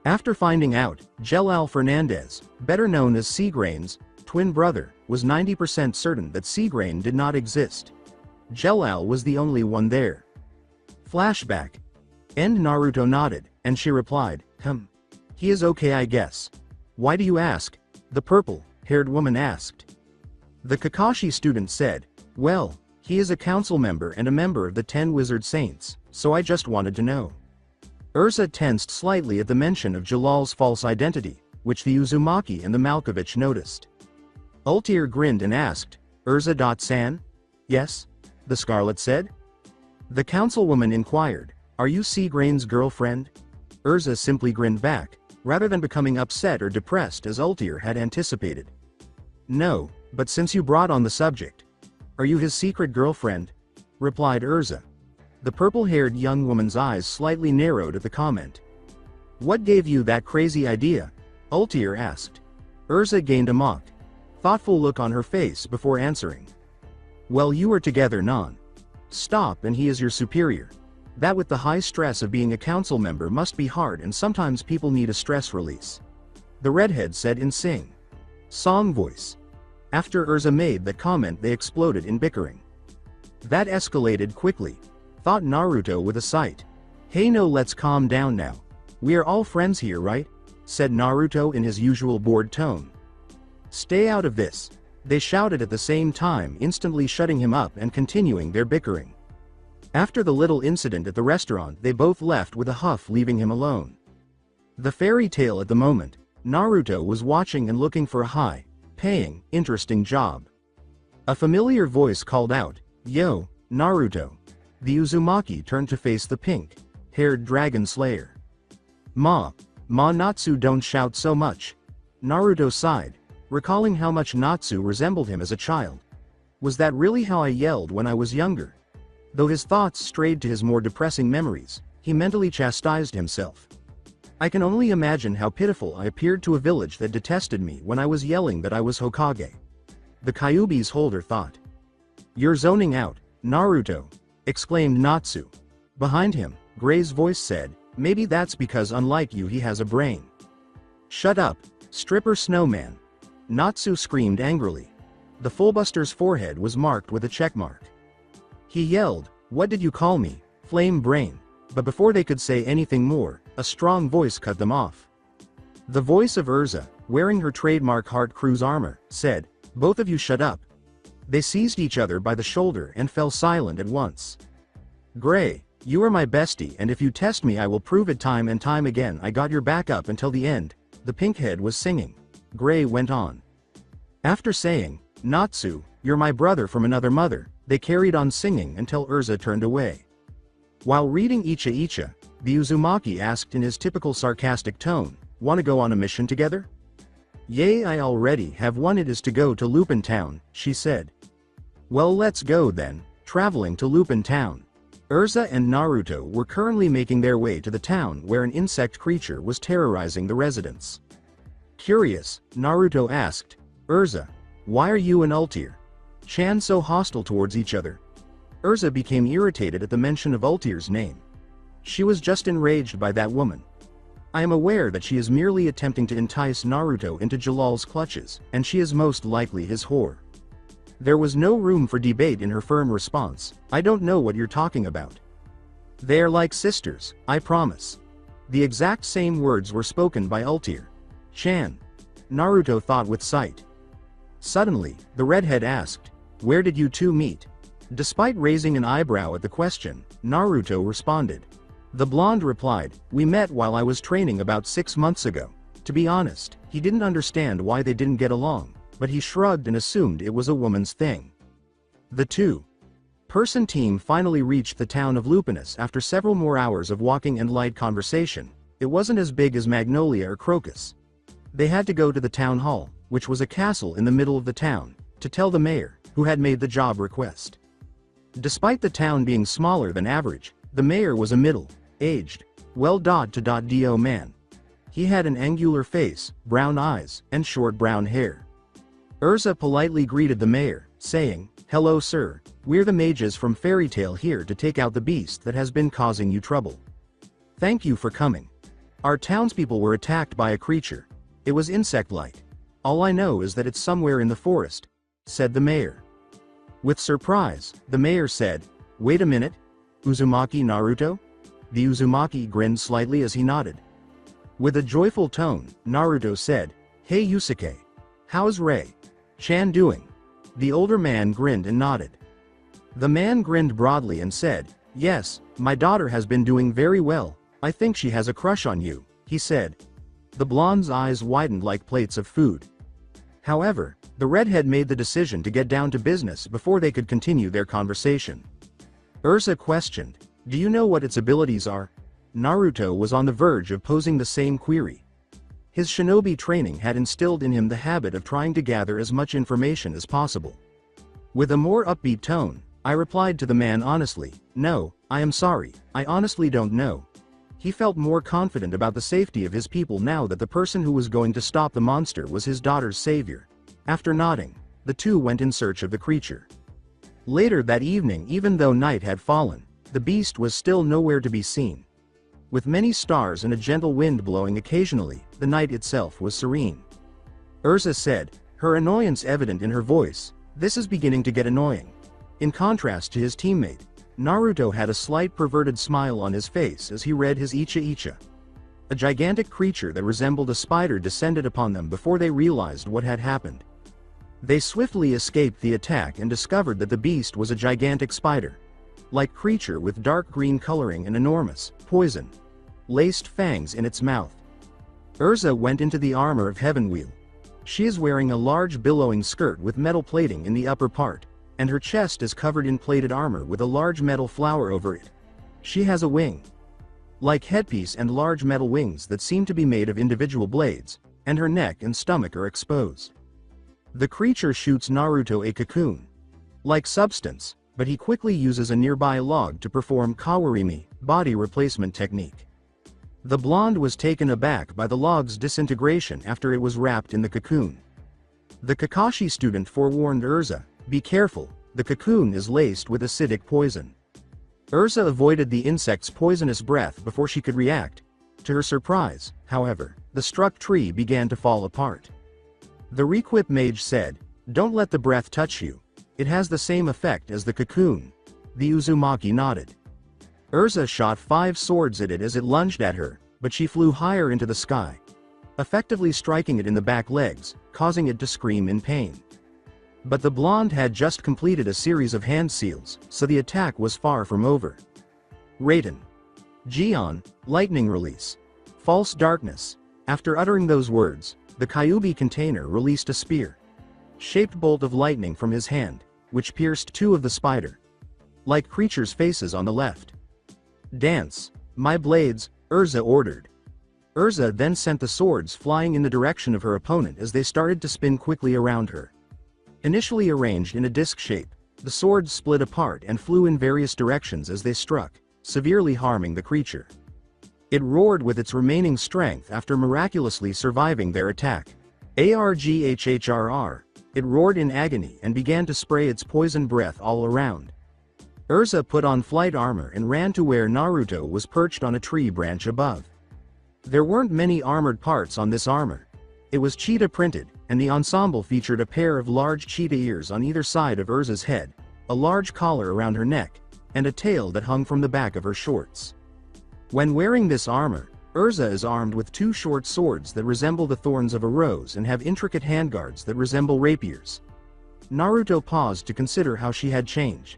After finding out, Jelal Fernandez, better known as Seagrain's twin brother, was 90% certain that Seagrain did not exist. Jelal was the only one there. Flashback. And Naruto nodded, and she replied, He is okay, I guess." "Why do you ask?" the purple-haired woman asked. The Kakashi student said, "Well, he is a council member and a member of the 10 Wizard Saints, so I just wanted to know." Ursa tensed slightly at the mention of Jalal's false identity, which the Uzumaki and the Malkovich noticed. Ultir grinned and asked, Urza.san? Yes? The Scarlet said. The councilwoman inquired, are you Seagrain's girlfriend? Urza simply grinned back, rather than becoming upset or depressed as Ultir had anticipated. No, but since you brought on the subject. Are you his secret girlfriend? Replied Urza. The purple-haired young woman's eyes slightly narrowed at the comment. What gave you that crazy idea? Ultir asked. Urza gained a mock, thoughtful look on her face before answering. Well, you were together non-stop and he is your superior. That with the high stress of being a council member must be hard, and sometimes people need a stress release. The redhead said in sing-song voice. After Urza made that comment, they exploded in bickering. That escalated quickly, thought Naruto with a sigh. Hey, no, let's calm down now. We are all friends here, right? Said Naruto in his usual bored tone. Stay out of this. They shouted at the same time, instantly shutting him up and continuing their bickering. After the little incident at the restaurant, they both left with a huff, leaving him alone. The fairy tale at the moment, Naruto was watching and looking for a high-paying, interesting job. A familiar voice called out, Yo, Naruto. The Uzumaki turned to face the pink-haired dragon slayer. Ma Natsu, don't shout so much. Naruto sighed, recalling how much Natsu resembled him as a child. Was that really how I yelled when I was younger? Though his thoughts strayed to his more depressing memories, he mentally chastised himself. I can only imagine how pitiful I appeared to a village that detested me when I was yelling that I was Hokage. The Kyuubi's holder thought. You're zoning out, Naruto, exclaimed Natsu. Behind him, Gray's voice said, maybe that's because unlike you he has a brain. Shut up, stripper snowman. Natsu screamed angrily. The fullbuster's forehead was marked with a checkmark. He yelled, what did you call me, flame brain? But before they could say anything more, a strong voice cut them off. The voice of Urza, wearing her trademark Heart Cruise armor, said, both of you shut up. They seized each other by the shoulder and fell silent at once. Gray, you are my bestie, and if you test me I will prove it time and time again. I got your back up until the end, the pinkhead was singing. Gray went on. After saying, Natsu, you're my brother from another mother, they carried on singing until Urza turned away. While reading Icha Icha, the Uzumaki asked in his typical sarcastic tone, wanna go on a mission together? Yay, I already have one, it is to go to Lupin Town, she said. Well, let's go then, traveling to Lupin Town. Urza and Naruto were currently making their way to the town where an insect creature was terrorizing the residents. Curious, Naruto asked, Urza, why are you and Ultir-chan so hostile towards each other? Urza became irritated at the mention of Ultir's name. She was just enraged by that woman. I am aware that she is merely attempting to entice Naruto into Jalal's clutches, and she is most likely his whore. There was no room for debate in her firm response, I don't know what you're talking about. They are like sisters, I promise. The exact same words were spoken by Ultir-chan. Naruto thought with sight. Suddenly, the redhead asked, where did you two meet? Despite raising an eyebrow at the question, Naruto responded. The blonde replied, we met while I was training about 6 months ago. To be honest, he didn't understand why they didn't get along, but he shrugged and assumed it was a woman's thing. The two-person team finally reached the town of Lupinus after several more hours of walking and light conversation. It wasn't as big as Magnolia or Crocus. They had to go to the town hall, which was a castle in the middle of the town, to tell the mayor, who had made the job request. Despite the town being smaller than average, the mayor was a middle-aged, well-do man. He had an angular face, brown eyes, and short brown hair. Urza politely greeted the mayor, saying, hello sir, we're the mages from Fairy Tail here to take out the beast that has been causing you trouble. Thank you for coming. Our townspeople were attacked by a creature. It was insect-like. All I know is that it's somewhere in the forest, said the mayor. With surprise, the mayor said, wait a minute, Uzumaki Naruto? The Uzumaki grinned slightly as he nodded. With a joyful tone, Naruto said, hey Yusuke. How's Ray-chan doing? The older man grinned and nodded. The man grinned broadly and said, yes, my daughter has been doing very well, I think she has a crush on you, he said. The blonde's eyes widened like plates of food. However, The redhead made the decision to get down to business before they could continue their conversation. Urza questioned, "Do you know what its abilities are?" Naruto was on the verge of posing the same query. His shinobi training had instilled in him the habit of trying to gather as much information as possible. With a more upbeat tone, I replied to the man honestly, "No, I am sorry, I honestly don't know." He felt more confident about the safety of his people now that the person who was going to stop the monster was his daughter's savior. After nodding, the two went in search of the creature. Later that evening, even though night had fallen, the beast was still nowhere to be seen. With many stars and a gentle wind blowing occasionally, the night itself was serene. Urza said, her annoyance evident in her voice, "This is beginning to get annoying." In contrast to his teammate, Naruto had a slight perverted smile on his face as he read his Icha Icha. A gigantic creature that resembled a spider descended upon them before they realized what had happened. They swiftly escaped the attack and discovered that the beast was a gigantic spider-like creature with dark green coloring and enormous, poison-laced fangs in its mouth. Urza went into the armor of Heavenwheel. She is wearing a large billowing skirt with metal plating in the upper part, and her chest is covered in plated armor with a large metal flower over it. She has a wing-like headpiece and large metal wings that seem to be made of individual blades, and her neck and stomach are exposed. The creature shoots Naruto a cocoon-like substance, but he quickly uses a nearby log to perform Kawarimi, body replacement technique. The blonde was taken aback by the log's disintegration after it was wrapped in the cocoon. The Kakashi student forewarned Urza, "Be careful, the cocoon is laced with acidic poison." Urza avoided the insect's poisonous breath before she could react. To her surprise, however, the struck tree began to fall apart. The Requip mage said, "Don't let the breath touch you. It has the same effect as the cocoon." The Uzumaki nodded. Urza shot 5 swords at it as it lunged at her, but she flew higher into the sky, effectively striking it in the back legs, causing it to scream in pain. But the blonde had just completed a series of hand seals, so the attack was far from over. Raiden. Gion, lightning release. False darkness. After uttering those words, the Kyuubi container released a spear-shaped bolt of lightning from his hand, which pierced 2 of the spider-like creatures' faces on the left. "Dance, my blades," Urza ordered. Urza then sent the swords flying in the direction of her opponent as they started to spin quickly around her. Initially arranged in a disc shape, the swords split apart and flew in various directions as they struck, severely harming the creature. It roared with its remaining strength after miraculously surviving their attack. Arghhrr, it roared in agony and began to spray its poison breath all around. Urza put on flight armor and ran to where Naruto was perched on a tree branch above. There weren't many armored parts on this armor. It was cheetah printed, and the ensemble featured a pair of large cheetah ears on either side of Urza's head, a large collar around her neck, and a tail that hung from the back of her shorts. When wearing this armor, Urza is armed with 2 short swords that resemble the thorns of a rose and have intricate handguards that resemble rapiers. Naruto paused to consider how she had changed.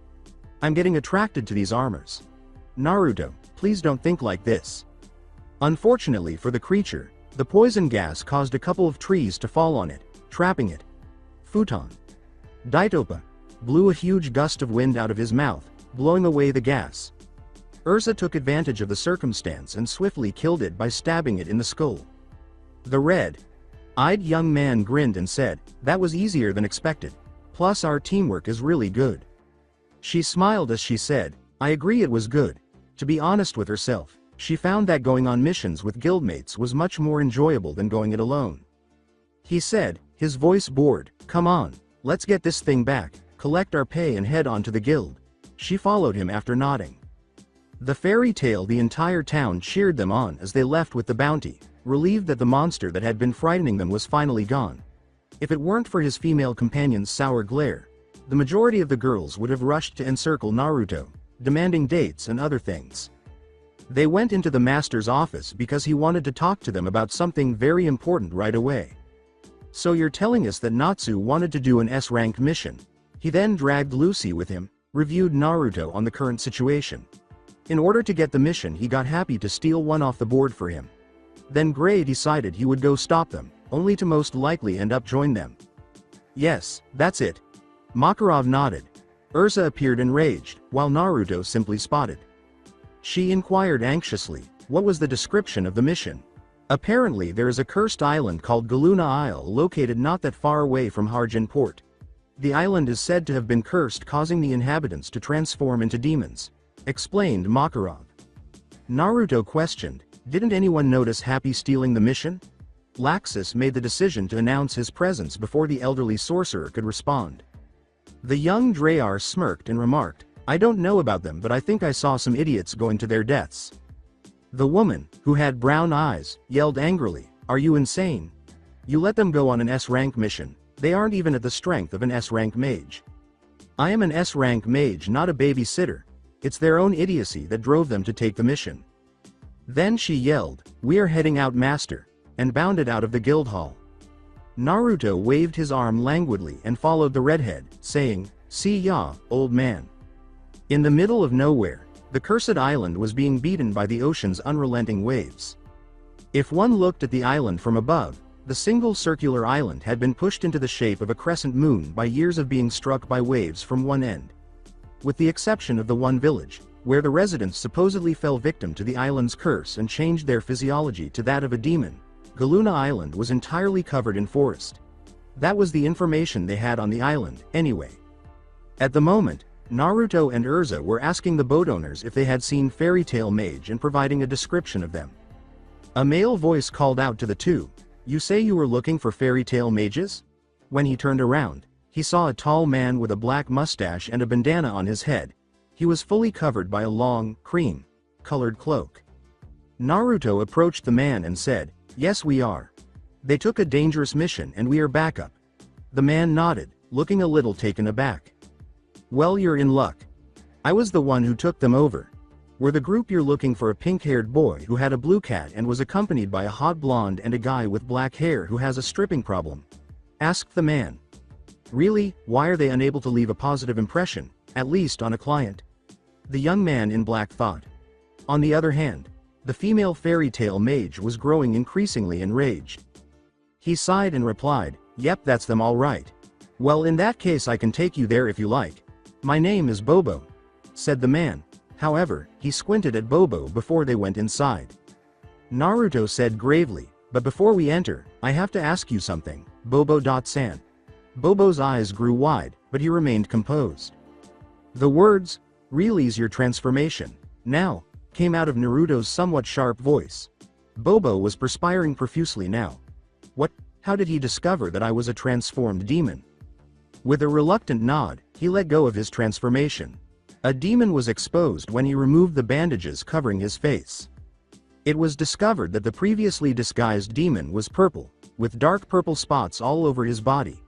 "I'm getting attracted to these armors. Naruto, please don't think like this." Unfortunately for the creature, the poison gas caused a couple of trees to fall on it, trapping it. Futon Daitopa blew a huge gust of wind out of his mouth, blowing away the gas. Urza took advantage of the circumstance and swiftly killed it by stabbing it in the skull. The red-eyed young man grinned and said, "That was easier than expected. Plus our teamwork is really good." She smiled as she said, "I agree it was good." To be honest with herself, she found that going on missions with guildmates was much more enjoyable than going it alone. He said, his voice bored, "Come on, let's get this thing back, collect our pay and head on to the guild." She followed him after nodding. The fairy tale the entire town cheered them on as they left with the bounty, relieved that the monster that had been frightening them was finally gone. If it weren't for his female companion's sour glare, the majority of the girls would have rushed to encircle Naruto, demanding dates and other things. They went into the master's office because he wanted to talk to them about something very important right away. "So you're telling us that Natsu wanted to do an S-rank mission?" He then dragged Lucy with him, reviewed Naruto on the current situation. In order to get the mission, he got Happy to steal one off the board for him. Then Gray decided he would go stop them, only to most likely end up join them. Yes, that's it. Makarov nodded. Urza appeared enraged, while Naruto simply spotted. She inquired anxiously, what was the description of the mission? Apparently there is a cursed island called Galuna Isle located not that far away from Harjin Port. The island is said to have been cursed, causing the inhabitants to transform into demons, explained Makarov. Naruto questioned, didn't anyone notice Happy stealing the mission? Laxus made the decision to announce his presence before the elderly sorcerer could respond. The young Dreyar smirked and remarked, I don't know about them, but I think I saw some idiots going to their deaths. The woman, who had brown eyes, yelled angrily, are you insane? You let them go on an S-rank mission, they aren't even at the strength of an S-rank mage. I am an S-rank mage, not a babysitter. It's their own idiocy that drove them to take the mission. Then she yelled, we are heading out, master, and bounded out of the guild hall. Naruto waved his arm languidly and followed the redhead, saying, see ya, old man. In the middle of nowhere, the cursed island was being beaten by the ocean's unrelenting waves. If one looked at the island from above, the single circular island had been pushed into the shape of a crescent moon by years of being struck by waves from one end. With the exception of the one village, where the residents supposedly fell victim to the island's curse and changed their physiology to that of a demon, Galuna Island was entirely covered in forest. That was the information they had on the island, anyway. At the moment, Naruto and Urza were asking the boat owners if they had seen Fairy Tail Mage and providing a description of them. A male voice called out to the two, you say you were looking for Fairy Tail Mages? When he turned around, he saw a tall man with a black mustache and a bandana on his head. He was fully covered by a long, cream-colored cloak. Naruto approached the man and said, yes, we are. They took a dangerous mission and we are backup. The man nodded, looking a little taken aback. Well, you're in luck. I was the one who took them over. Were the group you're looking for a pink-haired boy who had a blue cat and was accompanied by a hot blonde and a guy with black hair who has a stripping problem? Asked the man. Really, why are they unable to leave a positive impression, at least on a client? The young man in black thought. On the other hand, the female Fairy Tail Mage was growing increasingly enraged. He sighed and replied, yep, that's them all right. Well, in that case I can take you there if you like. My name is Bobo, said the man. However, he squinted at Bobo before they went inside. Naruto said gravely, but before we enter, I have to ask you something, Bobo-san. Bobo's eyes grew wide, but he remained composed. The words, really's your transformation, now, came out of Naruto's somewhat sharp voice. Bobo was perspiring profusely now. What? How did he discover that I was a transformed demon? With a reluctant nod, he let go of his transformation. A demon was exposed when he removed the bandages covering his face. It was discovered that the previously disguised demon was purple, with dark purple spots all over his body.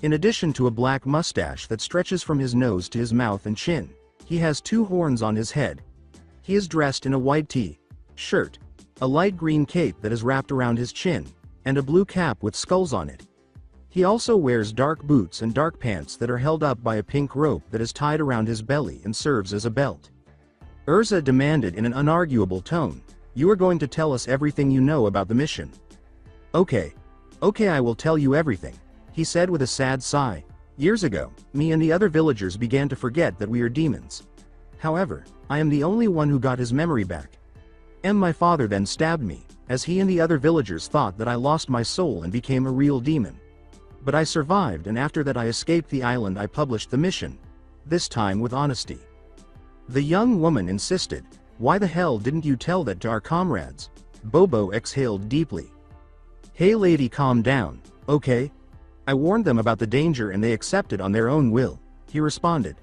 In addition to a black mustache that stretches from his nose to his mouth and chin, he has two horns on his head. He is dressed in a white t-shirt, a light green cape that is wrapped around his chin, and a blue cap with skulls on it. He also wears dark boots and dark pants that are held up by a pink rope that is tied around his belly and serves as a belt. Urza demanded in an unarguable tone, you are going to tell us everything you know about the mission. Okay, I will tell you everything, he said with a sad sigh. Years ago, me and the other villagers began to forget that we are demons. However, I am the only one who got his memory back. My father then stabbed me, as he and the other villagers thought that I lost my soul and became a real demon. But I survived, and after that I escaped the island. I published the mission. This time with honesty. The young woman insisted, why the hell didn't you tell that to our comrades? Bobo exhaled deeply. Hey lady, calm down, okay? I warned them about the danger and they accepted on their own will, he responded.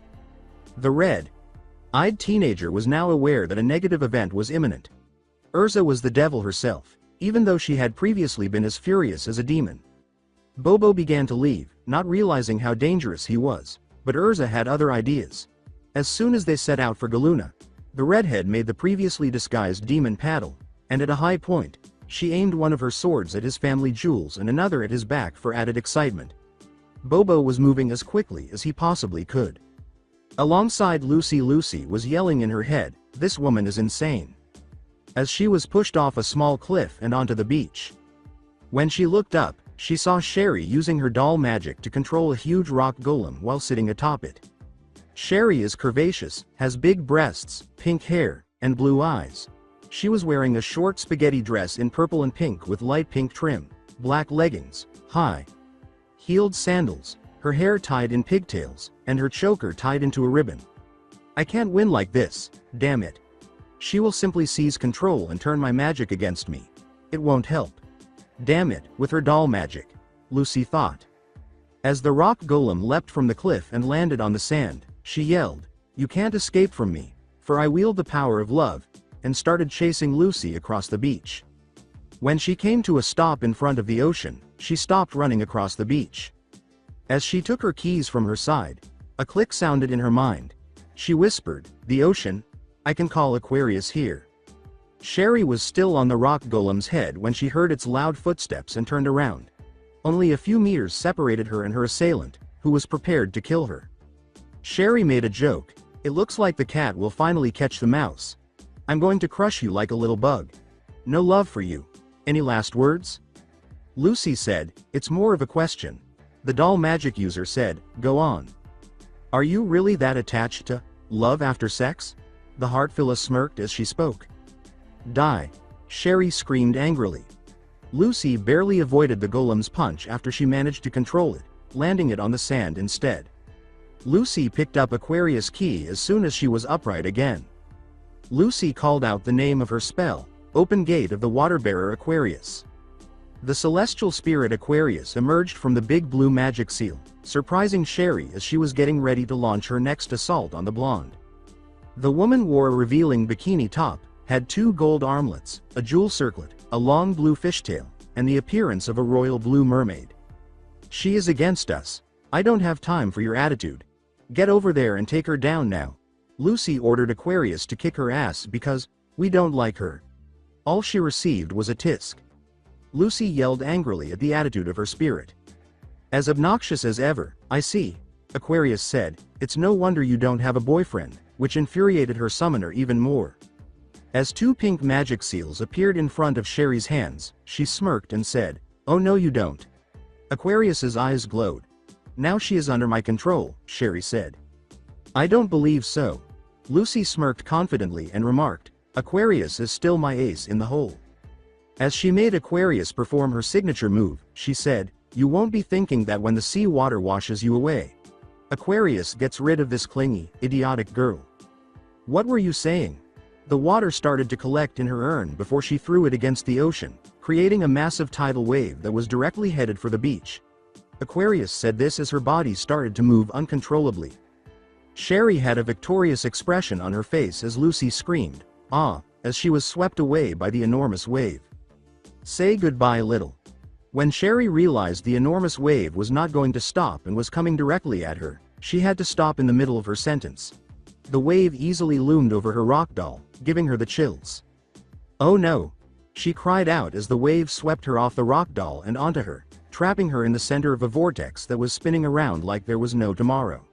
The red-eyed teenager was now aware that a negative event was imminent. Urza was the devil herself, even though she had previously been as furious as a demon. Bobo began to leave, not realizing how dangerous he was, but Urza had other ideas. As soon as they set out for Galuna, the redhead made the previously disguised demon paddle, and at a high point, she aimed one of her swords at his family jewels and another at his back for added excitement. Bobo was moving as quickly as he possibly could. Alongside Lucy was yelling in her head, this woman is insane. As she was pushed off a small cliff and onto the beach. When she looked up, She saw Sherry using her doll magic to control a huge rock golem while sitting atop it. Sherry is curvaceous, has big breasts, pink hair, and blue eyes. She was wearing a short spaghetti dress in purple and pink with light pink trim, black leggings, high-heeled sandals, her hair tied in pigtails, and her choker tied into a ribbon. I can't win like this, damn it. She will simply seize control and turn my magic against me. It won't help. Damn it, with her doll magic, Lucy thought. As the rock golem leapt from the cliff and landed on the sand, she yelled, "You can't escape from me, for I wield the power of love," and started chasing Lucy across the beach. When she came to a stop in front of the ocean, she stopped running across the beach. As she took her keys from her side, a click sounded in her mind. She whispered, "The ocean? I can call Aquarius here." Sherry was still on the rock golem's head when she heard its loud footsteps and turned around. Only a few meters separated her and her assailant, who was prepared to kill her. Sherry made a joke. "It looks like the cat will finally catch the mouse. I'm going to crush you like a little bug. No love for you. Any last words?" Lucy said, "It's more of a question." The doll magic user said, "Go on. Are you really that attached to love after sex?" The Heartfilla smirked as she spoke. "Die!" Sherry screamed angrily. Lucy barely avoided the golem's punch after she managed to control it, landing it on the sand instead. Lucy picked up Aquarius' key as soon as she was upright again. Lucy called out the name of her spell, "Open Gate of the Water-Bearer Aquarius." The celestial spirit Aquarius emerged from the big blue magic seal, surprising Sherry as she was getting ready to launch her next assault on the blonde. The woman wore a revealing bikini top, had 2 gold armlets, a jewel circlet, a long blue fishtail, and the appearance of a royal blue mermaid. "She is against us. I don't have time for your attitude. Get over there and take her down now." Lucy ordered Aquarius to kick her ass because, "We don't like her." All she received was a tisk. Lucy yelled angrily at the attitude of her spirit. "As obnoxious as ever, I see," Aquarius said. "It's no wonder you don't have a boyfriend," which infuriated her summoner even more. As 2 pink magic seals appeared in front of Sherry's hands, she smirked and said, "Oh no you don't." Aquarius's eyes glowed. "Now she is under my control," Sherry said. "I don't believe so." Lucy smirked confidently and remarked, "Aquarius is still my ace in the hole." As she made Aquarius perform her signature move, she said, "You won't be thinking that when the sea water washes you away, Aquarius gets rid of this clingy, idiotic girl." "What were you saying?" The water started to collect in her urn before she threw it against the ocean, creating a massive tidal wave that was directly headed for the beach. Aquarius said this as her body started to move uncontrollably. Sherry had a victorious expression on her face as Lucy screamed, "Ah," as she was swept away by the enormous wave. "Say goodbye, little." When Sherry realized the enormous wave was not going to stop and was coming directly at her, she had to stop in the middle of her sentence. The wave easily loomed over her rock doll, giving her the chills. "Oh no!" she cried out as the wave swept her off the rock doll and onto her, trapping her in the center of a vortex that was spinning around like there was no tomorrow.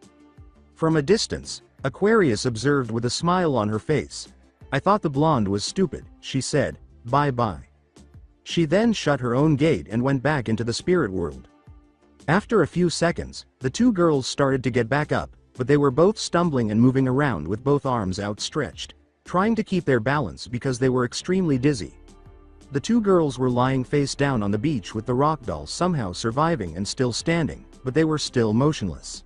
From a distance, Aquarius observed with a smile on her face. "I thought the blonde was stupid," she said, "bye-bye." She then shut her own gate and went back into the spirit world. After a few seconds, the 2 girls started to get back up, but they were both stumbling and moving around with both arms outstretched, trying to keep their balance because they were extremely dizzy. The 2 girls were lying face down on the beach with the rock doll somehow surviving and still standing, but they were still motionless.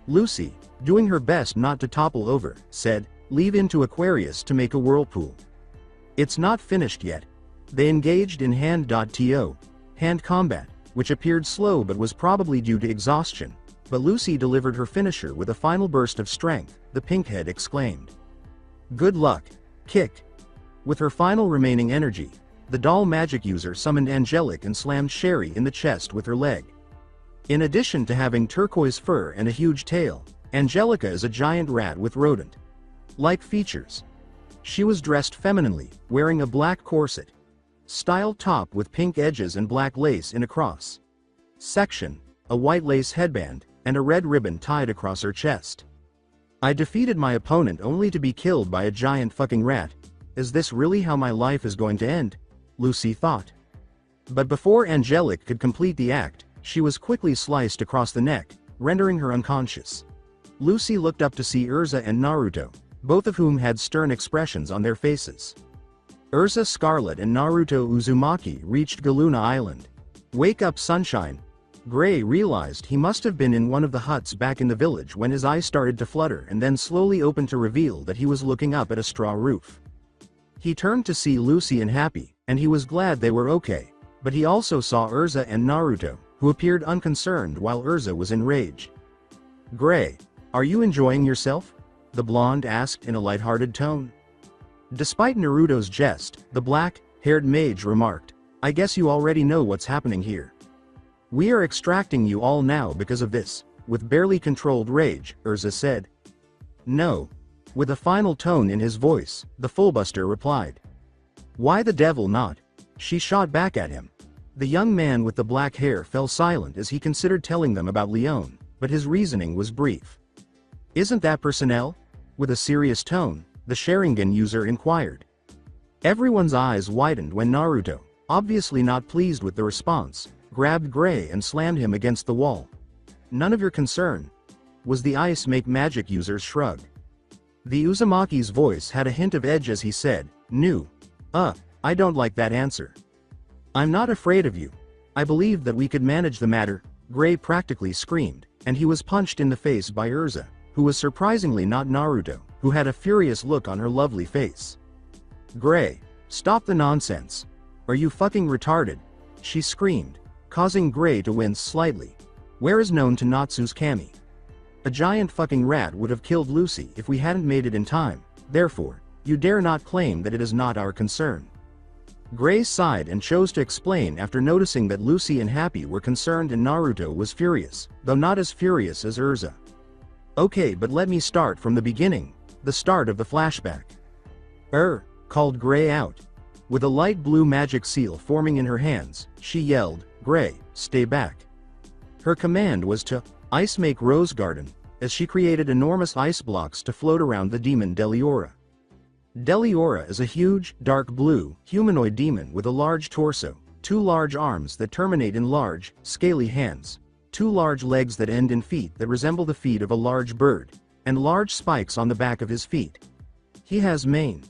Lucy, doing her best not to topple over, said, "Leave into Aquarius to make a whirlpool." "It's not finished yet." They engaged in hand combat, which appeared slow but was probably due to exhaustion, but Lucy delivered her finisher with a final burst of strength, the pinkhead exclaimed. "Good luck, kick." With her final remaining energy, the doll magic user summoned Angelic and slammed Sherry in the chest with her leg. In addition to having turquoise fur and a huge tail, Angelica is a giant rat with rodent-like features. She was dressed femininely, wearing a black corset-style top with pink edges and black lace in a cross-section, a white lace headband, and a red ribbon tied across her chest. "I defeated my opponent only to be killed by a giant fucking rat. Is this really how my life is going to end?" Lucy thought. But before Angelic could complete the act, she was quickly sliced across the neck, rendering her unconscious. Lucy looked up to see Urza and Naruto, both of whom had stern expressions on their faces. Urza Scarlet and Naruto Uzumaki reached Galuna Island. "Wake up, sunshine." Gray realized he must have been in one of the huts back in the village when his eyes started to flutter and then slowly opened to reveal that he was looking up at a straw roof. He turned to see Lucy and Happy, and he was glad they were okay, but he also saw Urza and Naruto, who appeared unconcerned while Urza was enraged. "Gray, are you enjoying yourself?" the blonde asked in a lighthearted tone. Despite Naruto's jest, the black-haired mage remarked, "I guess you already know what's happening here. We are extracting you all now because of this," with barely controlled rage, Urza said. "No." With a final tone in his voice, the fullbuster replied. "Why the devil not?" She shot back at him. The young man with the black hair fell silent as he considered telling them about Leon, but his reasoning was brief. "Isn't that personnel?" With a serious tone, the Sharingan user inquired. Everyone's eyes widened when Naruto, obviously not pleased with the response, grabbed Gray and slammed him against the wall. "None of your concern," was the ice make magic user's shrug. The Uzumaki's voice had a hint of edge as he said, I don't like that answer. "I'm not afraid of you. I believe that we could manage the matter," Gray practically screamed, and he was punched in the face by Urza, who was surprisingly not Naruto, who had a furious look on her lovely face. "Gray, stop the nonsense. Are you fucking retarded?" she screamed, causing Gray to wince slightly. "Where is known to Natsu's Kami? A giant fucking rat would have killed Lucy if we hadn't made it in time, therefore, you dare not claim that it is not our concern." Gray sighed and chose to explain after noticing that Lucy and Happy were concerned and Naruto was furious, though not as furious as Urza. "Okay, but let me start from the beginning, the start of the flashback." Called Gray out. With a light blue magic seal forming in her hands, she yelled, "Gray, stay back." Her command was to ice make Rose Garden, as she created enormous ice blocks to float around the demon Deliora. Deliora is a huge, dark blue, humanoid demon with a large torso, 2 large arms that terminate in large, scaly hands, 2 large legs that end in feet that resemble the feet of a large bird, and large spikes on the back of his feet. He has mane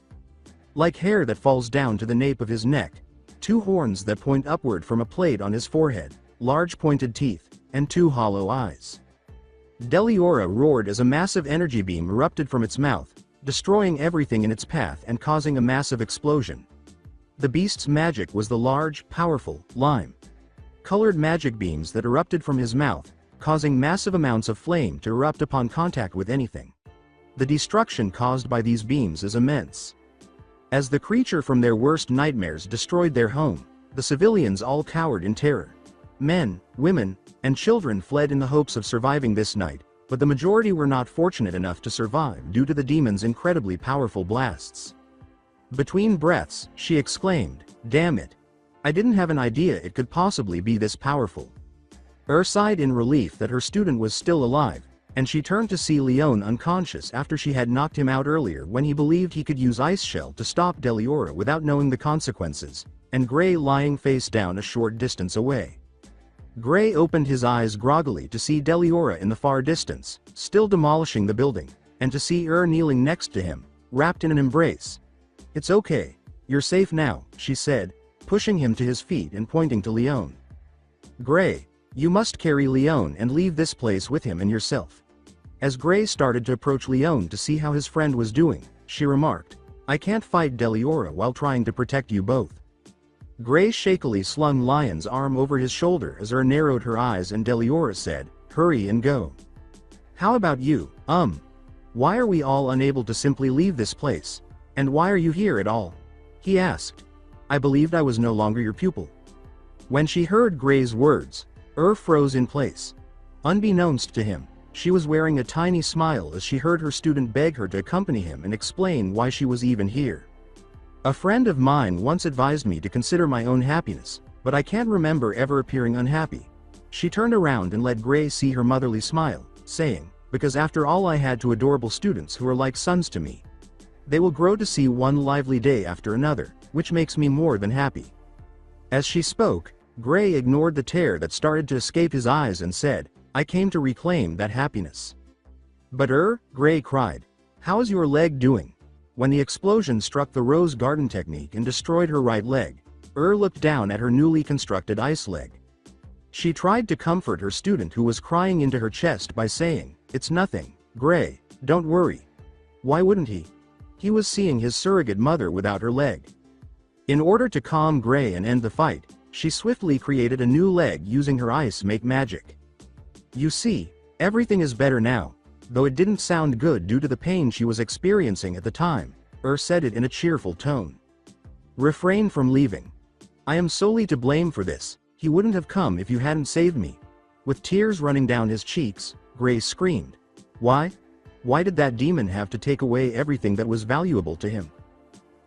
like hair that falls down to the nape of his neck, 2 horns that point upward from a plate on his forehead, large pointed teeth, and 2 hollow eyes. Deliora roared as a massive energy beam erupted from its mouth, destroying everything in its path and causing a massive explosion. The beast's magic was the large, powerful, lime-colored magic beams that erupted from his mouth, causing massive amounts of flame to erupt upon contact with anything. The destruction caused by these beams is immense. As the creature from their worst nightmares destroyed their home, the civilians all cowered in terror. Men, women, and children fled in the hopes of surviving this night, but the majority were not fortunate enough to survive due to the demon's incredibly powerful blasts. Between breaths, she exclaimed, "Damn it. I didn't have an idea it could possibly be this powerful." Sighed in relief that her student was still alive, and she turned to see Leon unconscious after she had knocked him out earlier when he believed he could use Ice Shell to stop Deliora without knowing the consequences, and Gray lying face down a short distance away. Gray opened his eyes groggily to see Deliora in the far distance, still demolishing the building, and to see kneeling next to him, wrapped in an embrace. "It's okay. You're safe now," she said, pushing him to his feet and pointing to Leon. "Gray, you must carry Leon and leave this place with him and yourself." As Gray started to approach Leon to see how his friend was doing, she remarked, "I can't fight Deliora while trying to protect you both." Gray shakily slung Lion's arm over his shoulder as narrowed her eyes and Deliora said, "Hurry and go." "How about you, Why are we all unable to simply leave this place? And why are you here at all?" he asked. "I believed I was no longer your pupil." When she heard Gray's words, froze in place. Unbeknownst to him, she was wearing a tiny smile as she heard her student beg her to accompany him and explain why she was even here. "A friend of mine once advised me to consider my own happiness, but I can't remember ever appearing unhappy." She turned around and let Gray see her motherly smile, saying, "Because after all I had 2 adorable students who are like sons to me. They will grow to see one lively day after another, which makes me more than happy." As she spoke, Gray ignored the tear that started to escape his eyes and said, I came to reclaim that happiness. But Gray cried. How's your leg doing? When the explosion struck the rose garden technique and destroyed her right leg, looked down at her newly constructed ice leg. She tried to comfort her student who was crying into her chest by saying, It's nothing, Gray, don't worry. Why wouldn't he? He was seeing his surrogate mother without her leg. In order to calm Gray and end the fight, she swiftly created a new leg using her ice make magic. You see, everything is better now, though it didn't sound good due to the pain she was experiencing at the time, said it in a cheerful tone. Refrain from leaving. I am solely to blame for this, he wouldn't have come if you hadn't saved me. With tears running down his cheeks, Gray screamed. Why? Why did that demon have to take away everything that was valuable to him?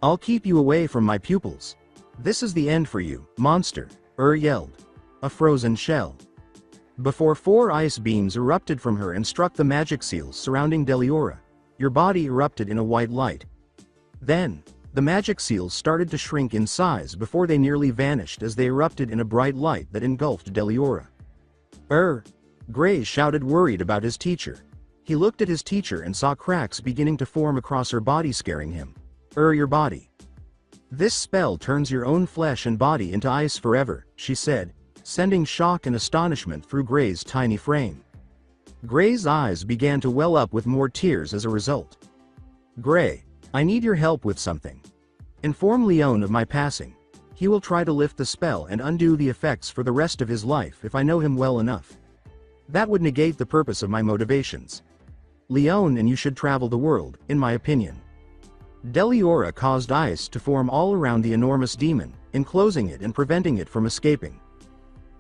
I'll keep you away from my pupils. This is the end for you, monster, yelled. A frozen shell. Before 4 ice beams erupted from her and struck the magic seals surrounding Deliora, your body erupted in a white light. Then, the magic seals started to shrink in size before they nearly vanished as they erupted in a bright light that engulfed Deliora. Gray shouted, worried about his teacher. He looked at his teacher and saw cracks beginning to form across her body, scaring him. Your body. This spell turns your own flesh and body into ice forever, she said, sending shock and astonishment through Gray's tiny frame. Gray's eyes began to well up with more tears as a result. Gray, I need your help with something. Inform Leon of my passing. He will try to lift the spell and undo the effects for the rest of his life if I know him well enough. That would negate the purpose of my motivations. Leon and you should travel the world, in my opinion. Deliora caused ice to form all around the enormous demon, enclosing it and preventing it from escaping.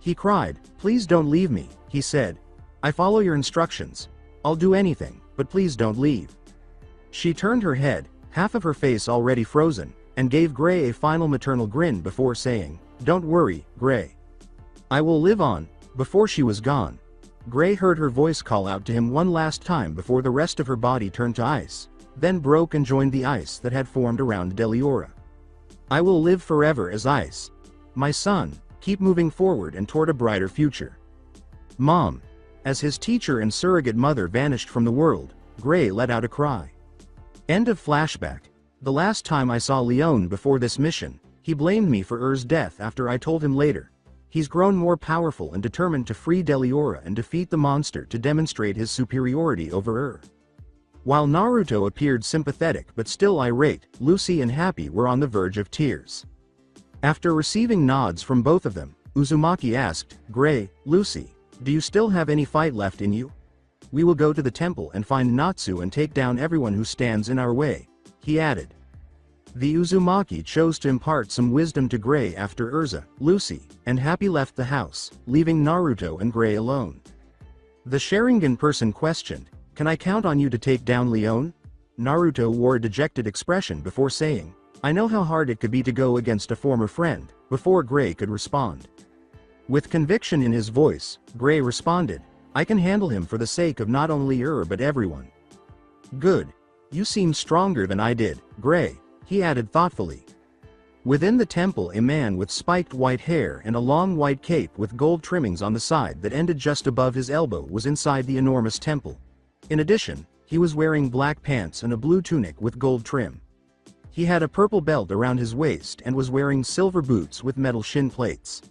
He cried, please don't leave me, he said. I follow your instructions. I'll do anything, but please don't leave. She turned her head, half of her face already frozen, and gave Gray a final maternal grin before saying, Don't worry, Gray. I will live on. Before she was gone, Gray heard her voice call out to him one last time before the rest of her body turned to ice, then broke and joined the ice that had formed around Deliora. I will live forever as ice. My son, keep moving forward and toward a brighter future. Mom. As his teacher and surrogate mother vanished from the world, Gray let out a cry. End of flashback. The last time I saw Leon before this mission, he blamed me for death after I told him later. He's grown more powerful and determined to free Deliora and defeat the monster to demonstrate his superiority over While Naruto appeared sympathetic but still irate, Lucy and Happy were on the verge of tears. After receiving nods from both of them, Uzumaki asked, Gray, Lucy, do you still have any fight left in you? We will go to the temple and find Natsu and take down everyone who stands in our way, he added. The Uzumaki chose to impart some wisdom to Gray after Lucy, and Happy left the house, leaving Naruto and Gray alone. The Sharingan person questioned, Can I count on you to take down Leon? Naruto wore a dejected expression before saying, I know how hard it could be to go against a former friend, before Gray could respond. With conviction in his voice, Gray responded, I can handle him for the sake of not only but everyone. Good. You seem stronger than I did, Gray, he added thoughtfully. Within the temple, a man with spiked white hair and a long white cape with gold trimmings on the side that ended just above his elbow was inside the enormous temple. In addition, he was wearing black pants and a blue tunic with gold trim. He had a purple belt around his waist and was wearing silver boots with metal shin plates.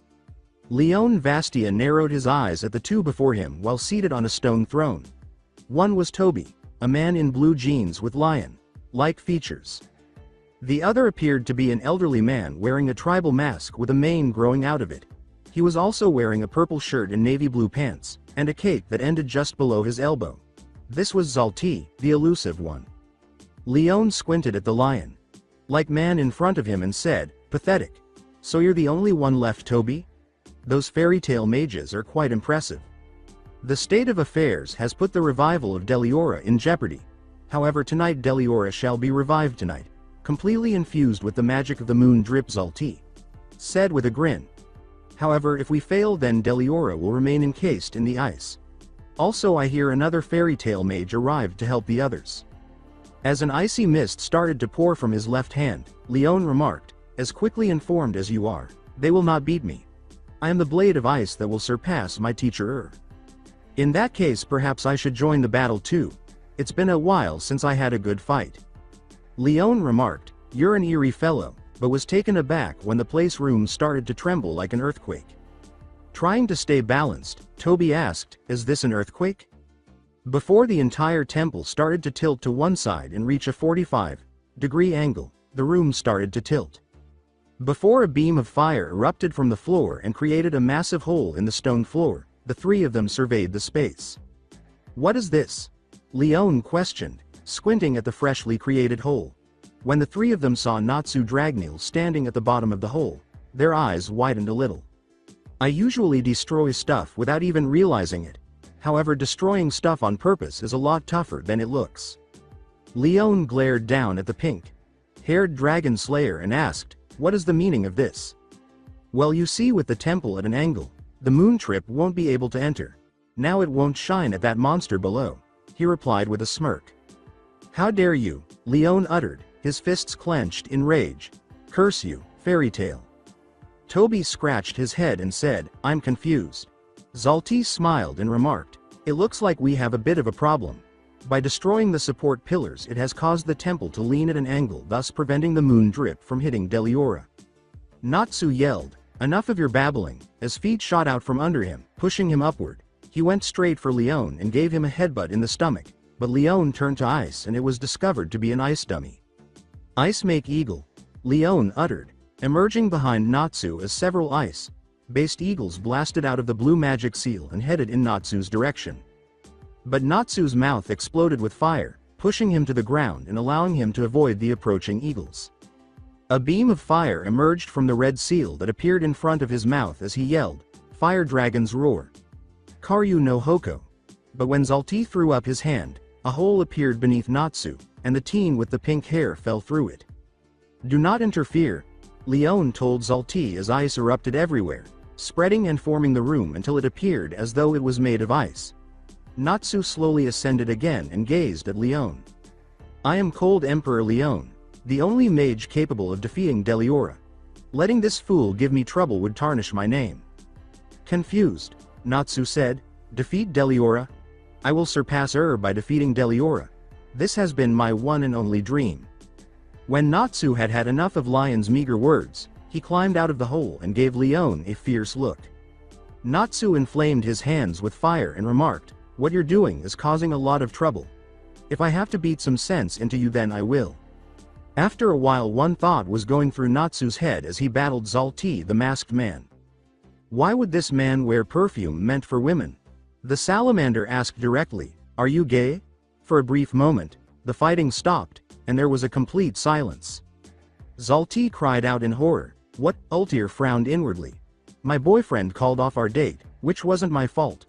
Leon Vastia narrowed his eyes at the two before him while seated on a stone throne. One was Toby, a man in blue jeans with lion-like features. The other appeared to be an elderly man wearing a tribal mask with a mane growing out of it. He was also wearing a purple shirt and navy blue pants, and a cape that ended just below his elbow. This was Zalti, the elusive one. Leon squinted at the lion-like man in front of him and said, Pathetic. So you're the only one left, Toby? Those fairy tale mages are quite impressive. The state of affairs has put the revival of Deliora in jeopardy. However, tonight Deliora shall be revived tonight, completely infused with the magic of the moon drip, Zalti said with a grin. However, if we fail, then Deliora will remain encased in the ice. Also, I hear another fairy tale mage arrived to help the others. As an icy mist started to pour from his left hand, Leon remarked, As quickly informed as you are, They will not beat me. I am the blade of ice that will surpass my teacher. In that case, perhaps I should join the battle too. It's been a while since I had a good fight. Leon remarked. You're an eerie fellow, but was taken aback when the place room started to tremble like an earthquake. Trying to stay balanced, Toby asked, is this an earthquake? Before the entire temple started to tilt to one side and reach a 45-degree angle, the room started to tilt. Before a beam of fire erupted from the floor and created a massive hole in the stone floor, the three of them surveyed the space. What is this? Leon questioned, squinting at the freshly created hole. When the three of them saw Natsu Dragneel standing at the bottom of the hole, their eyes widened a little. I usually destroy stuff without even realizing it. However, destroying stuff on purpose is a lot tougher than it looks. Leon glared down at the pink-haired dragon slayer and asked, what is the meaning of this? Well, you see, with the temple at an angle, the moon trip won't be able to enter. Now it won't shine at that monster below, he replied with a smirk. How dare you? Leon uttered, his fists clenched in rage. Curse you, fairy tale. Toby scratched his head and said, I'm confused. Zalti smiled and remarked, it looks like we have a bit of a problem. By destroying the support pillars, it has caused the temple to lean at an angle, thus preventing the moon drip from hitting Deliora. Natsu yelled, enough of your babbling, as feet shot out from under him, pushing him upward. He went straight for Leon and gave him a headbutt in the stomach, but Leon turned to ice and it was discovered to be an ice dummy. Ice make eagle, Leon uttered, emerging behind Natsu as several ice-based eagles blasted out of the blue magic seal and headed in Natsu's direction. But Natsu's mouth exploded with fire, pushing him to the ground and allowing him to avoid the approaching eagles. A beam of fire emerged from the red seal that appeared in front of his mouth as he yelled, Fire Dragon's Roar. Karyu no Hoko. But when Zalti threw up his hand, a hole appeared beneath Natsu, and the teen with the pink hair fell through it. Do not interfere, Leon told Zalti as ice erupted everywhere, spreading and forming the room until it appeared as though it was made of ice. Natsu slowly ascended again and gazed at Leon. I am Cold Emperor Leon, the only mage capable of defeating Deliora. Letting this fool give me trouble would tarnish my name. Confused, Natsu said, defeat Deliora? I will surpass her by defeating Deliora. This has been my one and only dream. When Natsu had had enough of Lion's meager words, he climbed out of the hole and gave Leon a fierce look. Natsu inflamed his hands with fire and remarked, what you're doing is causing a lot of trouble. If I have to beat some sense into you, then I will. After a while, one thought was going through Natsu's head as he battled Zalti the masked man. Why would this man wear perfume meant for women? The salamander asked directly, are you gay? For a brief moment, the fighting stopped, and there was a complete silence. Zalti cried out in horror. What? Ultir frowned inwardly. My boyfriend called off our date, which wasn't my fault.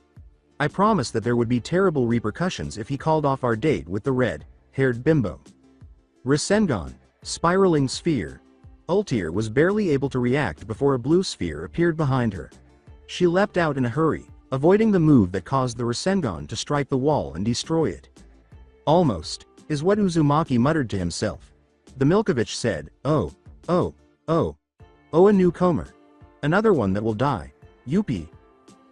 I promised that there would be terrible repercussions if he called off our date with the red-haired bimbo. Rasengan, spiraling sphere. Ultir was barely able to react before a blue sphere appeared behind her. She leapt out in a hurry, avoiding the move that caused the Rasengan to strike the wall and destroy it. Almost, is what Uzumaki muttered to himself. The Milkovich said, oh, a newcomer. Another one that will die. Yuppie.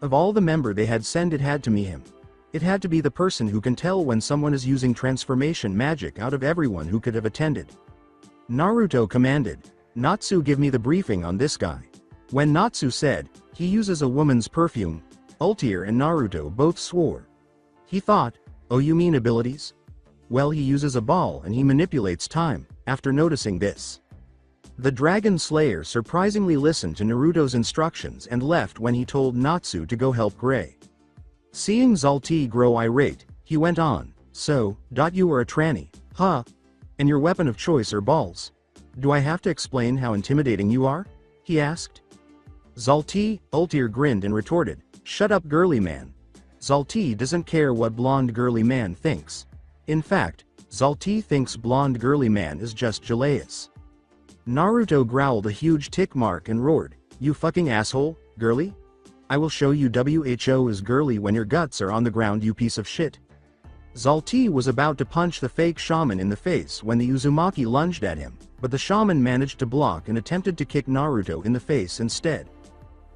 Of all the member they had sent, it had to be him. It had to be the person who can tell when someone is using transformation magic out of everyone who could have attended. Naruto commanded, Natsu, give me the briefing on this guy. When Natsu said, he uses a woman's perfume, Ultir and Naruto both swore. He thought, oh, you mean abilities? Well, he uses a ball and he manipulates time. After noticing this, the Dragon Slayer surprisingly listened to Naruto's instructions and left when he told Natsu to go help Gray. Seeing Zalti grow irate, he went on, so, you are a tranny, huh? And your weapon of choice are balls. Do I have to explain how intimidating you are? He asked. Ultir grinned and retorted, shut up, girly man. Zalti doesn't care what blonde girly man thinks. In fact, Zalti thinks blonde girly man is just Jaleus. Naruto growled a huge tick mark and roared, you fucking asshole, girly? I will show you who is girly when your guts are on the ground, you piece of shit. Zalti was about to punch the fake shaman in the face when the Uzumaki lunged at him, but the shaman managed to block and attempted to kick Naruto in the face instead.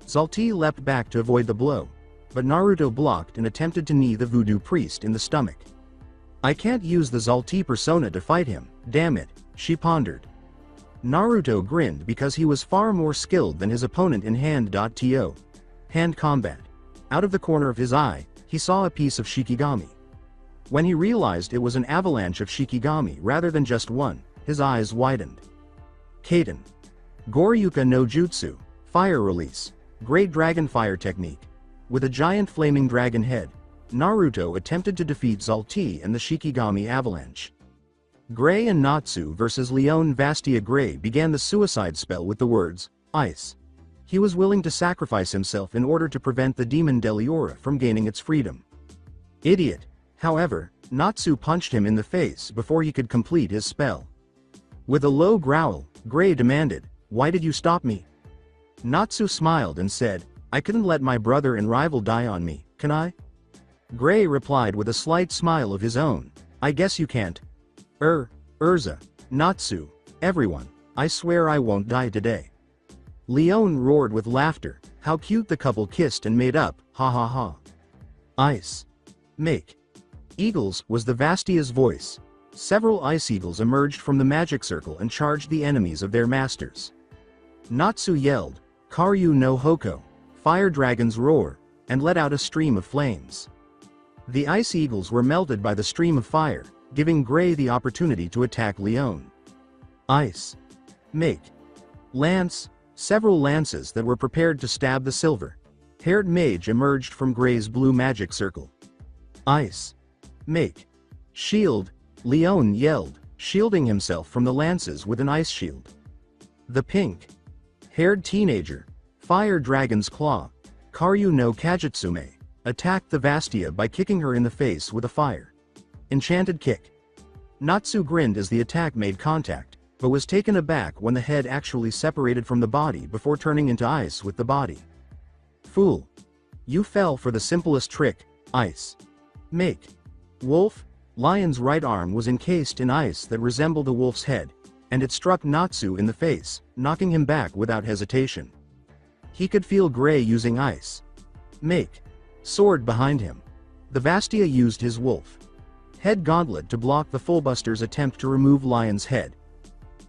Zalti leapt back to avoid the blow, but Naruto blocked and attempted to knee the voodoo priest in the stomach. I can't use the Zalti persona to fight him, damn it, she pondered. Naruto grinned because he was far more skilled than his opponent in hand combat. Out of the corner of his eye, he saw a piece of Shikigami. When he realized it was an avalanche of Shikigami rather than just one, his eyes widened. Kaiten. Goryuka no Jutsu, Fire Release, Great Dragon Fire Technique. With a giant flaming dragon head, Naruto attempted to defeat Zalti and the Shikigami avalanche. Gray and Natsu vs. Leon Vastia. Gray began the suicide spell with the words, ice. He was willing to sacrifice himself in order to prevent the demon Deliora from gaining its freedom. Idiot. However, Natsu punched him in the face before he could complete his spell. With a low growl, Gray demanded, "Why did you stop me?" Natsu smiled and said, "I couldn't let my brother and rival die on me, can I?" Gray replied with a slight smile of his own, "I guess you can't." Urza, Natsu, everyone, I swear I won't die today." Leon roared with laughter. How cute the couple kissed and made up, ha ha ha. Ice. Make. Eagles was the Vastia's voice. Several ice eagles emerged from the magic circle and charged the enemies of their masters. Natsu yelled, "Karyu no Hoko, fire dragons roar," and let out a stream of flames. The ice eagles were melted by the stream of fire, giving Gray the opportunity to attack Leon. Ice. Make. Lance. Several lances that were prepared to stab the silver-haired mage emerged from Gray's blue magic circle. Ice. Make. Shield. Leon yelled, shielding himself from the lances with an ice shield. The pink-haired teenager, Fire Dragon's Claw, Karyu no Kajutsume, attacked the Vastia by kicking her in the face with a fire enchanted kick. Natsu grinned as the attack made contact, but was taken aback when the head actually separated from the body before turning into ice with the body. Fool. You fell for the simplest trick, ice. Make. Wolf. Lion's right arm was encased in ice that resembled a wolf's head, and it struck Natsu in the face, knocking him back without hesitation. He could feel Gray using ice. Make. Sword behind him. The Vastia used his wolf head gauntlet to block the Fullbuster's attempt to remove Lion's head.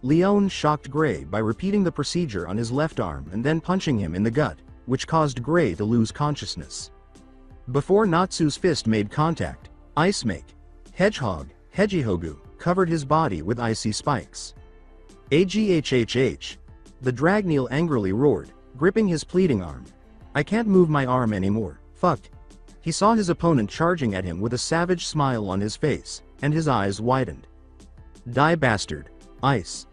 Leon shocked Gray by repeating the procedure on his left arm and then punching him in the gut, which caused Gray to lose consciousness. Before Natsu's fist made contact, Ice Make. Hedgehog, Hejihogu, covered his body with icy spikes. Aghhh. The Dragneel angrily roared, gripping his pleading arm. I can't move my arm anymore, fuck. He saw his opponent charging at him with a savage smile on his face, and his eyes widened. Die bastard. Ice.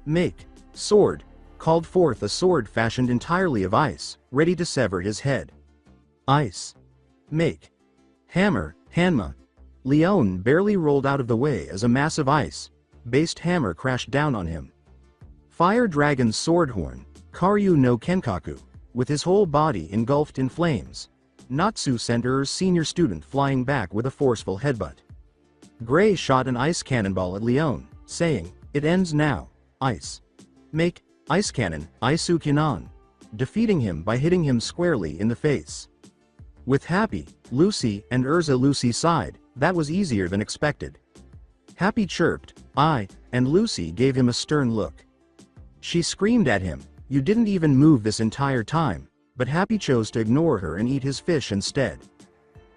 Make. Sword. Called forth a sword fashioned entirely of ice, ready to sever his head. Ice. Make. Hammer, Hanma. Leon barely rolled out of the way as a massive ice-based hammer crashed down on him. Fire Dragon's sword horn, Karyu no Kenkaku, with his whole body engulfed in flames. Natsu sent Er's senior student flying back with a forceful headbutt. Gray shot an ice cannonball at Leon, saying, "It ends now, ice. Make. Ice cannon, Isu Kinan," defeating him by hitting him squarely in the face. With Happy, Lucy, and Urza. Lucy sighed, that was easier than expected. Happy chirped, and Lucy gave him a stern look. She screamed at him, "You didn't even move this entire time," but Happy chose to ignore her and eat his fish instead.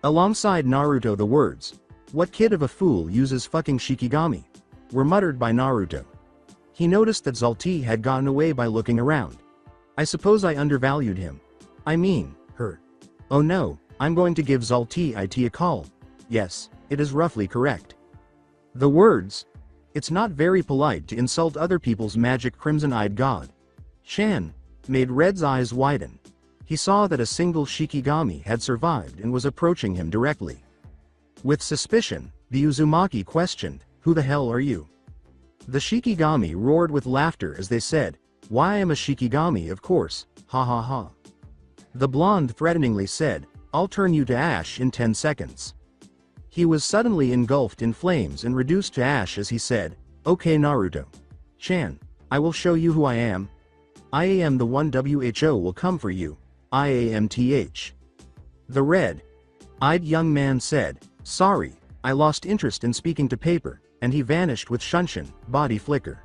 Alongside Naruto, the words, "What kid of a fool uses fucking Shikigami?" were muttered by Naruto. He noticed that Zalti had gotten away by looking around. I suppose I undervalued him. I mean, her. Oh no, I'm going to give Zalti a call. Yes, it is roughly correct. The words, "It's not very polite to insult other people's magic crimson-eyed god," Shan, made Red's eyes widen. He saw that a single Shikigami had survived and was approaching him directly. With suspicion, the Uzumaki questioned, "Who the hell are you?" The Shikigami roared with laughter as they said, "Why, I am a Shikigami, of course, ha ha ha." The blonde threateningly said, "I'll turn you to ash in 10 seconds. He was suddenly engulfed in flames and reduced to ash as he said, "Okay Naruto-chan, I will show you who I am. I am the one WHO will come for you, IAMTH. The red-eyed young man said, "Sorry, I lost interest in speaking to paper," and he vanished with Shunshin, body flicker.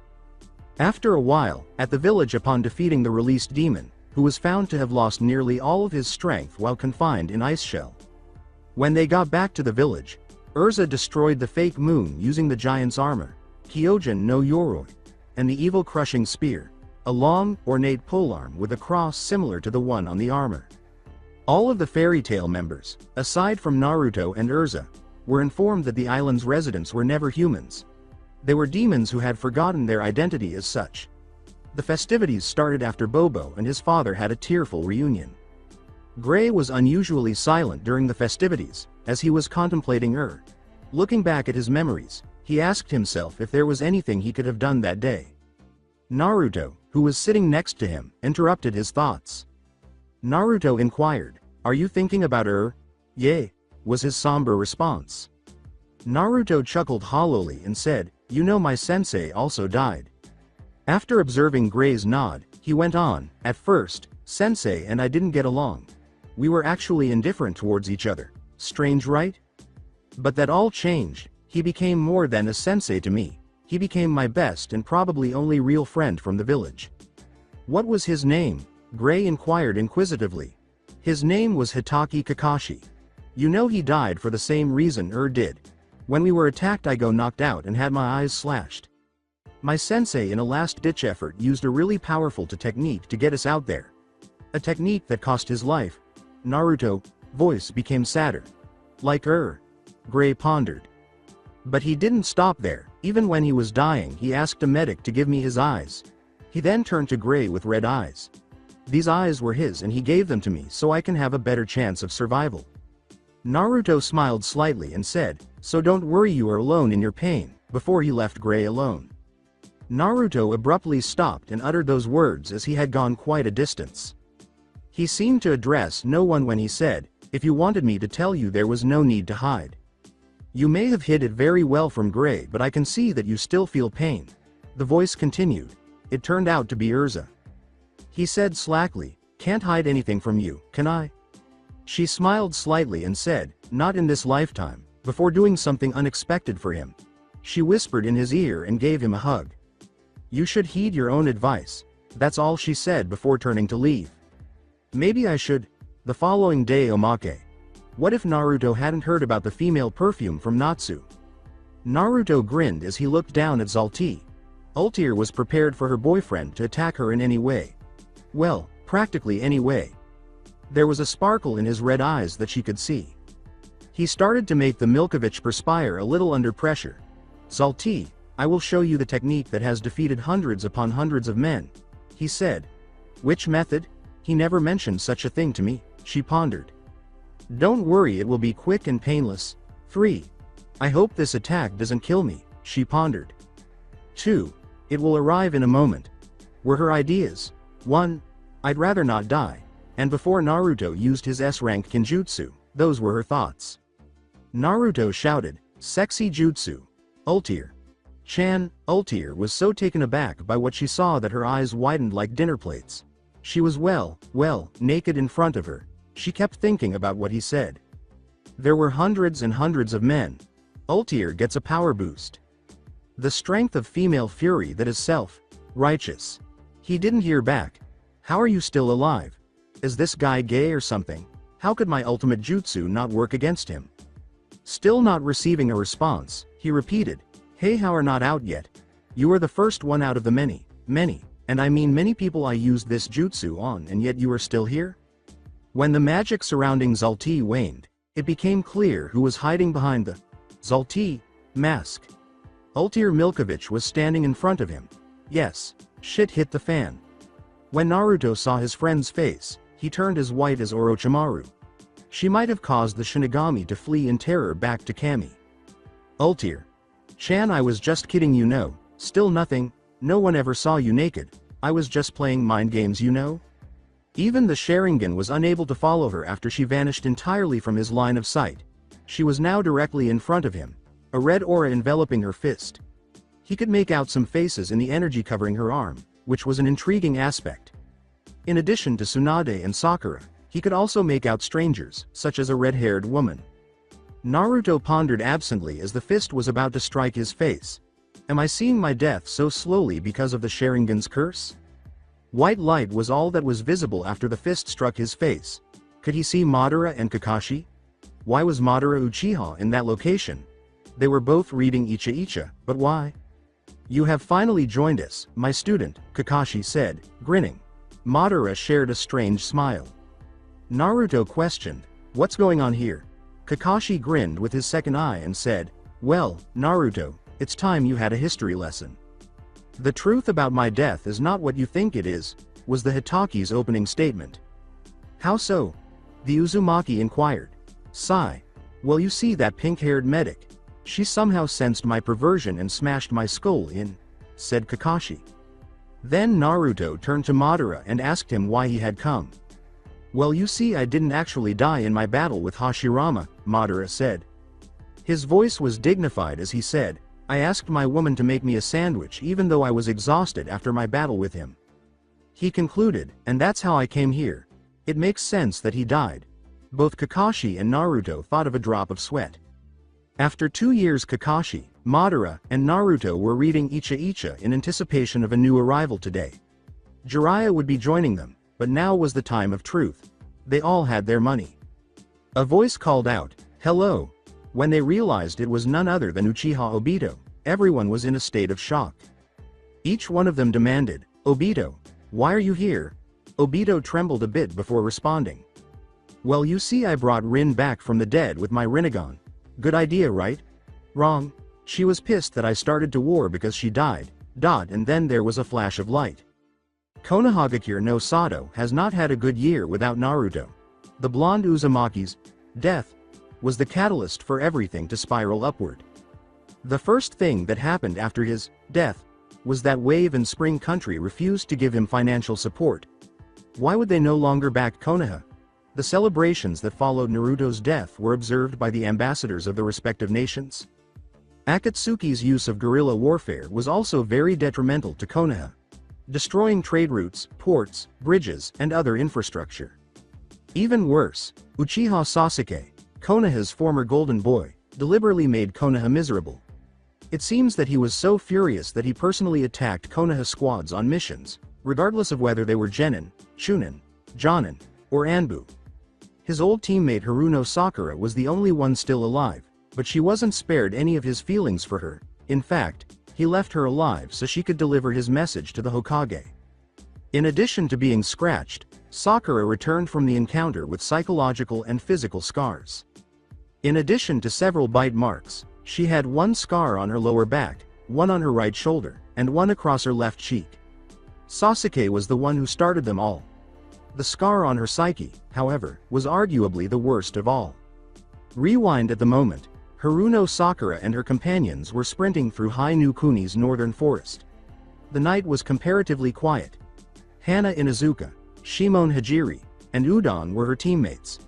After a while, at the village upon defeating the released demon, who was found to have lost nearly all of his strength while confined in ice shell. When they got back to the village, Urza destroyed the fake moon using the giant's armor, Kyojin no Yoroi, and the evil crushing spear, a long, ornate polearm with a cross similar to the one on the armor. All of the fairy tale members, aside from Naruto and Urza, were informed that the island's residents were never humans. They were demons who had forgotten their identity as such. The festivities started after Bobo and his father had a tearful reunion. Gray was unusually silent during the festivities, as he was contemplating Looking back at his memories, he asked himself if there was anything he could have done that day. Naruto, who was sitting next to him, interrupted his thoughts. Naruto inquired, "Are you thinking about Yeah," was his somber response. Naruto chuckled hollowly and said, "You know my sensei also died." After observing Gray's nod, he went on, "At first, sensei and I didn't get along. We were actually indifferent towards each other. Strange, right? But that all changed. He became more than a sensei to me. He became my best and probably only real friend from the village." "What was his name?" Gray inquired inquisitively. "His name was Hitaki Kakashi. You know he died for the same reason did. When we were attacked I got knocked out and had my eyes slashed. My sensei in a last-ditch effort used a really powerful technique to get us out there. A technique that cost his life." Naruto voice became sadder. "Like Gray pondered. "But he didn't stop there. Even when he was dying he asked a medic to give me his eyes. He then turned to Gray with red eyes. These eyes were his and he gave them to me so I can have a better chance of survival." Naruto smiled slightly and said, "So don't worry, you are alone in your pain," before he left Gray alone. Naruto abruptly stopped and uttered those words as he had gone quite a distance. He seemed to address no one when he said, "If you wanted me to tell you there was no need to hide. You may have hid it very well from Gray, but I can see that you still feel pain." The voice continued. It turned out to be Urza. He said slackly, "Can't hide anything from you, can I?" She smiled slightly and said, "Not in this lifetime," before doing something unexpected for him. She whispered in his ear and gave him a hug. "You should heed your own advice." That's all she said before turning to leave. "Maybe I should." The following day, Omake. What if Naruto hadn't heard about the female perfume from Natsu? Naruto grinned as he looked down at Zalti. Ultir was prepared for her boyfriend to attack her in any way. Well, practically any way. There was a sparkle in his red eyes that she could see. He started to make the Milkovich perspire a little under pressure. "Zalti, I will show you the technique that has defeated hundreds upon hundreds of men," he said. "Which method? He never mentioned such a thing to me," she pondered. "Don't worry, it will be quick and painless." 3. "I hope this attack doesn't kill me," she pondered. 2. "It will arrive in a moment," were her ideas. 1. "I'd rather not die." And before Naruto used his S-rank Kinjutsu, those were her thoughts. Naruto shouted, "Sexy jutsu! Ultir! Chan!" Ultir was so taken aback by what she saw that her eyes widened like dinner plates. She was well, naked in front of her. She kept thinking about what he said. There were hundreds and hundreds of men. Ultir gets a power boost. The strength of female fury that is self-righteous. He didn't hear back. "How are you still alive? Is this guy gay or something? How could my ultimate jutsu not work against him?" Still not receiving a response, he repeated, "Hey, how are not out yet? You are the first one out of the many, and I mean many people I used this jutsu on, and yet you are still here?" When the magic surrounding Zalti waned, it became clear who was hiding behind the Zalti mask. Ultir Milkovich was standing in front of him. Yes, shit hit the fan. When Naruto saw his friend's face, he turned as white as Orochimaru. She might have caused the Shinigami to flee in terror back to Kami. "Ultir. Chan, I was just kidding, you know. Still nothing. No one ever saw you naked. I was just playing mind games, you know." Even the Sharingan was unable to follow her after she vanished entirely from his line of sight. She was now directly in front of him, a red aura enveloping her fist. He could make out some faces in the energy covering her arm, which was an intriguing aspect. In addition to Tsunade and Sakura, he could also make out strangers, such as a red-haired woman. Naruto pondered absently as the fist was about to strike his face. Am I seeing my death so slowly because of the Sharingan's curse? White light was all that was visible after the fist struck his face. Could he see Madara and Kakashi? Why was Madara Uchiha in that location? They were both reading Icha, but why? You have finally joined us, my student, Kakashi said, grinning. Madara shared a strange smile. Naruto questioned, what's going on here? Kakashi grinned with his second eye and said, well, Naruto, it's time you had a history lesson. The truth about my death is not what you think it is, was the Hitachi's opening statement. How so? The Uzumaki inquired. Sigh. Well, you see that pink-haired medic. She somehow sensed my perversion and smashed my skull in, said Kakashi. Then Naruto turned to Madara and asked him why he had come. Well, you see, I didn't actually die in my battle with Hashirama, Madara said. His voice was dignified as he said, I asked my woman to make me a sandwich even though I was exhausted after my battle with him. He concluded, and that's how I came here. It makes sense that he died. Both Kakashi and Naruto thought of a drop of sweat. After 2 years, Kakashi, Madara, and Naruto were reading Icha in anticipation of a new arrival today. Jiraiya would be joining them, but now was the time of truth. They all had their money. A voice called out, hello. When they realized it was none other than Uchiha Obito, everyone was in a state of shock. Each one of them demanded, Obito, why are you here? Obito trembled a bit before responding. Well, you see, I brought Rin back from the dead with my Rinnegan. Good idea, right? Wrong. She was pissed that I started to war because she died, and then there was a flash of light. Konohagakure no Sato has not had a good year without Naruto. The blonde Uzumaki's death was the catalyst for everything to spiral upward. The first thing that happened after his death was that Wave and Spring Country refused to give him financial support. Why would they no longer back Konoha? The celebrations that followed Naruto's death were observed by the ambassadors of the respective nations. Akatsuki's use of guerrilla warfare was also very detrimental to Konoha, destroying trade routes, ports, bridges, and other infrastructure. Even worse, Uchiha Sasuke, Konoha's former golden boy, deliberately made Konoha miserable. It seems that he was so furious that he personally attacked Konoha squads on missions, regardless of whether they were Genin, Chunin, Jonin, or Anbu. His old teammate Haruno Sakura was the only one still alive, but she wasn't spared any of his feelings for her. In fact, he left her alive so she could deliver his message to the Hokage. In addition to being scratched, Sakura returned from the encounter with psychological and physical scars. In addition to several bite marks, she had one scar on her lower back, one on her right shoulder, and one across her left cheek. Sasuke was the one who started them all. The scar on her psyche, however, was arguably the worst of all. Rewind at the moment. Haruno Sakura and her companions were sprinting through Hai-No Kuni's northern forest. The night was comparatively quiet. Hana Inuzuka, Shimon Hajiri, and Udon were her teammates.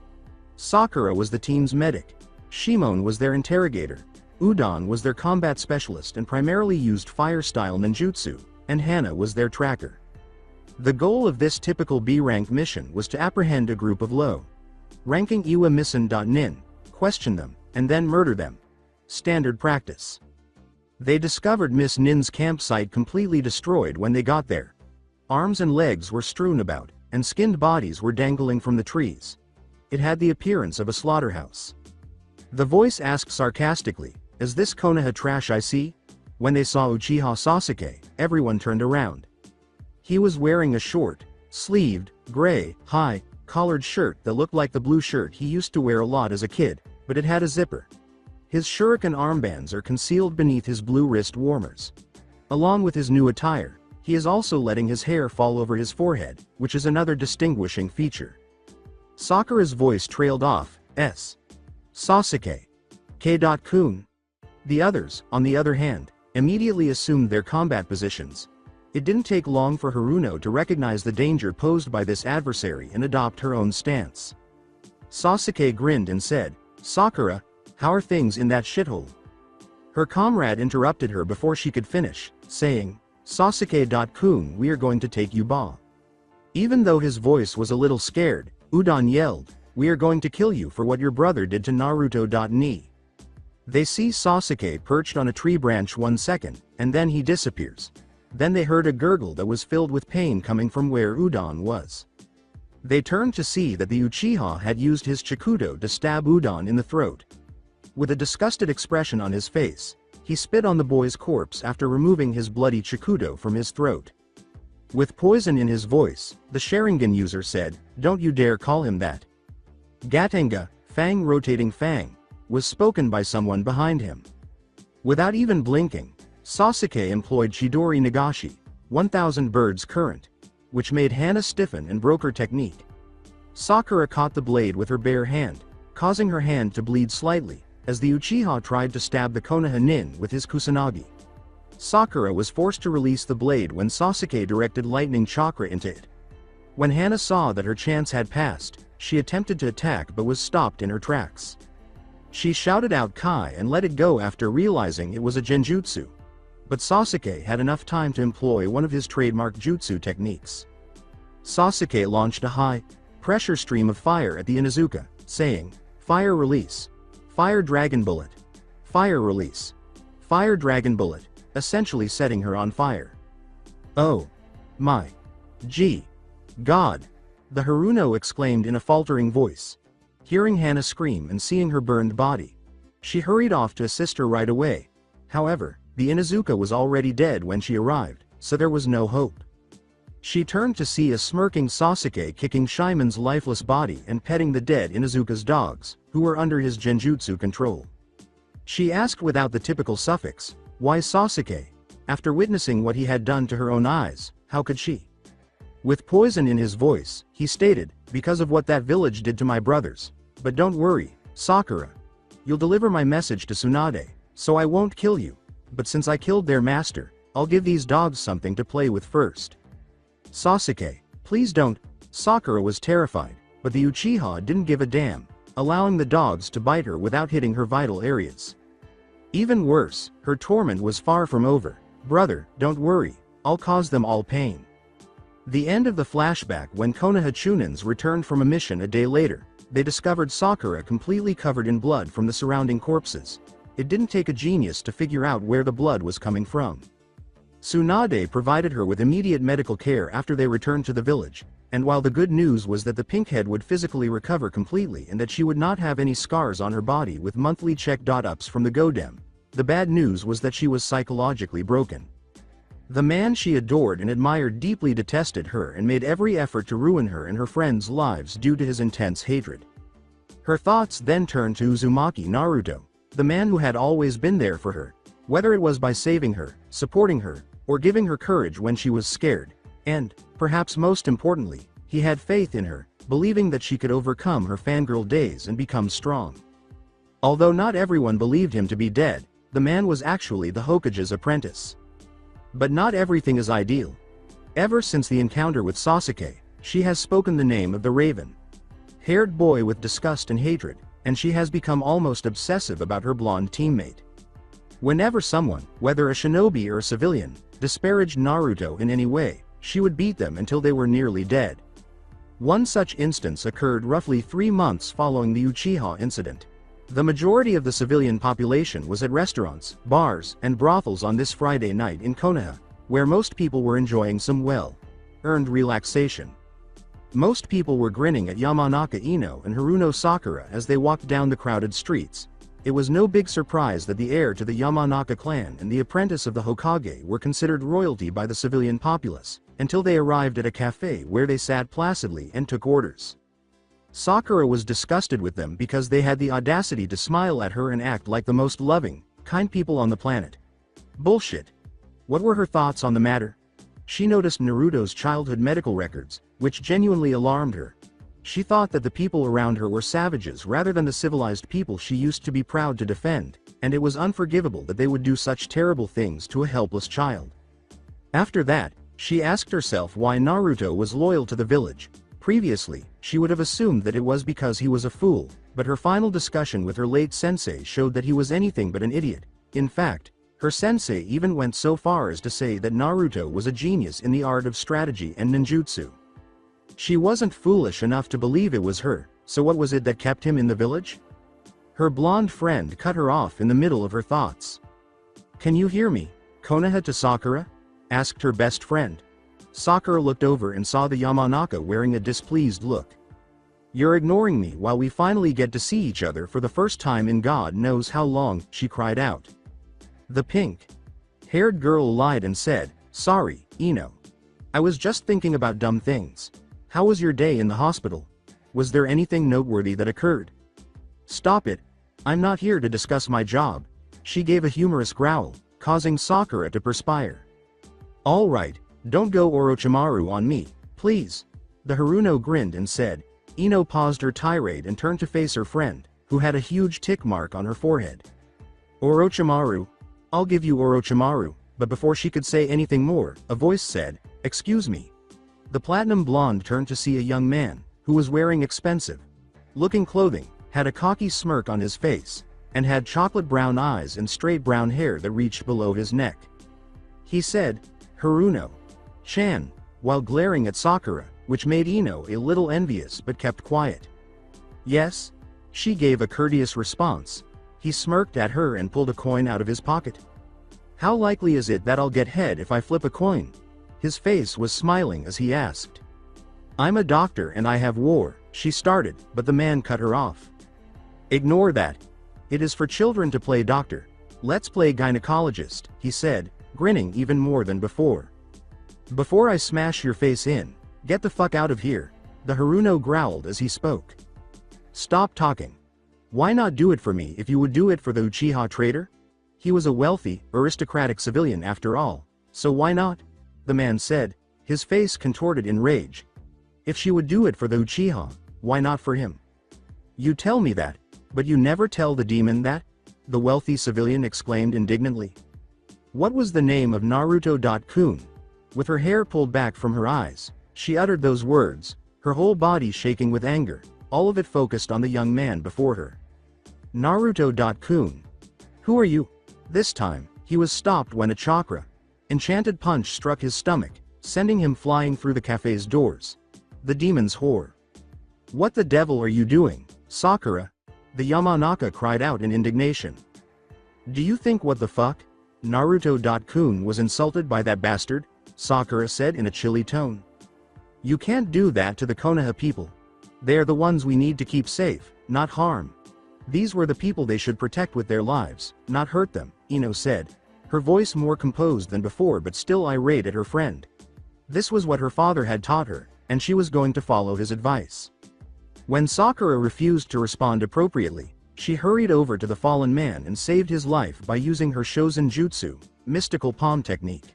Sakura was the team's medic. Shimon was their interrogator. Udon was their combat specialist and primarily used fire-style ninjutsu, and Hana was their tracker. The goal of this typical B-rank mission was to apprehend a group of low-ranking Iwa Nin, question them, and then murder them. Standard practice. They discovered Miss Nin's campsite completely destroyed when they got there. Arms and legs were strewn about, and skinned bodies were dangling from the trees. It had the appearance of a slaughterhouse. The voice asked sarcastically, "Is this Konoha trash I see?" When they saw Uchiha Sasuke, everyone turned around. He was wearing a short, sleeved, gray, high-collared shirt that looked like the blue shirt he used to wear a lot as a kid, but it had a zipper. His shuriken armbands are concealed beneath his blue wrist warmers. Along with his new attire, he is also letting his hair fall over his forehead, which is another distinguishing feature. Sakura's voice trailed off, "S. Sasuke. K.Kun." The others, on the other hand, immediately assumed their combat positions. It didn't take long for Haruno to recognize the danger posed by this adversary and adopt her own stance. Sasuke grinned and said, "Sakura, How are things in that shithole? Her comrade interrupted her before she could finish, saying, Sasuke-kun, we are going to take you ba. Even though his voice was a little scared, Udon yelled, we are going to kill you for what your brother did to Naruto. They see Sasuke perched on a tree branch 1 second, and then he disappears. Then they heard a gurgle that was filled with pain coming from where Udon was. They turned to see that the Uchiha had used his Chikudo to stab Udon in the throat. With a disgusted expression on his face, he spit on the boy's corpse after removing his bloody Chikudo from his throat. With poison in his voice, the Sharingan user said, don't you dare call him that. Gatenga, Fang rotating Fang, was spoken by someone behind him. Without even blinking, Sasuke employed Chidori Nagashi, 1000 birds current, which made Hana stiffen and broke her technique. Sakura caught the blade with her bare hand, causing her hand to bleed slightly, as the Uchiha tried to stab the Konoha nin with his Kusanagi. Sakura was forced to release the blade when Sasuke directed lightning chakra into it. When Hana saw that her chance had passed, she attempted to attack but was stopped in her tracks. She shouted out Kai and let it go after realizing it was a genjutsu. But Sasuke had enough time to employ one of his trademark jutsu techniques. Sasuke launched a high-pressure stream of fire at the Inuzuka, saying, Fire release. Fire Dragon Bullet. Fire release. Fire Dragon Bullet, essentially setting her on fire. Oh. My. God. The Haruno exclaimed in a faltering voice. Hearing Hana scream and seeing her burned body, she hurried off to assist her right away. However, the Inuzuka was already dead when she arrived, so there was no hope. She turned to see a smirking Sasuke kicking Shimon's lifeless body and petting the dead Inuzuka's dogs, who were under his genjutsu control. She asked without the typical suffix, why Sasuke? After witnessing what he had done to her own eyes, how could she? With poison in his voice, he stated, because of what that village did to my brothers. But don't worry, Sakura. You'll deliver my message to Tsunade, so I won't kill you. But since I killed their master, I'll give these dogs something to play with first. Sasuke, please don't. Sakura was terrified, but the Uchiha didn't give a damn, allowing the dogs to bite her without hitting her vital areas. Even worse, her torment was far from over. Brother, don't worry, I'll cause them all pain. The end of the flashback when Konoha Chunins returned from a mission a day later, they discovered Sakura completely covered in blood from the surrounding corpses. It didn't take a genius to figure out where the blood was coming from. Tsunade provided her with immediate medical care after they returned to the village, and while the good news was that the pinkhead would physically recover completely and that she would not have any scars on her body with monthly check-ups from the Godem, the bad news was that she was psychologically broken. The man she adored and admired deeply detested her and made every effort to ruin her and her friends' lives due to his intense hatred. Her thoughts then turned to Uzumaki Naruto, the man who had always been there for her, whether it was by saving her, supporting her, or giving her courage when she was scared, and, perhaps most importantly, he had faith in her, believing that she could overcome her fangirl days and become strong. Although not everyone believed him to be dead, the man was actually the Hokage's apprentice. But not everything is ideal. Ever since the encounter with Sasuke, she has spoken the name of the raven-haired boy with disgust and hatred, and she has become almost obsessive about her blonde teammate. Whenever someone, whether a shinobi or a civilian, disparaged Naruto in any way, she would beat them until they were nearly dead. One such instance occurred roughly 3 months following the Uchiha incident. The majority of the civilian population was at restaurants, bars, and brothels on this Friday night in Konoha, where most people were enjoying some well-earned relaxation. Most people were grinning at Yamanaka Ino and Haruno Sakura as they walked down the crowded streets. It was no big surprise that the heir to the Yamanaka clan and the apprentice of the Hokage were considered royalty by the civilian populace, until they arrived at a cafe where they sat placidly and took orders. Sakura was disgusted with them because they had the audacity to smile at her and act like the most loving, kind people on the planet. Bullshit. What were her thoughts on the matter? She noticed Naruto's childhood medical records, which genuinely alarmed her. She thought that the people around her were savages rather than the civilized people she used to be proud to defend, and it was unforgivable that they would do such terrible things to a helpless child. After that, she asked herself why Naruto was loyal to the village. Previously, she would have assumed that it was because he was a fool, but her final discussion with her late sensei showed that he was anything but an idiot. In fact, her sensei even went so far as to say that Naruto was a genius in the art of strategy and ninjutsu. She wasn't foolish enough to believe it was her, so what was it that kept him in the village? Her blonde friend cut her off in the middle of her thoughts. "Can you hear me, Konoha to Sakura?" asked her best friend. Sakura looked over and saw the Yamanaka wearing a displeased look. "You're ignoring me while we finally get to see each other for the first time in God knows how long," she cried out. The pink-haired girl lied and said, "Sorry, Ino. I was just thinking about dumb things. How was your day in the hospital? Was there anything noteworthy that occurred?" "Stop it. I'm not here to discuss my job." She gave a humorous growl, causing Sakura to perspire. "All right, don't go Orochimaru on me, please." The Haruno grinned and said. Ino paused her tirade and turned to face her friend, who had a huge tick mark on her forehead. "Orochimaru? I'll give you Orochimaru," but before she could say anything more, a voice said, "Excuse me." The platinum blonde turned to see a young man, who was wearing expensive-looking clothing, had a cocky smirk on his face, and had chocolate brown eyes and straight brown hair that reached below his neck. He said, "Haruno-chan," while glaring at Sakura, which made Ino a little envious but kept quiet. "Yes?" She gave a courteous response. He smirked at her and pulled a coin out of his pocket. "How likely is it that I'll get head if I flip a coin?" His face was smiling as he asked. "I'm a doctor and I have war," she started, but the man cut her off. "Ignore that. It is for children to play doctor. Let's play gynecologist," he said, grinning even more than before. "Before I smash your face in, get the fuck out of here," the Haruno growled as he spoke. "Stop talking. Why not do it for me if you would do it for the Uchiha traitor?" He was a wealthy, aristocratic civilian after all, so why not? The man said, his face contorted in rage. If she would do it for the Uchiha, why not for him? "You tell me that, but you never tell the demon that?" the wealthy civilian exclaimed indignantly. What was the name of Naruto-kun? With her hair pulled back from her eyes, she uttered those words, her whole body shaking with anger, all of it focused on the young man before her. Naruto-kun. Who are you? This time, he was stopped when a chakra-enchanted punch struck his stomach, sending him flying through the cafe's doors. The demon's whore. "What the devil are you doing, Sakura?" the Yamanaka cried out in indignation. "Do you think what the fuck? Naruto-kun was insulted by that bastard," Sakura said in a chilly tone. "You can't do that to the Konoha people. They are the ones we need to keep safe, not harm. These were the people they should protect with their lives, not hurt them," Ino said, her voice more composed than before but still irate at her friend. This was what her father had taught her, and she was going to follow his advice. When Sakura refused to respond appropriately, she hurried over to the fallen man and saved his life by using her Shozen Jutsu, mystical palm technique.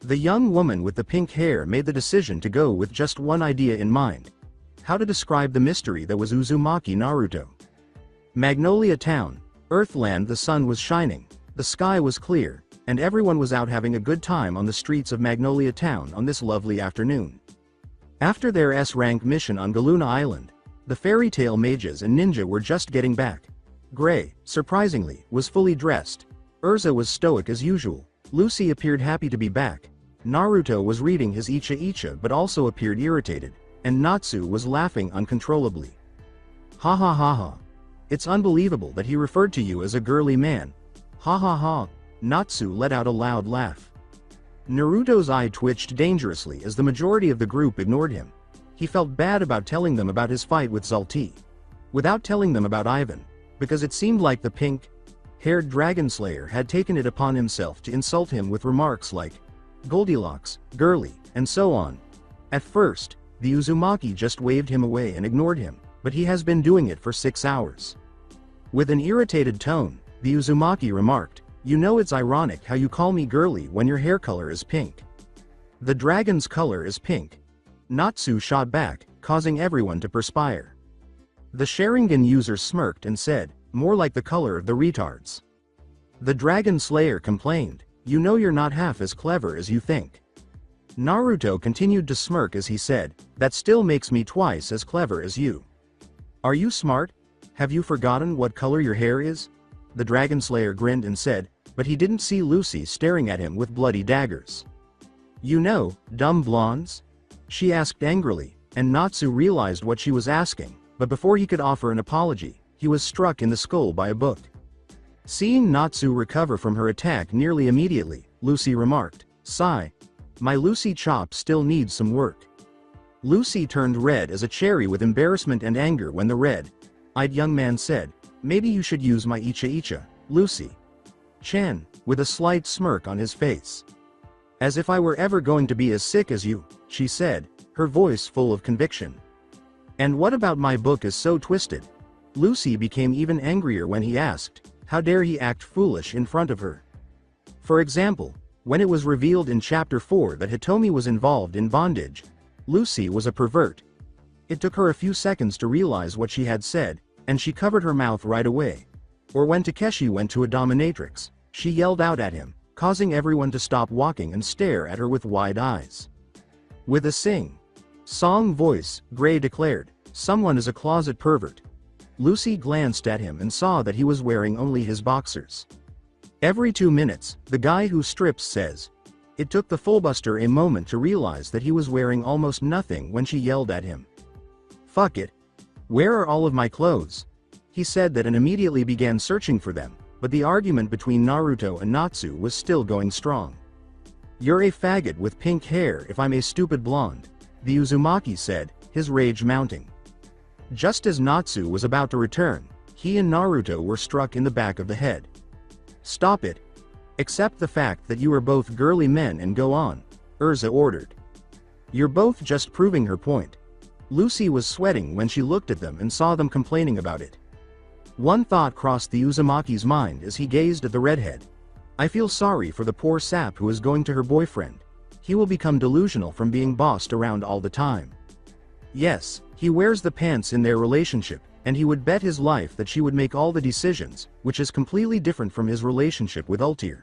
The young woman with the pink hair made the decision to go with just one idea in mind: how to describe the mystery that was Uzumaki Naruto. Magnolia Town, Earthland. The sun was shining, the sky was clear, and everyone was out having a good time on the streets of Magnolia Town on this lovely afternoon. After their S-rank mission on Galuna Island, the fairy tale mages and ninja were just getting back. Gray, surprisingly, was fully dressed. Urza was stoic as usual. Lucy appeared happy to be back. Naruto was reading his Icha but also appeared irritated, and Natsu was laughing uncontrollably. "Ha ha ha ha. It's unbelievable that he referred to you as a girly man. Ha ha ha." Natsu let out a loud laugh. Naruto's eye twitched dangerously as the majority of the group ignored him. He felt bad about telling them about his fight with Zalti, without telling them about Ivan, because it seemed like the pink-haired dragon slayer had taken it upon himself to insult him with remarks like Goldilocks, girly, and so on. At first, the Uzumaki just waved him away and ignored him, but he has been doing it for 6 hours. With an irritated tone, the Uzumaki remarked, "You know it's ironic how you call me girly when your hair color is pink. The dragon's color is pink." Natsu shot back, causing everyone to perspire. The Sharingan user smirked and said, "More like the color of the retards." The Dragon Slayer complained, "You know you're not half as clever as you think." Naruto continued to smirk as he said, "That still makes me twice as clever as you." "Are you smart? Have you forgotten what color your hair is? The Dragon Slayer grinned and said, but he didn't see Lucy staring at him with bloody daggers. You know, dumb blondes? She asked angrily, and Natsu realized what she was asking, but before he could offer an apology, he was struck in the skull by a book. Seeing Natsu recover from her attack nearly immediately, Lucy remarked, sigh. My Lucy chop still needs some work. Lucy turned red as a cherry with embarrassment and anger when the red-eyed young man said, maybe you should use my Icha, Lucy. Chan, with a slight smirk on his face. As if I were ever going to be as sick as you, she said, her voice full of conviction. And what about my book is so twisted? Lucy became even angrier when he asked, how dare he act foolish in front of her? For example, when it was revealed in Chapter 4 that Hitomi was involved in bondage, Lucy was a pervert. It took her a few seconds to realize what she had said, and she covered her mouth right away. Or when Takeshi went to a dominatrix, she yelled out at him, causing everyone to stop walking and stare at her with wide eyes. With a sing-song voice, Gray declared, someone is a closet pervert. Lucy glanced at him and saw that he was wearing only his boxers. Every 2 minutes, the guy who strips says. It took the fullbuster a moment to realize that he was wearing almost nothing when she yelled at him. Fuck it. Where are all of my clothes? He said that and immediately began searching for them, but the argument between Naruto and Natsu was still going strong. You're a faggot with pink hair if I'm a stupid blonde, the Uzumaki said, his rage mounting. Just as Natsu was about to return, he and Naruto were struck in the back of the head. Stop it. Accept the fact that you are both girly men and go on, Urza ordered. You're both just proving her point. Lucy was sweating when she looked at them and saw them complaining about it. One thought crossed the Uzumaki's mind as he gazed at the redhead. I feel sorry for the poor sap who is going to her boyfriend. He will become delusional from being bossed around all the time. Yes, he wears the pants in their relationship, and he would bet his life that she would make all the decisions, which is completely different from his relationship with Ultir.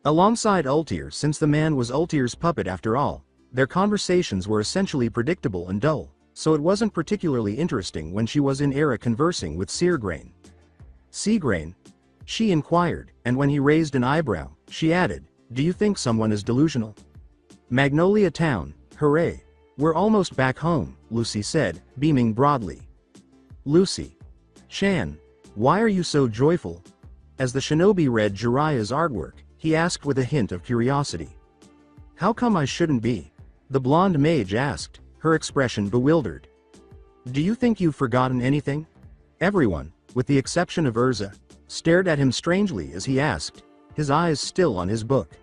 Alongside Ultir, since the man was Ultir's puppet after all, their conversations were essentially predictable and dull, so it wasn't particularly interesting when she was in Era conversing with Seargrain. Seagrain? She inquired, and when he raised an eyebrow, she added, do you think someone is delusional? Magnolia Town, hooray. We're almost back home, Lucy said, beaming broadly. Lucy. Chan, why are you so joyful? As the shinobi read Jiraiya's artwork, he asked with a hint of curiosity. How come I shouldn't be? The blonde mage asked, her expression bewildered. Do you think you've forgotten anything? Everyone, with the exception of Urza, stared at him strangely as he asked, his eyes still on his book.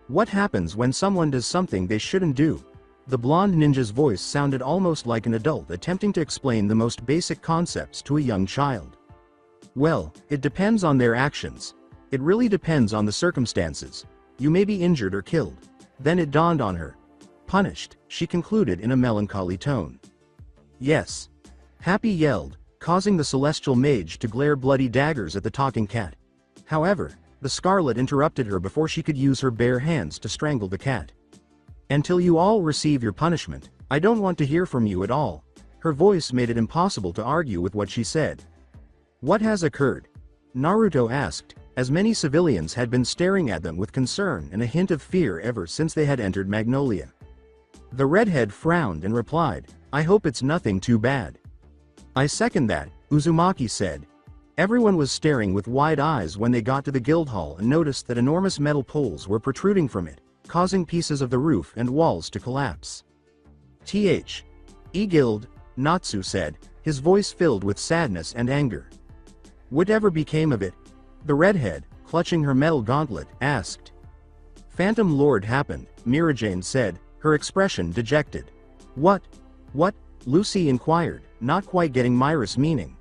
What happens when someone does something they shouldn't do? The blonde ninja's voice sounded almost like an adult attempting to explain the most basic concepts to a young child. Well, it depends on their actions. It really depends on the circumstances. You may be injured or killed. Then it dawned on her. Punished, she concluded in a melancholy tone. Yes. Happy yelled, causing the celestial mage to glare bloody daggers at the talking cat. However, the Scarlet interrupted her before she could use her bare hands to strangle the cat. Until you all receive your punishment, I don't want to hear from you at all. Her voice made it impossible to argue with what she said. What has occurred? Naruto asked, as many civilians had been staring at them with concern and a hint of fear ever since they had entered Magnolia. The redhead frowned and replied, I hope it's nothing too bad. I second that, Uzumaki said. Everyone was staring with wide eyes when they got to the guild hall and noticed that enormous metal poles were protruding from it, causing pieces of the roof and walls to collapse. E-guild, Natsu said, his voice filled with sadness and anger. Whatever became of it? The redhead, clutching her metal gauntlet, asked. Phantom Lord happened, Mirajane said, her expression dejected. What? What? Lucy inquired, not quite getting Myra's meaning.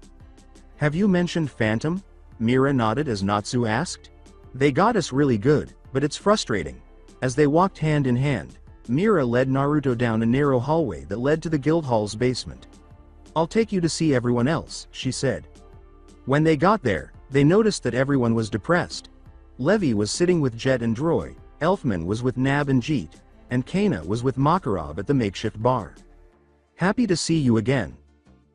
Have you mentioned Phantom? Mira nodded as Natsu asked. They got us really good, but it's frustrating. As they walked hand in hand, Mira led Naruto down a narrow hallway that led to the guild hall's basement. I'll take you to see everyone else, she said. When they got there, they noticed that everyone was depressed. Levi was sitting with Jet and Droy, Elfman was with Nab and Jeet, and Kana was with Makarov at the makeshift bar. Happy to see you again.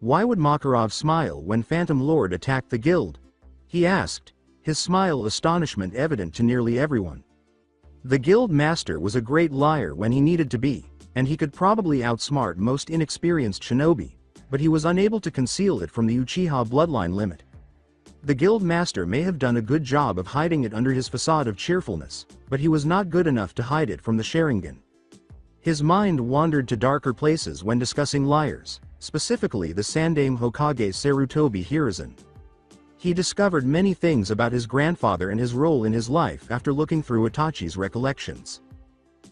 Why would Makarov smile when Phantom Lord attacked the guild? He asked, his smile astonishment evident to nearly everyone. The guild master was a great liar when he needed to be, and he could probably outsmart most inexperienced shinobi, but he was unable to conceal it from the Uchiha bloodline limit. The guild master may have done a good job of hiding it under his facade of cheerfulness, but he was not good enough to hide it from the Sharingan. His mind wandered to darker places when discussing liars, specifically the Sandaime Hokage Sarutobi Hiruzen. He discovered many things about his grandfather and his role in his life after looking through Itachi's recollections.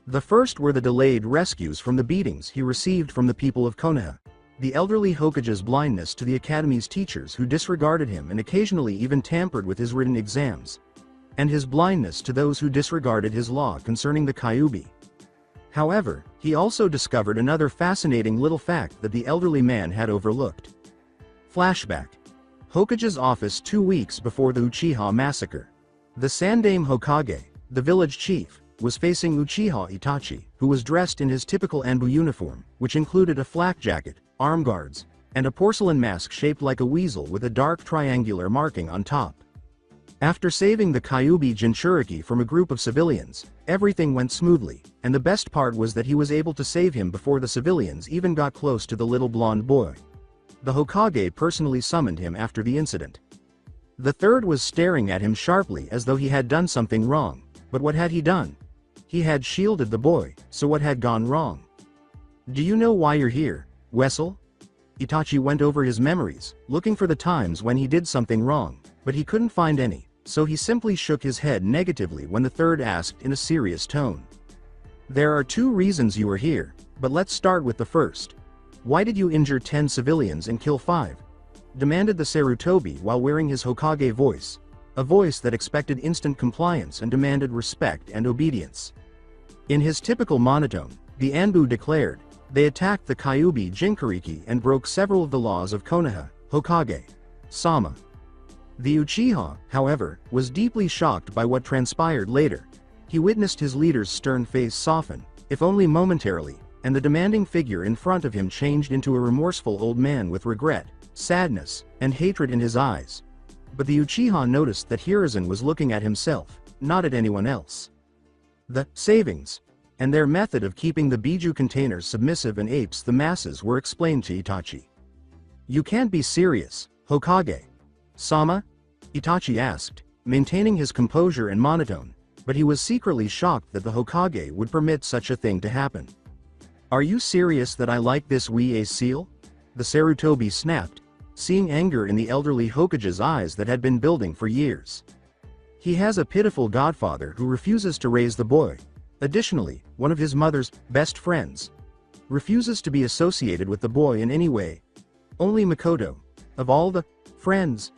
The first were the delayed rescues from the beatings he received from the people of Konoha, the elderly Hokage's blindness to the academy's teachers who disregarded him and occasionally even tampered with his written exams, and his blindness to those who disregarded his law concerning the Kyuubi. However, he also discovered another fascinating little fact that the elderly man had overlooked. Flashback. Hokage's office 2 weeks before the Uchiha massacre. The Sandaime Hokage, the village chief, was facing Uchiha Itachi, who was dressed in his typical Anbu uniform, which included a flak jacket, arm guards, and a porcelain mask shaped like a weasel with a dark triangular marking on top. After saving the Kyuubi Jinchuriki from a group of civilians, everything went smoothly, and the best part was that he was able to save him before the civilians even got close to the little blonde boy. The Hokage personally summoned him after the incident. The third was staring at him sharply as though he had done something wrong, but what had he done? He had shielded the boy, so what had gone wrong? Do you know why you're here, Wessel? Itachi went over his memories, looking for the times when he did something wrong, but he couldn't find any, so he simply shook his head negatively when the third asked in a serious tone. There are 2 reasons you are here, but let's start with the first. Why did you injure 10 civilians and kill 5? Demanded the Sarutobi while wearing his Hokage voice, a voice that expected instant compliance and demanded respect and obedience. In his typical monotone, the Anbu declared, they attacked the Kyuubi Jinchuriki and broke several of the laws of Konoha, Hokage, Sama. The Uchiha, however, was deeply shocked by what transpired later. He witnessed his leader's stern face soften, if only momentarily, and the demanding figure in front of him changed into a remorseful old man with regret, sadness, and hatred in his eyes. But the Uchiha noticed that Hiruzen was looking at himself, not at anyone else. The savings and their method of keeping the Biju containers submissive and apes the masses were explained to Itachi. You can't be serious, Hokage. Sama? Itachi asked, maintaining his composure and monotone, but he was secretly shocked that the Hokage would permit such a thing to happen. Are you serious that I like this wee seal? The Sarutobi snapped, seeing anger in the elderly Hokage's eyes that had been building for years. He has a pitiful godfather who refuses to raise the boy. Additionally, one of his mother's best friends refuses to be associated with the boy in any way. Only Makoto, of all the friends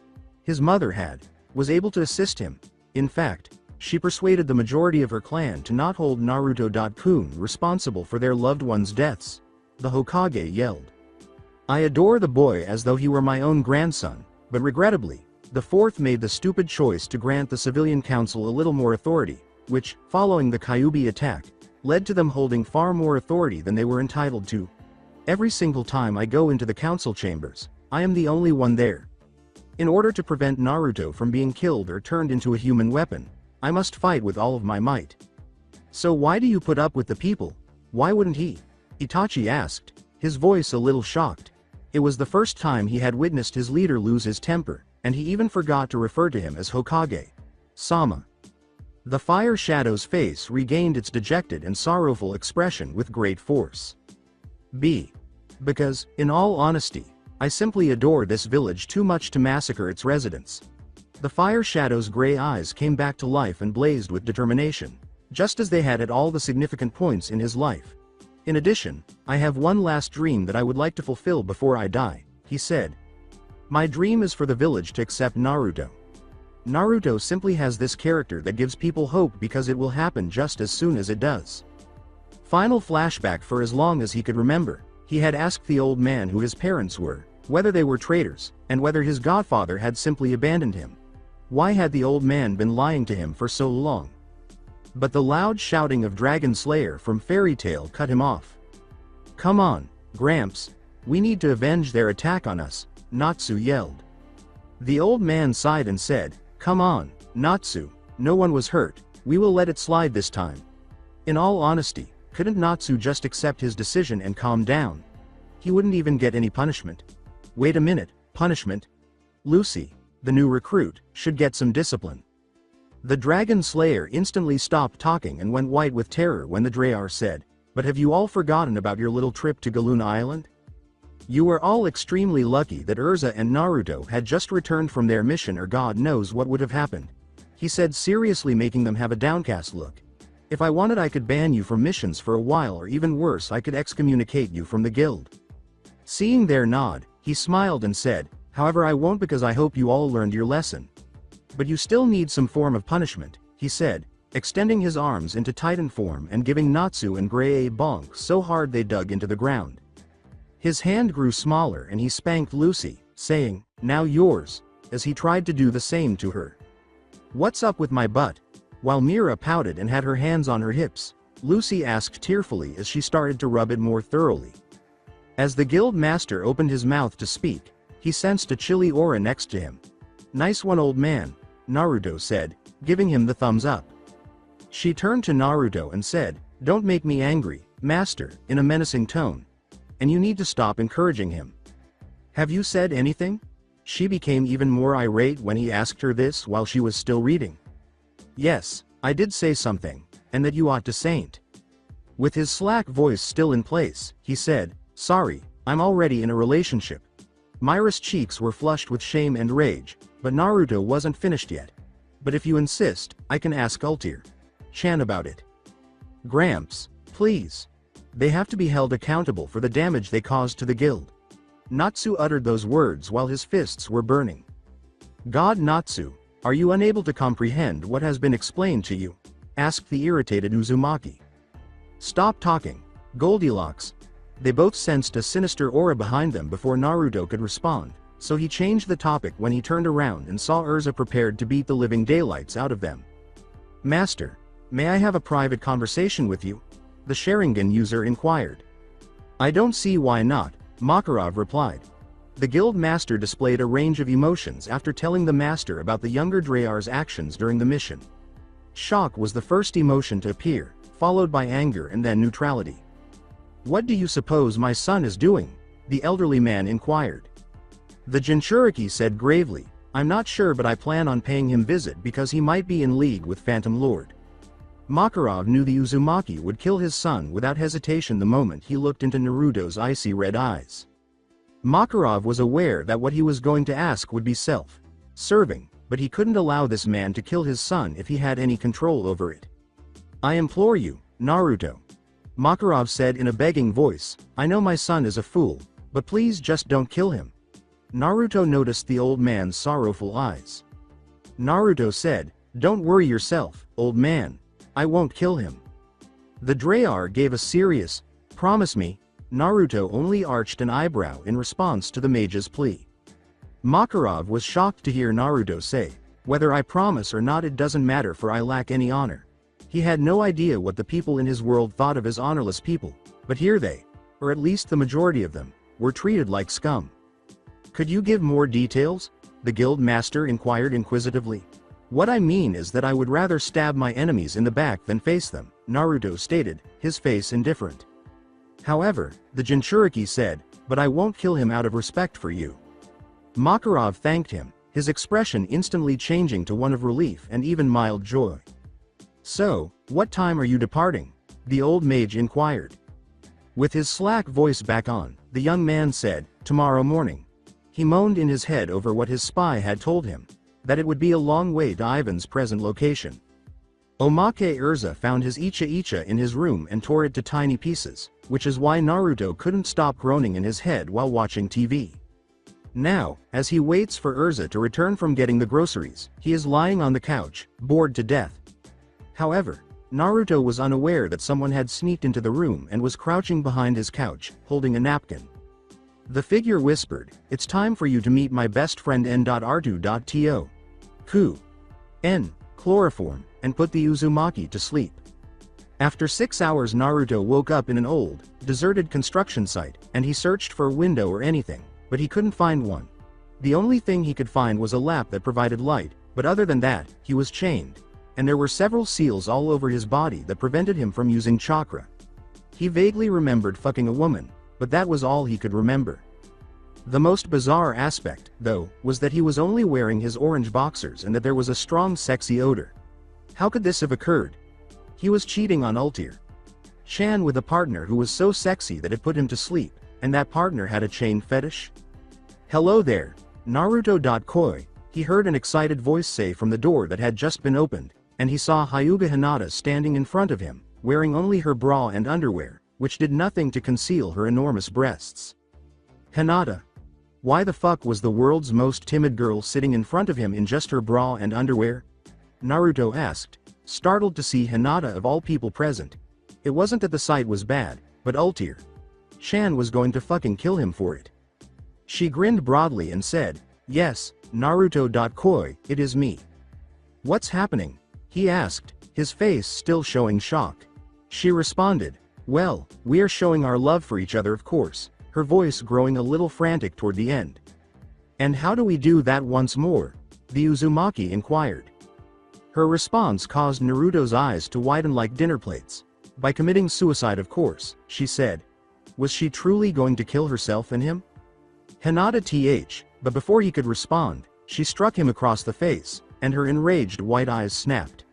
his mother had, was able to assist him. In fact, she persuaded the majority of her clan to not hold Naruto-kun responsible for their loved ones' deaths. The Hokage yelled. I adore the boy as though he were my own grandson, but regrettably, the fourth made the stupid choice to grant the civilian council a little more authority, which, following the Kyuubi attack, led to them holding far more authority than they were entitled to. Every single time I go into the council chambers, I am the only one there. In order to prevent Naruto from being killed or turned into a human weapon, I must fight with all of my might. So why do you put up with the people? Why wouldn't he? Itachi asked, his voice a little shocked. It was the first time he had witnessed his leader lose his temper, and he even forgot to refer to him as Hokage. Sama. The fire shadow's face regained its dejected and sorrowful expression with great force. Because, in all honesty, I simply adore this village too much to massacre its residents. The fire shadow's gray eyes came back to life and blazed with determination, just as they had at all the significant points in his life. In addition, I have one last dream that I would like to fulfill before I die, he said. My dream is for the village to accept Naruto. Naruto simply has this character that gives people hope because it will happen just as soon as it does. Final flashback. For as long as he could remember, he had asked the old man who his parents were, whether they were traitors, and whether his godfather had simply abandoned him. Why had the old man been lying to him for so long? But the loud shouting of Dragon Slayer from Fairy Tail cut him off. Come on, Gramps. We need to avenge their attack on us, Natsu yelled. The old man sighed and said, "Come on, Natsu, no one was hurt, we will let it slide this time." In all honesty, couldn't Natsu just accept his decision and calm down? He wouldn't even get any punishment. Wait a minute, punishment? Lucy, the new recruit, should get some discipline. The Dragon Slayer instantly stopped talking and went white with terror when the Dreyar said, "But have you all forgotten about your little trip to Galoon Island? You were all extremely lucky that Urza and Naruto had just returned from their mission, or God knows what would have happened," he said, seriously, making them have a downcast look. "If I wanted, I could ban you from missions for a while, or even worse, I could excommunicate you from the guild." Seeing their nod, he smiled and said, "However, I won't, because I hope you all learned your lesson. But you still need some form of punishment," he said, extending his arms into Titan form and giving Natsu and Gray a bonk so hard they dug into the ground. His hand grew smaller and he spanked Lucy, saying, "Now yours," as he tried to do the same to her. "What's up with my butt?" While Mira pouted and had her hands on her hips, Lucy asked tearfully as she started to rub it more thoroughly. As the guild master opened his mouth to speak, he sensed a chilly aura next to him. "Nice one, old man," Naruto said, giving him the thumbs up. She turned to Naruto and said, "Don't make me angry, master," in a menacing tone. "And you need to stop encouraging him." "Have you said anything?" She became even more irate when he asked her this while she was still reading. "Yes, I did say something, and that you ought to saint." With his slack voice still in place, he said, "Sorry, I'm already in a relationship." Mira's cheeks were flushed with shame and rage, but Naruto wasn't finished yet. "But if you insist, I can ask Ultir-chan about it." "Gramps, please. They have to be held accountable for the damage they caused to the guild." Natsu uttered those words while his fists were burning. "God, Natsu, are you unable to comprehend what has been explained to you?" asked the irritated Uzumaki. "Stop talking, Goldilocks." They both sensed a sinister aura behind them before Naruto could respond, so he changed the topic when he turned around and saw Urza prepared to beat the living daylights out of them. "Master, may I have a private conversation with you?" the Sharingan user inquired. "I don't see why not," Makarov replied. The guild master displayed a range of emotions after telling the master about the younger Dreyar's actions during the mission. Shock was the first emotion to appear, followed by anger and then neutrality. "What do you suppose my son is doing?" the elderly man inquired. The Jinchuriki said gravely, "I'm not sure, but I plan on paying him visit because he might be in league with Phantom Lord." Makarov knew the Uzumaki would kill his son without hesitation the moment he looked into Naruto's icy red eyes. Makarov was aware that what he was going to ask would be self-serving, but he couldn't allow this man to kill his son if he had any control over it. "I implore you, Naruto," Makarov said in a begging voice, "I know my son is a fool, but please just don't kill him." Naruto noticed the old man's sorrowful eyes. Naruto said, "Don't worry yourself, old man. I won't kill him." The Dreyar gave a serious, "Promise me." Naruto only arched an eyebrow in response to the mage's plea. Makarov was shocked to hear Naruto say, "Whether I promise or not, it doesn't matter, for I lack any honor." He had no idea what the people in his world thought of his honorless people, but here they, or at least the majority of them, were treated like scum. "Could you give more details?" the guild master inquired inquisitively. "What I mean is that I would rather stab my enemies in the back than face them," Naruto stated, his face indifferent. However, the Jinchuriki said, "But I won't kill him out of respect for you." Makarov thanked him, his expression instantly changing to one of relief and even mild joy. "So, what time are you departing?" the old mage inquired. With his slack voice back on, the young man said, "Tomorrow morning." He moaned in his head over what his spy had told him, that it would be a long way to Ivan's present location. Omake Urza found his Icha in his room and tore it to tiny pieces, which is why Naruto couldn't stop groaning in his head while watching TV. Now, as he waits for Urza to return from getting the groceries, he is lying on the couch, bored to death. However, Naruto was unaware that someone had sneaked into the room and was crouching behind his couch, holding a napkin. The figure whispered, "It's time for you to meet my best friend N.R2.to. Ku. N. Chloroform, and put the Uzumaki to sleep." After 6 hours, Naruto woke up in an old, deserted construction site, and he searched for a window or anything, but he couldn't find one. The only thing he could find was a lamp that provided light, but other than that, he was chained. And there were several seals all over his body that prevented him from using chakra. He vaguely remembered fucking a woman, but that was all he could remember. The most bizarre aspect, though, was that he was only wearing his orange boxers and that there was a strong sexy odor. How could this have occurred? He was cheating on Ultir Chan with a partner who was so sexy that it put him to sleep, and that partner had a chain fetish? Hello there, Naruto. He heard an excited voice say from the door that had just been opened, and he saw Hyuga Hinata standing in front of him, wearing only her bra and underwear, which did nothing to conceal her enormous breasts. Hinata. Why the fuck was the world's most timid girl sitting in front of him in just her bra and underwear? Naruto asked, startled to see Hinata of all people present. It wasn't that the sight was bad, but Ultir Chan was going to fucking kill him for it. She grinned broadly and said, yes, Naruto. It is me. What's happening? He asked, his face still showing shock. She responded, well, we are showing our love for each other, of course, her voice growing a little frantic toward the end. And how do we do that once more? The Uzumaki inquired. Her response caused Naruto's eyes to widen like dinner plates. By committing suicide, of course, she said. Was she truly going to kill herself and him? Hinata but before he could respond, she struck him across the face, and her enraged white eyes snapped.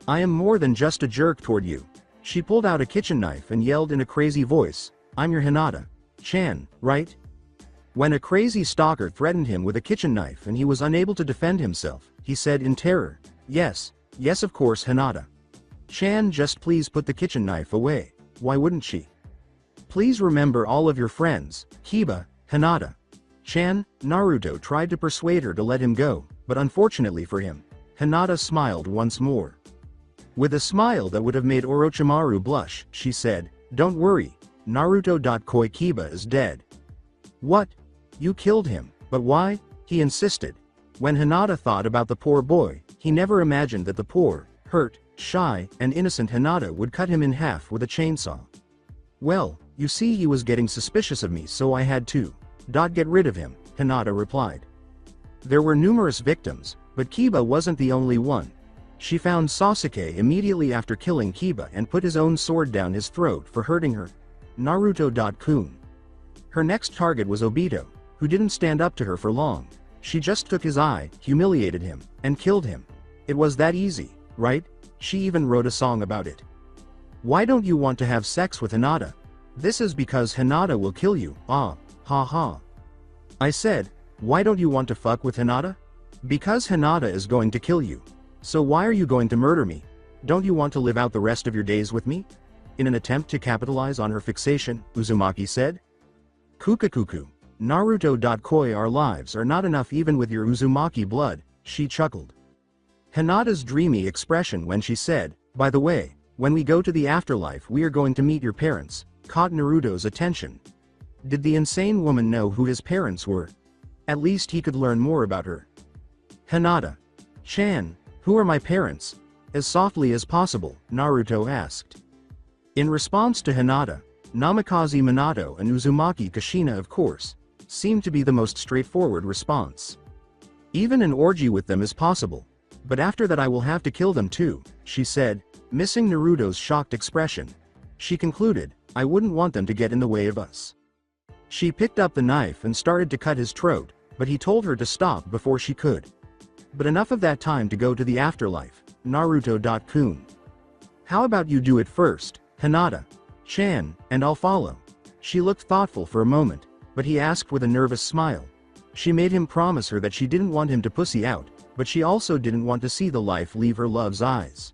I am more than just a jerk toward you. She pulled out a kitchen knife and yelled in a crazy voice, I'm your Hinata Chan, right? When a crazy stalker threatened him with a kitchen knife and he was unable to defend himself, he said in terror, yes, of course Hinata Chan, just please put the kitchen knife away. Why wouldn't she? Please remember all of your friends, Kiba, Hinata Chan. Naruto tried to persuade her to let him go, but unfortunately for him, Hinata smiled once more. With a smile that would have made Orochimaru blush, she said, don't worry, Naruto. Kiba is dead. What? You killed him, but why? He insisted. When Hinata thought about the poor boy, he never imagined that the poor, hurt, shy, and innocent Hinata would cut him in half with a chainsaw. Well, you see, he was getting suspicious of me, so I had to get rid of him, Hinata replied. There were numerous victims, but Kiba wasn't the only one. She found Sasuke immediately after killing Kiba and put his own sword down his throat for hurting her. Naruto. Her next target was Obito, who didn't stand up to her for long. She just took his eye, humiliated him, and killed him. It was that easy, right? She even wrote a song about it. Why don't you want to have sex with Hinata? This is because Hinata will kill you, ha ha. I said, why don't you want to fuck with Hinata? Because Hinata is going to kill you. So why are you going to murder me? Don't you want to live out the rest of your days with me? In an attempt to capitalize on her fixation, Uzumaki said. Kukakuku. Naruto. Our lives are not enough even with your Uzumaki blood, she chuckled. Hinata's dreamy expression when she said, by the way, when we go to the afterlife we are going to meet your parents, caught Naruto's attention. Did the insane woman know who his parents were? At least he could learn more about her. Hinata Chan, who are my parents? As softly as possible, Naruto asked. In response to Hinata, Namikaze Minato and Uzumaki Kushina, of course, seemed to be the most straightforward response. Even an orgy with them is possible, but after that I will have to kill them too, she said, missing Naruto's shocked expression. She concluded, I wouldn't want them to get in the way of us. She picked up the knife and started to cut his throat, but he told her to stop before she could. But enough of that time to go to the afterlife, Naruto. How about you do it first, Hinata Chan, and I'll follow. She looked thoughtful for a moment, but he asked with a nervous smile. She made him promise her that she didn't want him to pussy out, but she also didn't want to see the life leave her love's eyes.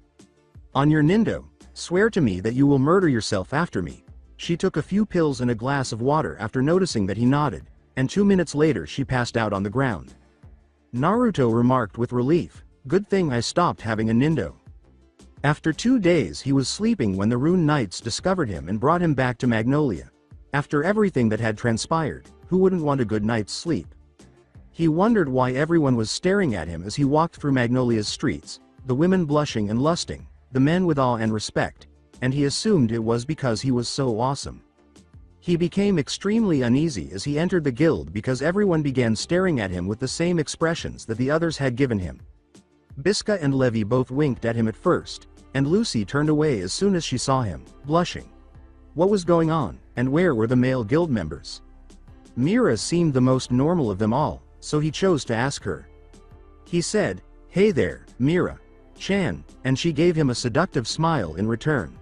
On your Nindo, swear to me that you will murder yourself after me. She took a few pills and a glass of water after noticing that he nodded, and 2 minutes later she passed out on the ground. Naruto remarked with relief, good thing I stopped having a Nindo. After 2 days he was sleeping when the Rune Knights discovered him and brought him back to Magnolia. After everything that had transpired, who wouldn't want a good night's sleep? He wondered why everyone was staring at him as he walked through Magnolia's streets, the women blushing and lusting, the men with awe and respect, and he assumed it was because he was so awesome. He became extremely uneasy as he entered the guild because everyone began staring at him with the same expressions that the others had given him. Biska and Levi both winked at him at first, and Lucy turned away as soon as she saw him, blushing. What was going on, and where were the male guild members? Mira seemed the most normal of them all, so he chose to ask her. He said, "Hey there, Mira-chan," and she gave him a seductive smile in return.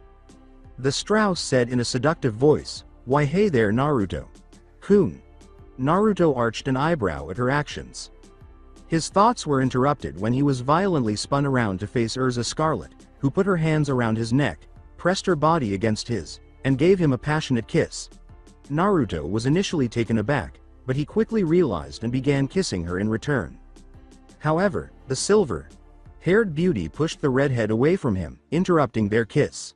The Strauss said in a seductive voice, "Why hey there Naruto-kun." Naruto arched an eyebrow at her actions. His thoughts were interrupted when he was violently spun around to face Urza Scarlet, who put her hands around his neck, pressed her body against his, and gave him a passionate kiss. Naruto was initially taken aback, but he quickly realized and began kissing her in return. However, the silver-haired beauty pushed the redhead away from him, interrupting their kiss.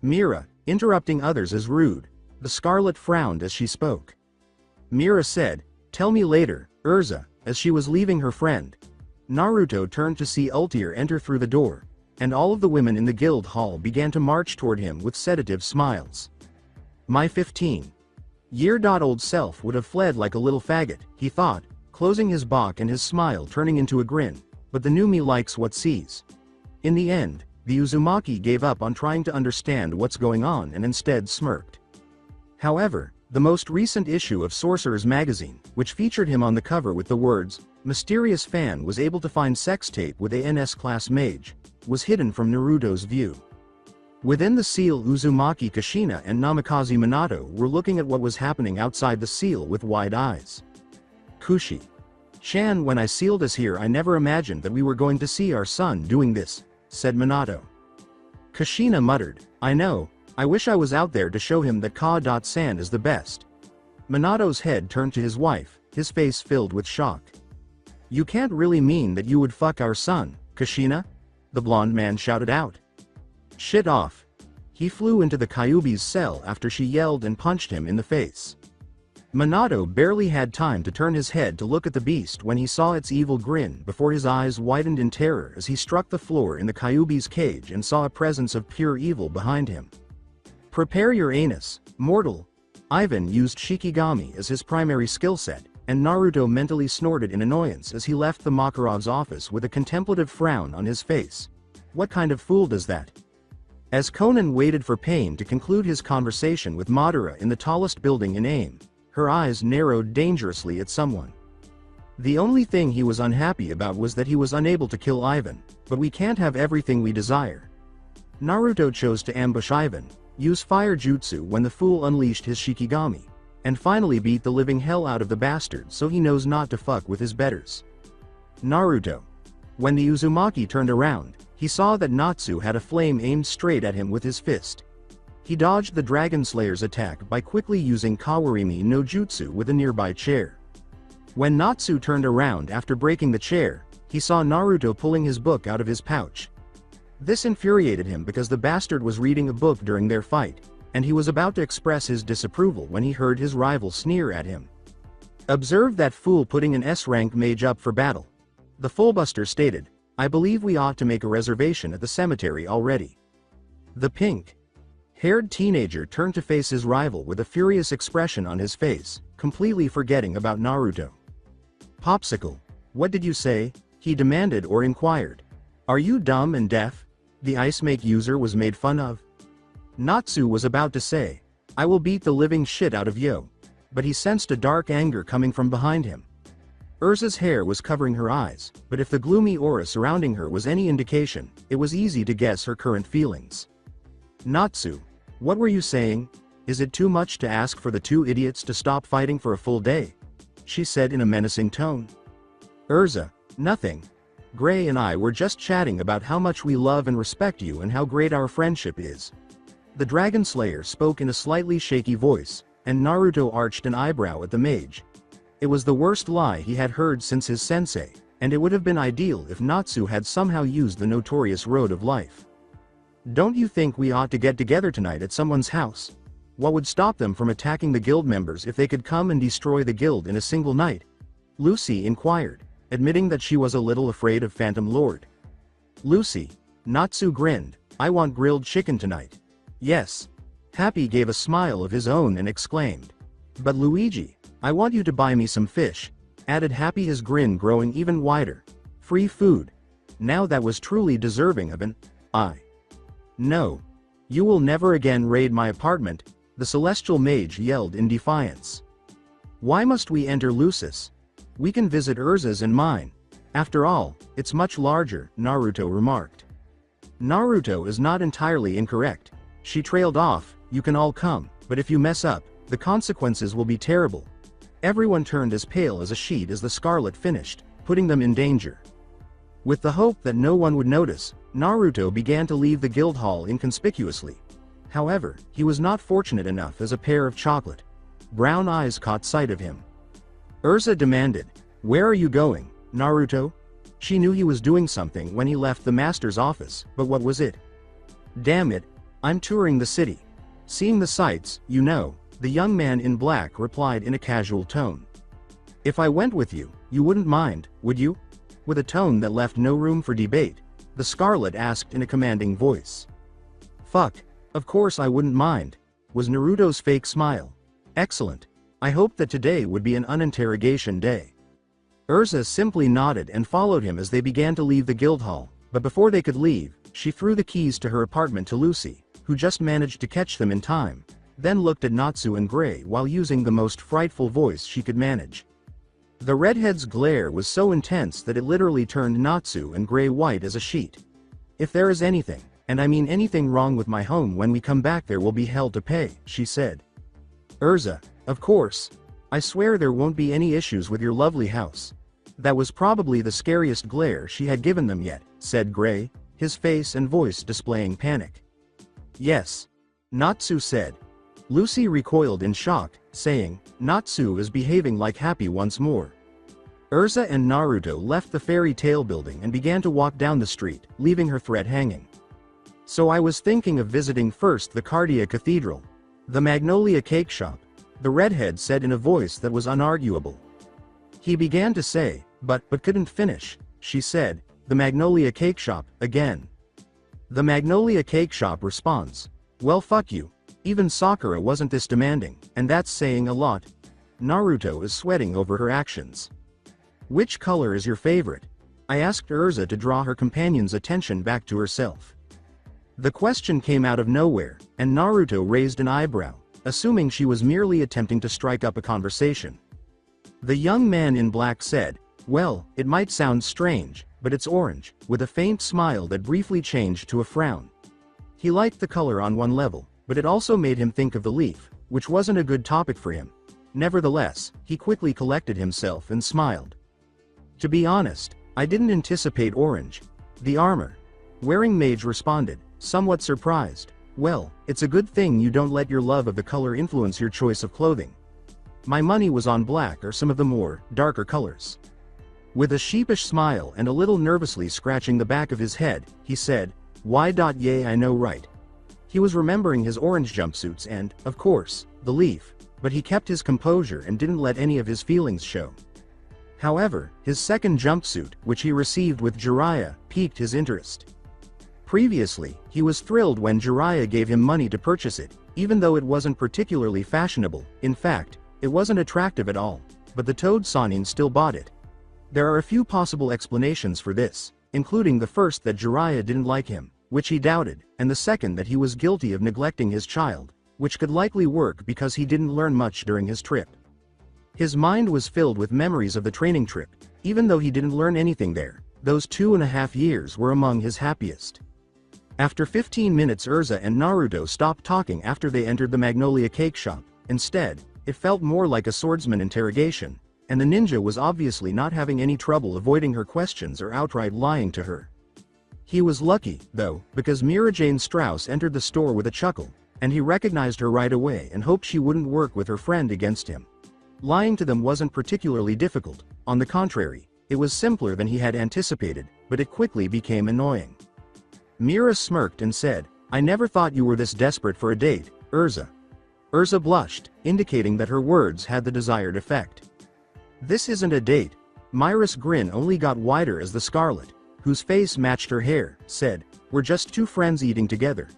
Mira, interrupting others is rude. The Scarlet frowned as she spoke. Mira said, "Tell me later, Urza," as she was leaving her friend. Naruto turned to see Ultir enter through the door, and all of the women in the guild hall began to march toward him with sedative smiles. My 15-year-old self would have fled like a little faggot, he thought, closing his bock and his smile turning into a grin, but the new me likes what sees. In the end, the Uzumaki gave up on trying to understand what's going on and instead smirked. However, the most recent issue of Sorcerer's magazine, which featured him on the cover with the words, "Mysterious fan was able to find sex tape with ANS class mage," was hidden from Naruto's view. Within the seal, Uzumaki Kushina and Namikaze Minato were looking at what was happening outside the seal with wide eyes. "Kushi-chan, when I sealed us here I never imagined that we were going to see our son doing this," said Minato. Kushina muttered, "I know, I wish I was out there to show him that Ka.San is the best." Minato's head turned to his wife, his face filled with shock. "You can't really mean that you would fuck our son, Kushina?" the blonde man shouted out. "Shit off." He flew into the Kyuubi's cell after she yelled and punched him in the face. Minato barely had time to turn his head to look at the beast when he saw its evil grin before his eyes widened in terror as he struck the floor in the Kyuubi's cage and saw a presence of pure evil behind him. "Prepare your anus, mortal." Ivan used Shikigami as his primary skill set, and Naruto mentally snorted in annoyance as he left the Makarov's office with a contemplative frown on his face. What kind of fool does that? As Conan waited for Pain to conclude his conversation with Madara in the tallest building in AIM, her eyes narrowed dangerously at someone. The only thing he was unhappy about was that he was unable to kill Ivan, but we can't have everything we desire. Naruto chose to ambush Ivan, use fire jutsu when the fool unleashed his Shikigami, and finally beat the living hell out of the bastard so he knows not to fuck with his betters. Naruto. When the Uzumaki turned around, he saw that Natsu had a flame aimed straight at him with his fist. He dodged the Dragon Slayer's attack by quickly using Kawarimi no Jutsu with a nearby chair. When Natsu turned around after breaking the chair, he saw Naruto pulling his book out of his pouch. This infuriated him because the bastard was reading a book during their fight, and he was about to express his disapproval when he heard his rival sneer at him. "Observe that fool putting an S-rank mage up for battle." The Fullbuster stated, "I believe we ought to make a reservation at the cemetery already." The pink-haired teenager turned to face his rival with a furious expression on his face, completely forgetting about Naruto. "Popsicle, what did you say?" he demanded or inquired. "Are you dumb and deaf?" The Ice Make user was made fun of. Natsu was about to say, "I will beat the living shit out of you," but he sensed a dark anger coming from behind him. Urza's hair was covering her eyes, but if the gloomy aura surrounding her was any indication, it was easy to guess her current feelings. "Natsu, what were you saying? Is it too much to ask for the two idiots to stop fighting for a full day?" she said in a menacing tone. "Urza, nothing. Gray and I were just chatting about how much we love and respect you and how great our friendship is." The Dragon Slayer spoke in a slightly shaky voice, and Naruto arched an eyebrow at the mage. It was the worst lie he had heard since his sensei, and it would have been ideal if Natsu had somehow used the notorious road of life. "Don't you think we ought to get together tonight at someone's house? What would stop them from attacking the guild members if they could come and destroy the guild in a single night?" Lucy inquired, admitting that she was a little afraid of Phantom Lord. "Lucy," Natsu grinned, "I want grilled chicken tonight." Yes. Happy gave a smile of his own and exclaimed. But Luigi, I want you to buy me some fish, added Happy, his grin growing even wider. Free food. Now that was truly deserving of an I. No. You will never again raid my apartment, the celestial mage yelled in defiance. Why must we enter Lucis? We can visit Urza's and mine. After all, it's much larger, Naruto remarked. Naruto is not entirely incorrect. She trailed off, you can all come, but if you mess up, the consequences will be terrible. Everyone turned as pale as a sheet as the Scarlet finished, putting them in danger. With the hope that no one would notice, Naruto began to leave the guild hall inconspicuously. However, he was not fortunate enough as a pair of chocolate brown eyes caught sight of him. Urza demanded, "Where are you going, Naruto?" She knew he was doing something when he left the master's office, but what was it? Damn it, I'm touring the city. Seeing the sights, you know, the young man in black replied in a casual tone. If I went with you, you wouldn't mind, would you? With a tone that left no room for debate, the Scarlet asked in a commanding voice. Fuck, of course I wouldn't mind, was Naruto's fake smile. Excellent. I hoped that today would be an uninterrogation day. Urza simply nodded and followed him as they began to leave the guild hall, but before they could leave, she threw the keys to her apartment to Lucy, who just managed to catch them in time, then looked at Natsu and Gray while using the most frightful voice she could manage. The redhead's glare was so intense that it literally turned Natsu and Gray white as a sheet. If there is anything, and I mean anything wrong with my home when we come back, there will be hell to pay, she said. Urza, of course. I swear there won't be any issues with your lovely house. That was probably the scariest glare she had given them yet, said Gray, his face and voice displaying panic. Yes. Natsu said. Lucy recoiled in shock, saying, Natsu is behaving like Happy once more. Urza and Naruto left the fairy tale building and began to walk down the street, leaving her thread hanging. So I was thinking of visiting first the Cardia Cathedral. The Magnolia Cake Shop, the redhead said in a voice that was unarguable. He began to say, but couldn't finish, she said, the Magnolia Cake Shop, again. The Magnolia Cake Shop responds, well fuck you, even Sakura wasn't this demanding, and that's saying a lot. Naruto is sweating over her actions. Which color is your favorite? I asked Urza to draw her companion's attention back to herself. The question came out of nowhere, and Naruto raised an eyebrow, assuming she was merely attempting to strike up a conversation. The young man in black said, well, it might sound strange, but it's orange, with a faint smile that briefly changed to a frown. He liked the color on one level, but it also made him think of the leaf, which wasn't a good topic for him. Nevertheless, he quickly collected himself and smiled. To be honest, I didn't anticipate orange. The armor. Wearing Mage responded, somewhat surprised. Well, it's a good thing you don't let your love of the color influence your choice of clothing. My money was on black or some of the more darker colors. With a sheepish smile and a little nervously scratching the back of his head, he said, yay I know right. He was remembering his orange jumpsuits and, of course, the leaf, but he kept his composure and didn't let any of his feelings show. However, his second jumpsuit, which he received with Jiraiya, piqued his interest. Previously, he was thrilled when Jiraiya gave him money to purchase it, even though it wasn't particularly fashionable. In fact, it wasn't attractive at all, but the Toad Sannin still bought it. There are a few possible explanations for this, including the first that Jiraiya didn't like him, which he doubted, and the second that he was guilty of neglecting his child, which could likely work because he didn't learn much during his trip. His mind was filled with memories of the training trip, even though he didn't learn anything there. Those 2.5 years were among his happiest. After 15 minutes, Urza and Naruto stopped talking after they entered the Magnolia Cake Shop. Instead, it felt more like a swordsman interrogation, and the ninja was obviously not having any trouble avoiding her questions or outright lying to her. He was lucky, though, because Mira Jane Strauss entered the store with a chuckle, and he recognized her right away and hoped she wouldn't work with her friend against him. Lying to them wasn't particularly difficult. On the contrary, it was simpler than he had anticipated, but it quickly became annoying. Mira smirked and said, I never thought you were this desperate for a date, Urza. Urza blushed, indicating that her words had the desired effect. This isn't a date. Mira's grin only got wider as the Scarlet, whose face matched her hair, said, we're just two friends eating together.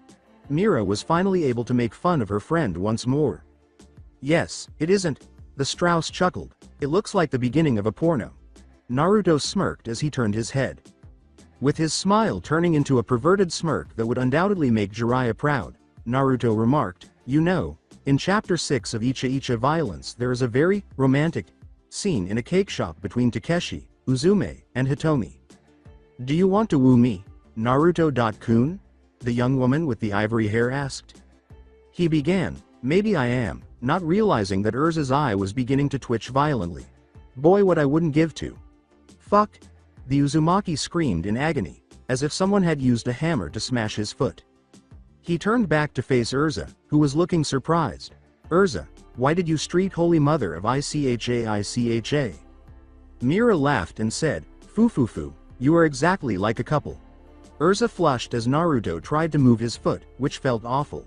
Mira was finally able to make fun of her friend once more. Yes, it isn't. The Strauss chuckled. It looks like the beginning of a porno. Naruto smirked as he turned his head. With his smile turning into a perverted smirk that would undoubtedly make Jiraiya proud, Naruto remarked, "You know, in Chapter 6 of Icha Icha Violence there is a very romantic scene in a cake shop between Takeshi, Uzume, and Hitomi. Do you want to woo me, Naruto-kun?" the young woman with the ivory hair asked. He began, "Maybe I am," not realizing that Urza's eye was beginning to twitch violently. "Boy, what I wouldn't give to." "Fuck!" the Uzumaki screamed in agony, as if someone had used a hammer to smash his foot. He turned back to face Urza, who was looking surprised. "Urza, why did you street holy mother of Icha? Mira laughed and said, "Foo, you are exactly like a couple." Urza flushed as Naruto tried to move his foot, which felt awful.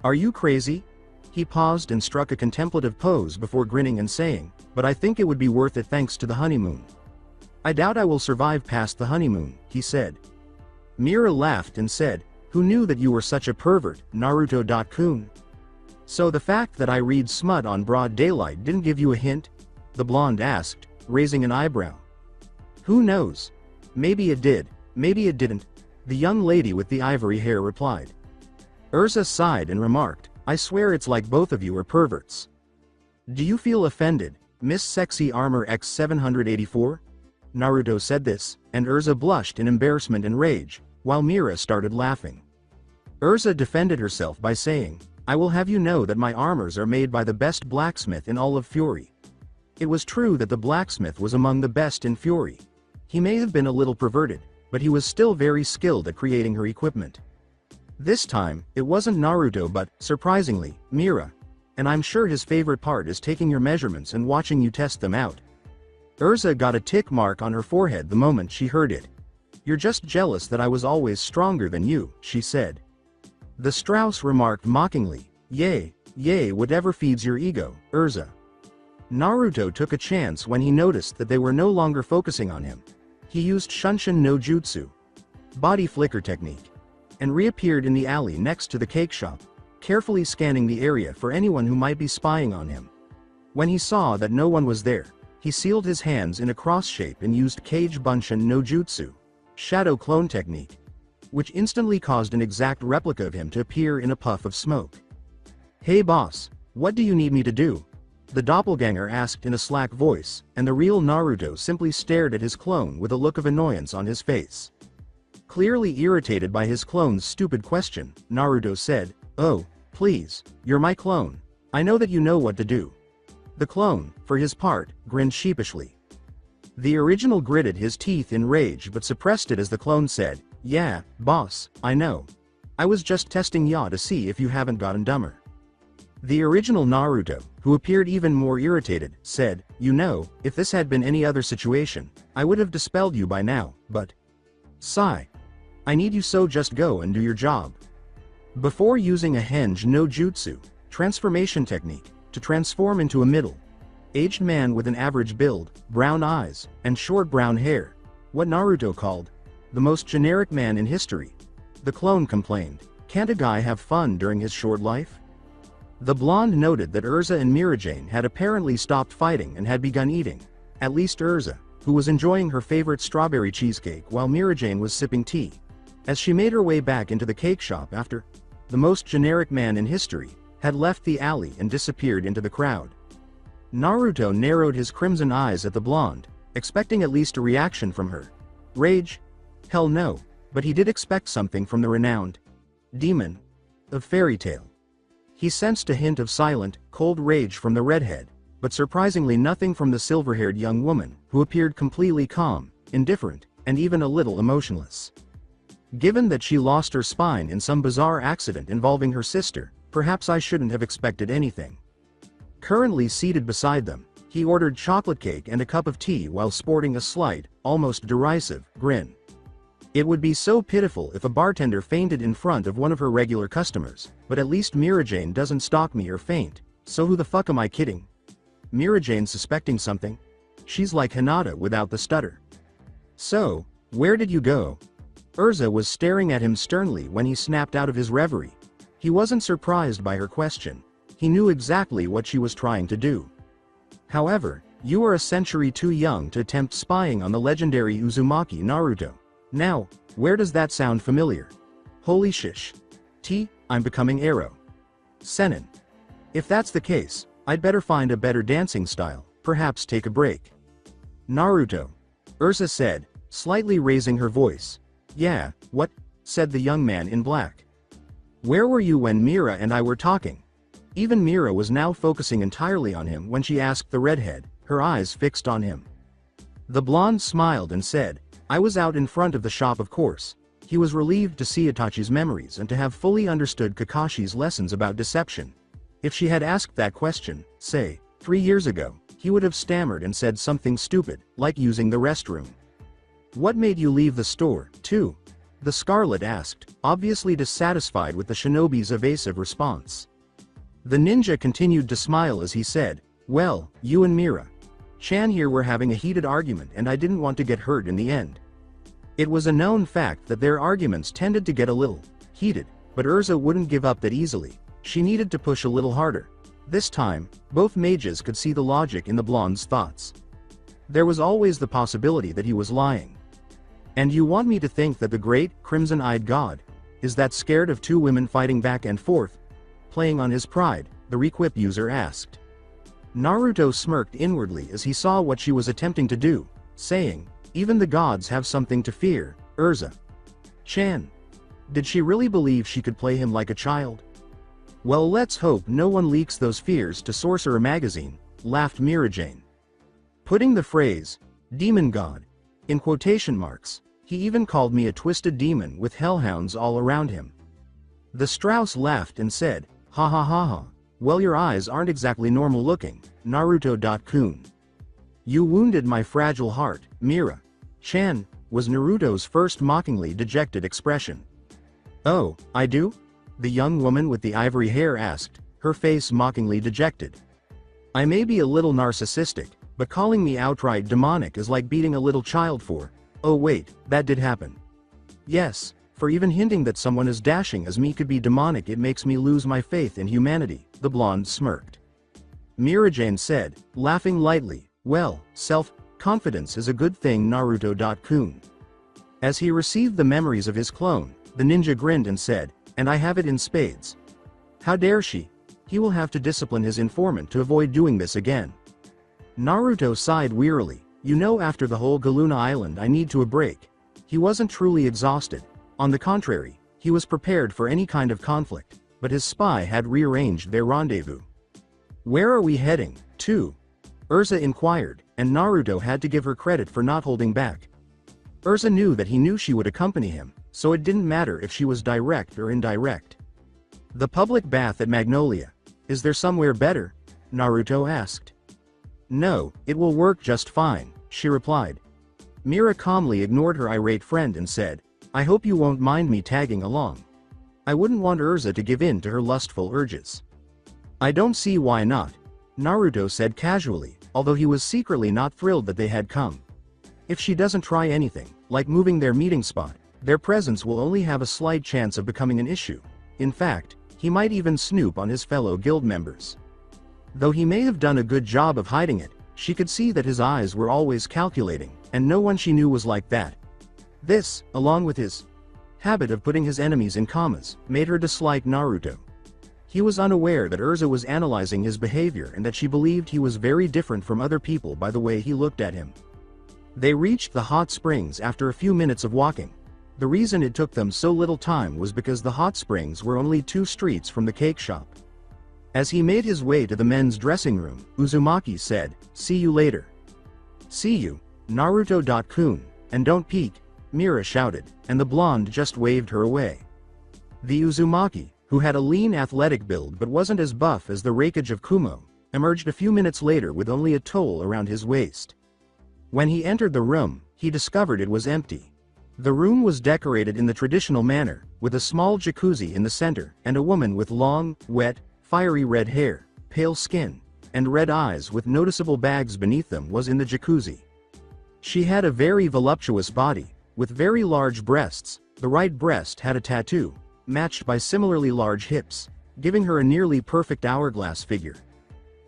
"Are you crazy?" He paused and struck a contemplative pose before grinning and saying, "But I think it would be worth it thanks to the honeymoon." "I doubt I will survive past the honeymoon," he said. Mira laughed and said, "Who knew that you were such a pervert, Naruto-kun? So the fact that I read smut on broad daylight didn't give you a hint?" the blonde asked, raising an eyebrow. "Who knows? Maybe it did, maybe it didn't," the young lady with the ivory hair replied. Urza sighed and remarked, "I swear it's like both of you are perverts." "Do you feel offended, Miss Sexy Armor X 784? Naruto said this, and Urza blushed in embarrassment and rage, while Mira started laughing. Urza defended herself by saying, "I will have you know that my armors are made by the best blacksmith in all of Fury." It was true that the blacksmith was among the best in Fury. He may have been a little perverted, but he was still very skilled at creating her equipment. This time, it wasn't Naruto but, surprisingly, Mira. And I'm sure his favorite part is taking your measurements and watching you test them out. Urza got a tick mark on her forehead the moment she heard it. "You're just jealous that I was always stronger than you," she said. The Strauss remarked mockingly, Yay, whatever feeds your ego, Urza." Naruto took a chance when he noticed that they were no longer focusing on him. He used Shunshin no Jutsu, body flicker technique, and reappeared in the alley next to the cake shop, carefully scanning the area for anyone who might be spying on him. When he saw that no one was there, he sealed his hands in a cross shape and used Kage Bunshin no Jutsu, shadow clone technique, which instantly caused an exact replica of him to appear in a puff of smoke. "Hey boss, what do you need me to do?" the doppelganger asked in a slack voice, and the real Naruto simply stared at his clone with a look of annoyance on his face. Clearly irritated by his clone's stupid question, Naruto said, "Oh, please, you're my clone. I know that you know what to do." The clone, for his part, grinned sheepishly. The original gritted his teeth in rage but suppressed it as the clone said, "Yeah, boss, I know. I was just testing ya to see if you haven't gotten dumber." The original Naruto, who appeared even more irritated, said, "You know, if this had been any other situation, I would have dispelled you by now, but... Sigh. I need you so just go and do your job." Before using a henge no jutsu, transformation technique, to transform into a middle-aged man with an average build, brown eyes, and short brown hair, what Naruto called the most generic man in history, the clone complained, "Can't a guy have fun during his short life?" The blonde noted that Urza and Mirajane had apparently stopped fighting and had begun eating, at least Urza, who was enjoying her favorite strawberry cheesecake while Mirajane was sipping tea, as she made her way back into the cake shop after the most generic man in history had left the alley and disappeared into the crowd. Naruto narrowed his crimson eyes at the blonde, expecting at least a reaction from her. Rage? Hell no, but he did expect something from the renowned demon of fairy tale. He sensed a hint of silent, cold rage from the redhead, but surprisingly nothing from the silver-haired young woman, who appeared completely calm, indifferent, and even a little emotionless. Given that she lost her spine in some bizarre accident involving her sister, perhaps I shouldn't have expected anything. Currently seated beside them, he ordered chocolate cake and a cup of tea while sporting a slight, almost derisive, grin. It would be so pitiful if a bartender fainted in front of one of her regular customers, but at least Mirajane doesn't stalk me or faint, so who the fuck am I kidding? Mirajane suspecting something? She's like Hinata without the stutter. "So, where did you go?" Urza was staring at him sternly when he snapped out of his reverie. He wasn't surprised by her question. He knew exactly what she was trying to do. However, you are a century too young to attempt spying on the legendary Uzumaki Naruto. Now, where does that sound familiar? Holy shish. I'm becoming Arrow. Senin. If that's the case, I'd better find a better dancing style, perhaps take a break. Naruto. Urza said, slightly raising her voice. Yeah, what? Said the young man in black. Where were you when Mira and I were talking? Even Mira was now focusing entirely on him when she asked the redhead, her eyes fixed on him. The blonde smiled and said, I was out in front of the shop, of course. He was relieved to see Itachi's memories and to have fully understood Kakashi's lessons about deception. If she had asked that question, say, 3 years ago, he would have stammered and said something stupid, like using the restroom. What made you leave the store, too? The Scarlet asked, obviously dissatisfied with the shinobi's evasive response. The ninja continued to smile as he said, well, you and Mira Chan here were having a heated argument and I didn't want to get hurt in the end. It was a known fact that their arguments tended to get a little heated, but Urza wouldn't give up that easily. She needed to push a little harder. This time, both mages could see the logic in the blonde's thoughts. There was always the possibility that he was lying. And you want me to think that the great, crimson-eyed god is that scared of two women fighting back and forth? Playing on his pride, the Requip user asked. Naruto smirked inwardly as he saw what she was attempting to do, saying, even the gods have something to fear, Urza. Chan. Did she really believe she could play him like a child? Well, let's hope no one leaks those fears to Sorcerer magazine, laughed Mirajane. Putting the phrase, demon god, in quotation marks, he even called me a twisted demon with hellhounds all around him. The Strauss laughed and said, ha ha ha ha, well your eyes aren't exactly normal looking, Naruto.kun. You wounded my fragile heart, Mira. Chan, was Naruto's first mockingly dejected expression. Oh, I do? The young woman with the ivory hair asked, her face mockingly dejected. I may be a little narcissistic, but calling me outright demonic is like beating a little child for, oh wait, that did happen. Yes, for even hinting that someone as dashing as me could be demonic it makes me lose my faith in humanity, the blonde smirked. Mirajane said, laughing lightly, well, self-confidence is a good thing Naruto.kun. As he received the memories of his clone, the ninja grinned and said, and I have it in spades. How dare she? He will have to discipline his informant to avoid doing this again. Naruto sighed wearily, you know after the whole Galuna Island I need to a break. He wasn't truly exhausted. On the contrary, he was prepared for any kind of conflict, but his spy had rearranged their rendezvous. Where are we heading, to? Urza inquired, and Naruto had to give her credit for not holding back. Urza knew that he knew she would accompany him, so it didn't matter if she was direct or indirect. The public bath at Magnolia. Is there somewhere better? Naruto asked. No, it will work just fine, she replied. Mira calmly ignored her irate friend and said, I hope you won't mind me tagging along. I wouldn't want Urza to give in to her lustful urges. I don't see why not, Naruto said casually, although he was secretly not thrilled that they had come. If she doesn't try anything, like moving their meeting spot, their presence will only have a slight chance of becoming an issue. In fact, he might even snoop on his fellow guild members. Though he may have done a good job of hiding it, she could see that his eyes were always calculating, and no one she knew was like that. This, along with his habit of putting his enemies in commas, made her dislike Naruto. He was unaware that Urza was analyzing his behavior and that she believed he was very different from other people by the way he looked at him. They reached the hot springs after a few minutes of walking. The reason it took them so little time was because the hot springs were only 2 streets from the cake shop. As he made his way to the men's dressing room, Uzumaki said, see you later. See you, Naruto.kun, and don't peek, Mira shouted, and the blonde just waved her away. The Uzumaki, who had a lean athletic build but wasn't as buff as the rakeage of Kumo, emerged a few minutes later with only a towel around his waist. When he entered the room, he discovered it was empty. The room was decorated in the traditional manner, with a small jacuzzi in the center, and a woman with long, wet, fiery red hair, pale skin, and red eyes with noticeable bags beneath them was in the jacuzzi. She had a very voluptuous body, with very large breasts, The right breast had a tattoo, matched by similarly large hips, giving her a nearly perfect hourglass figure.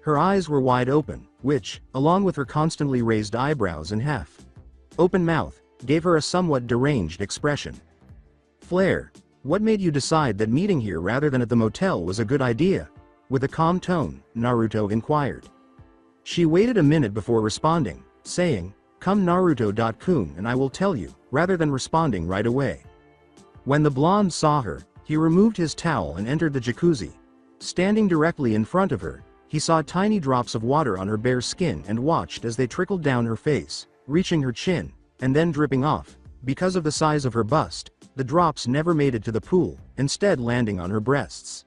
Her eyes were wide open, which, along with her constantly raised eyebrows and half-open mouth, gave her a somewhat deranged expression. "Flare, what made you decide that meeting here rather than at the motel was a good idea?" With a calm tone, Naruto inquired. She waited a minute before responding, saying, "Come Naruto-kun and I will tell you," rather than responding right away. When the blonde saw her, he removed his towel and entered the jacuzzi. Standing directly in front of her, he saw tiny drops of water on her bare skin and watched as they trickled down her face, reaching her chin, and then dripping off. Because of the size of her bust, the drops never made it to the pool, instead landing on her breasts.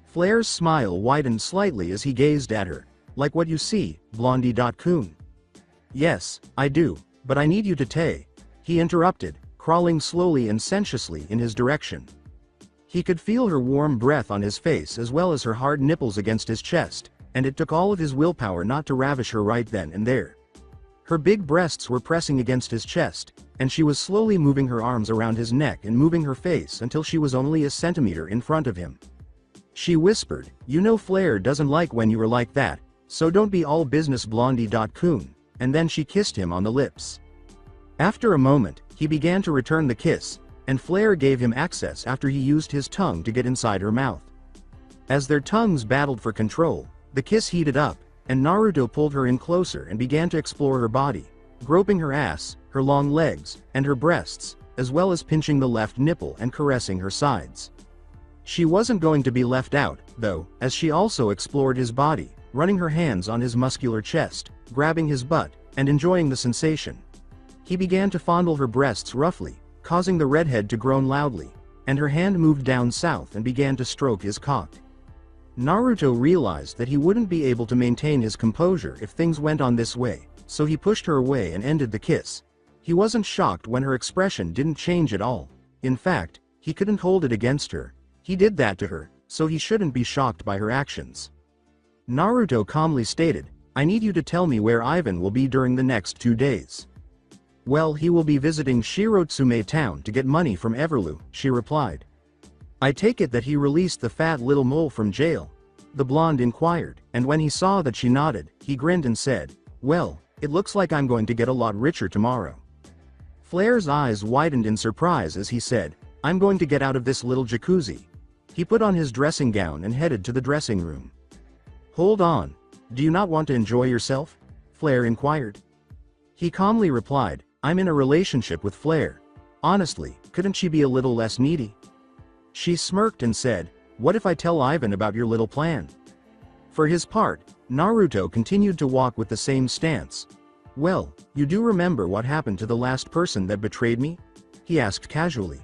Flare's smile widened slightly as he gazed at her. "Like what you see, Blondie-kun." "Yes, I do, but I need you to tay," he interrupted, crawling slowly and sensuously in his direction. He could feel her warm breath on his face as well as her hard nipples against his chest, and it took all of his willpower not to ravish her right then and there. Her big breasts were pressing against his chest, and she was slowly moving her arms around his neck and moving her face until she was only a centimeter in front of him. She whispered, "You know Flare doesn't like when you are like that, so don't be all business Blondie-kun," and then she kissed him on the lips. After a moment, he began to return the kiss, and Flare gave him access after he used his tongue to get inside her mouth. As their tongues battled for control, the kiss heated up, and Naruto pulled her in closer and began to explore her body, groping her ass, her long legs, and her breasts, as well as pinching the left nipple and caressing her sides. She wasn't going to be left out, though, as she also explored his body, running her hands on his muscular chest, grabbing his butt, and enjoying the sensation. He began to fondle her breasts roughly, causing the redhead to groan loudly, and her hand moved down south and began to stroke his cock. Naruto realized that he wouldn't be able to maintain his composure if things went on this way, so he pushed her away and ended the kiss. He wasn't shocked when her expression didn't change at all. In fact, he couldn't hold it against her. He did that to her, so he shouldn't be shocked by her actions. Naruto calmly stated, "I need you to tell me where Ivan will be during the next 2 days." "Well, he will be visiting Shirotsume town to get money from Everlu," she replied. "I take it that he released the fat little mole from jail?" the blonde inquired, and when he saw that she nodded, he grinned and said, "Well, it looks like I'm going to get a lot richer tomorrow." Flare's eyes widened in surprise as he said, "I'm going to get out of this little jacuzzi." He put on his dressing gown and headed to the dressing room. "Hold on. Do you not want to enjoy yourself?" Flare inquired. He calmly replied, "I'm in a relationship with Flare. Honestly, couldn't she be a little less needy?" She smirked and said, "What if I tell Ivan about your little plan?" For his part, Naruto continued to walk with the same stance. "Well, you do remember what happened to the last person that betrayed me?" he asked casually.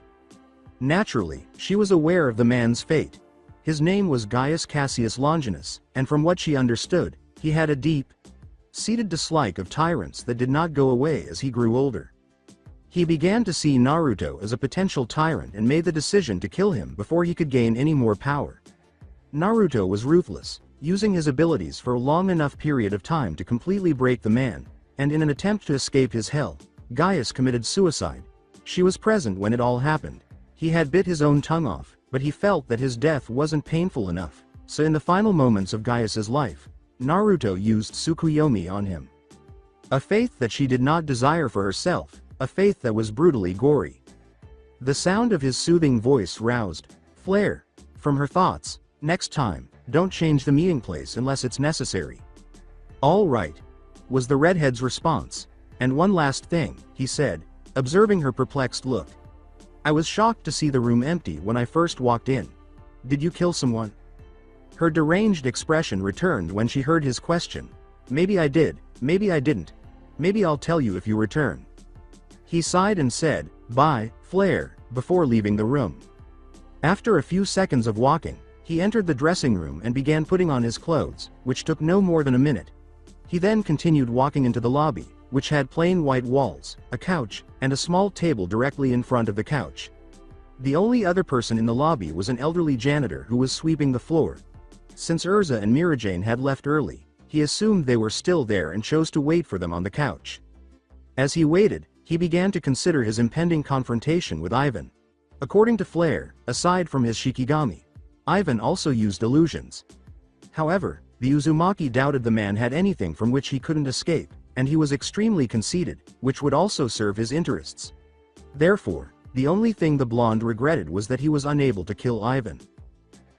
Naturally, she was aware of the man's fate. His name was Gaius Cassius Longinus, and from what she understood, he had a deep-seated dislike of tyrants that did not go away as he grew older. He began to see Naruto as a potential tyrant and made the decision to kill him before he could gain any more power. Naruto was ruthless, using his abilities for a long enough period of time to completely break the man, and in an attempt to escape his hell, Gaius committed suicide. She was present when it all happened. He had bit his own tongue off, but he felt that his death wasn't painful enough, so in the final moments of Gaius's life, Naruto used Tsukuyomi on him. A faith that she did not desire for herself, a faith that was brutally gory. The sound of his soothing voice roused Flare from her thoughts. "Next time, don't change the meeting place unless it's necessary." "All right," was the redhead's response. "And one last thing," he said, observing her perplexed look. "I was shocked to see the room empty when I first walked in. Did you kill someone?" Her deranged expression returned when she heard his question. "Maybe I did, maybe I didn't. Maybe I'll tell you if you return." He sighed and said, "Bye, Flare," before leaving the room. After a few seconds of walking, he entered the dressing room and began putting on his clothes, which took no more than a minute. He then continued walking into the lobby, which had plain white walls, a couch, and a small table directly in front of the couch. The only other person in the lobby was an elderly janitor who was sweeping the floor. Since Urza and Mirajane had left early, he assumed they were still there and chose to wait for them on the couch. As he waited, he began to consider his impending confrontation with Ivan. According to Flare, aside from his Shikigami, Ivan also used illusions. However, the Uzumaki doubted the man had anything from which he couldn't escape, and he was extremely conceited, which would also serve his interests. Therefore, the only thing the blonde regretted was that he was unable to kill Ivan.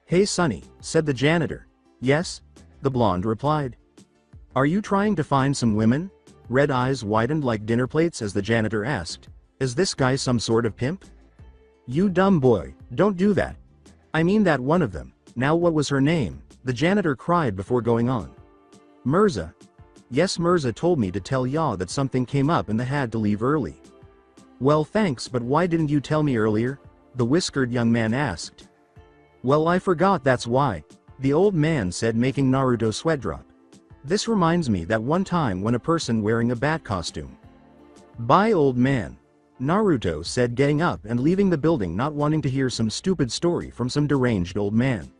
"Hey Sonny," said the janitor. "Yes?" the blonde replied. "Are you trying to find some women?" Red eyes widened like dinner plates as the janitor asked. "Is this guy some sort of pimp?" "You dumb boy, don't do that. I mean that one of them. Now what was her name?" the janitor cried before going on. "Mirza. Yes, Mirza told me to tell ya that something came up and they had to leave early." "Well thanks, but why didn't you tell me earlier?" the whiskered young man asked. "Well, I forgot, that's why," the old man said, making Naruto sweat drop. "This reminds me that one time when a person wearing a bat costume." "Bye old man," Naruto said, getting up and leaving the building, not wanting to hear some stupid story from some deranged old man.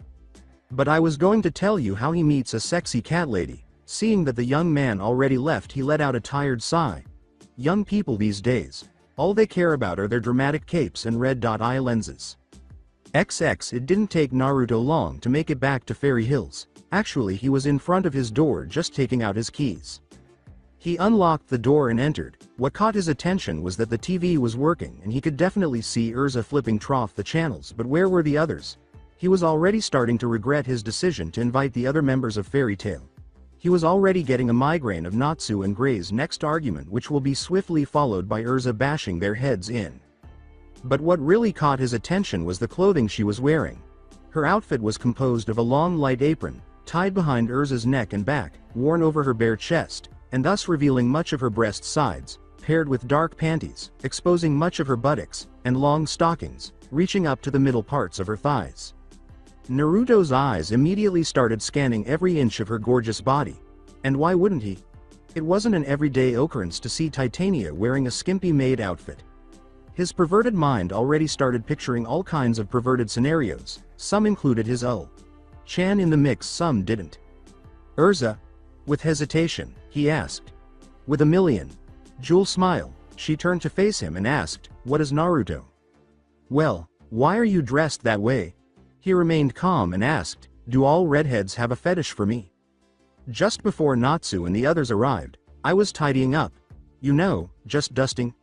"But I was going to tell you how he meets a sexy cat lady." Seeing that the young man already left, he let out a tired sigh. Young people these days, all they care about are their dramatic capes and red-eye lenses. It didn't take Naruto long to make it back to Fairy Hills. Actually, he was in front of his door just taking out his keys. He unlocked the door and entered. What caught his attention was that the TV was working and he could definitely see Urza flipping trough the channels, but where were the others? He was already starting to regret his decision to invite the other members of Fairy Tail. He was already getting a migraine of Natsu and Gray's next argument, which will be swiftly followed by Urza bashing their heads in. But what really caught his attention was the clothing she was wearing. Her outfit was composed of a long light apron, tied behind Urza's neck and back, worn over her bare chest, and thus revealing much of her breast sides, paired with dark panties, exposing much of her buttocks, and long stockings, reaching up to the middle parts of her thighs. Naruto's eyes immediately started scanning every inch of her gorgeous body. And why wouldn't he? It wasn't an everyday occurrence to see Titania wearing a skimpy maid outfit. His perverted mind already started picturing all kinds of perverted scenarios. Some included his Chan in the mix, some didn't. "Urza?" With hesitation, he asked. With a million jewel smile, she turned to face him and asked, "What is Naruto?" "Well, why are you dressed that way?" He remained calm and asked, "Do all redheads have a fetish for me?" Just before Natsu and the others arrived, "I was tidying up. You know, just dusting."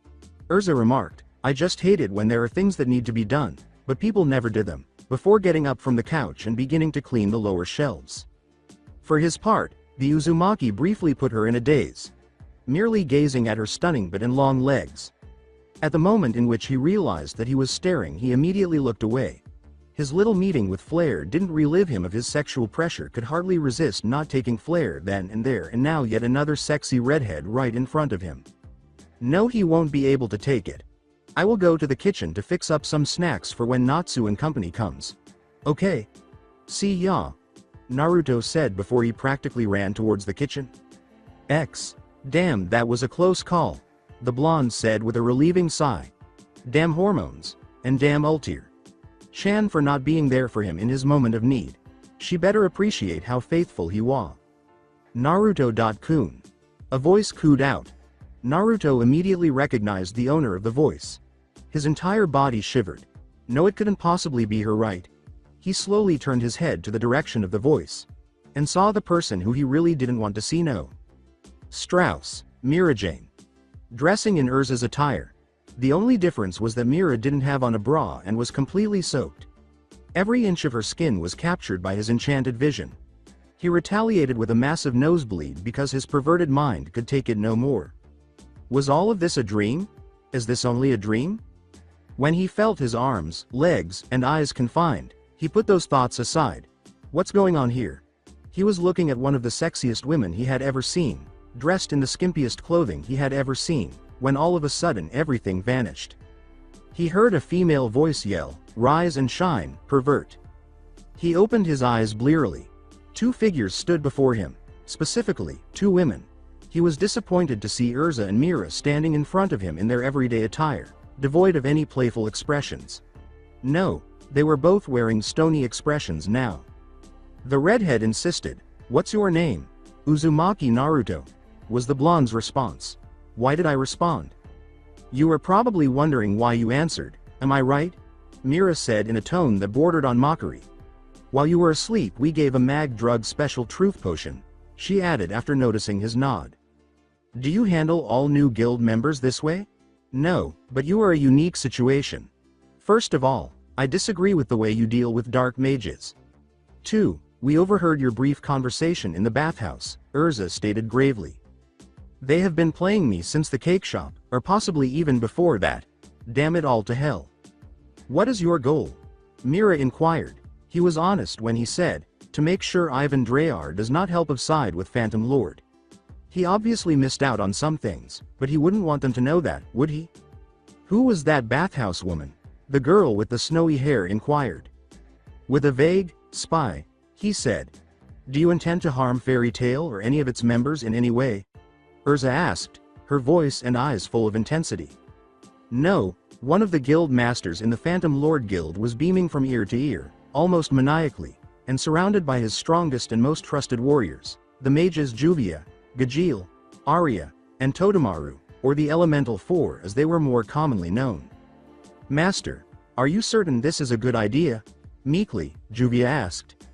Urza remarked, "I just hate it when there are things that need to be done, but people never did them," before getting up from the couch and beginning to clean the lower shelves. For his part, the Uzumaki briefly put her in a daze, merely gazing at her stunning butt and long legs. At the moment in which he realized that he was staring, he immediately looked away. His little meeting with Flare didn't relieve him of his sexual pressure, could hardly resist not taking Flare then and there, and now yet another sexy redhead right in front of him. No, he won't be able to take it. "I will go to the kitchen to fix up some snacks for when Natsu and company comes." "Okay. See ya," Naruto said before he practically ran towards the kitchen. Damn, that was a close call," the blonde said with a relieving sigh. "Damn hormones. And damn Ultir Chan for not being there for him in his moment of need. She better appreciate how faithful he was." Naruto.kun. A voice cooed out. Naruto immediately recognized the owner of the voice. His entire body shivered. No, it couldn't possibly be her, right? He slowly turned his head to the direction of the voice, and saw the person who he really didn't want to see. No. Strauss, Mira Jane. Dressing in Urza's attire. The only difference was that Mira didn't have on a bra and was completely soaked. Every inch of her skin was captured by his enchanted vision. He retaliated with a massive nosebleed because his perverted mind could take it no more. Was all of this a dream? Is this only a dream? When he felt his arms, legs, and eyes confined, he put those thoughts aside. What's going on here? He was looking at one of the sexiest women he had ever seen, dressed in the skimpiest clothing he had ever seen, when all of a sudden everything vanished. He heard a female voice yell, "Rise and shine, pervert." He opened his eyes blearily. Two figures stood before him, specifically, two women. He was disappointed to see Urza and Mira standing in front of him in their everyday attire, devoid of any playful expressions. No, they were both wearing stony expressions now. The redhead insisted, "What's your name?" "Uzumaki Naruto," was the blonde's response. "Why did I respond?" "You were probably wondering why you answered, am I right?" Mira said in a tone that bordered on mockery. While you were asleep we gave a mag drug special truth potion, she added after noticing his nod. Do you handle all new guild members this way? No, but you are a unique situation. First of all, I disagree with the way you deal with dark mages. 2. We overheard your brief conversation in the bathhouse, Urza stated gravely. They have been playing me since the cake shop, or possibly even before that. Damn it all to hell. What is your goal? Mira inquired. He was honest when he said, to make sure Ivan Dreyar does not help side with Phantom Lord. He obviously missed out on some things, but he wouldn't want them to know that, would he? Who was that bathhouse woman? The girl with the snowy hair inquired. With a vague, spy, he said. Do you intend to harm Fairy Tail or any of its members in any way? Urza asked, her voice and eyes full of intensity. No, one of the guild masters in the Phantom Lord Guild was beaming from ear to ear, almost maniacally, and surrounded by his strongest and most trusted warriors, the mages Juvia, Gajeel, Arya, and Totemaru, or the Elemental Four as they were more commonly known. Master, are you certain this is a good idea? Meekly, Juvia asked.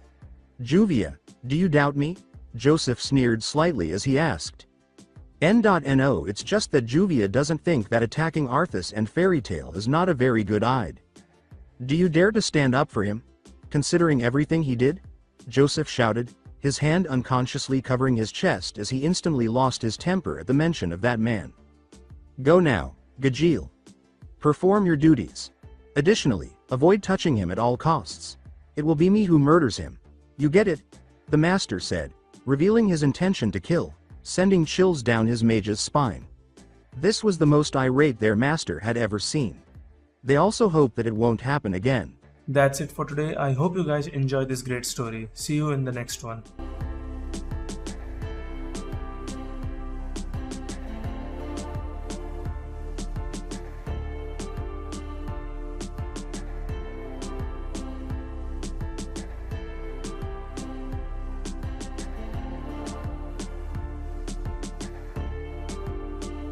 Juvia, do you doubt me? Joseph sneered slightly as he asked. No, it's just that Juvia doesn't think that attacking Arthas and Fairy Tail is not a very good idea. Do you dare to stand up for him? Considering everything he did? Joseph shouted, his hand unconsciously covering his chest as he instantly lost his temper at the mention of that man. Go now, Gajeel. Perform your duties. Additionally, avoid touching him at all costs. It will be me who murders him. You get it? The master said, revealing his intention to kill, sending chills down his mage's spine. This was the most irate their master had ever seen. They also hope that it won't happen again. That's it for today. I hope you guys enjoyed this great story. See you in the next one.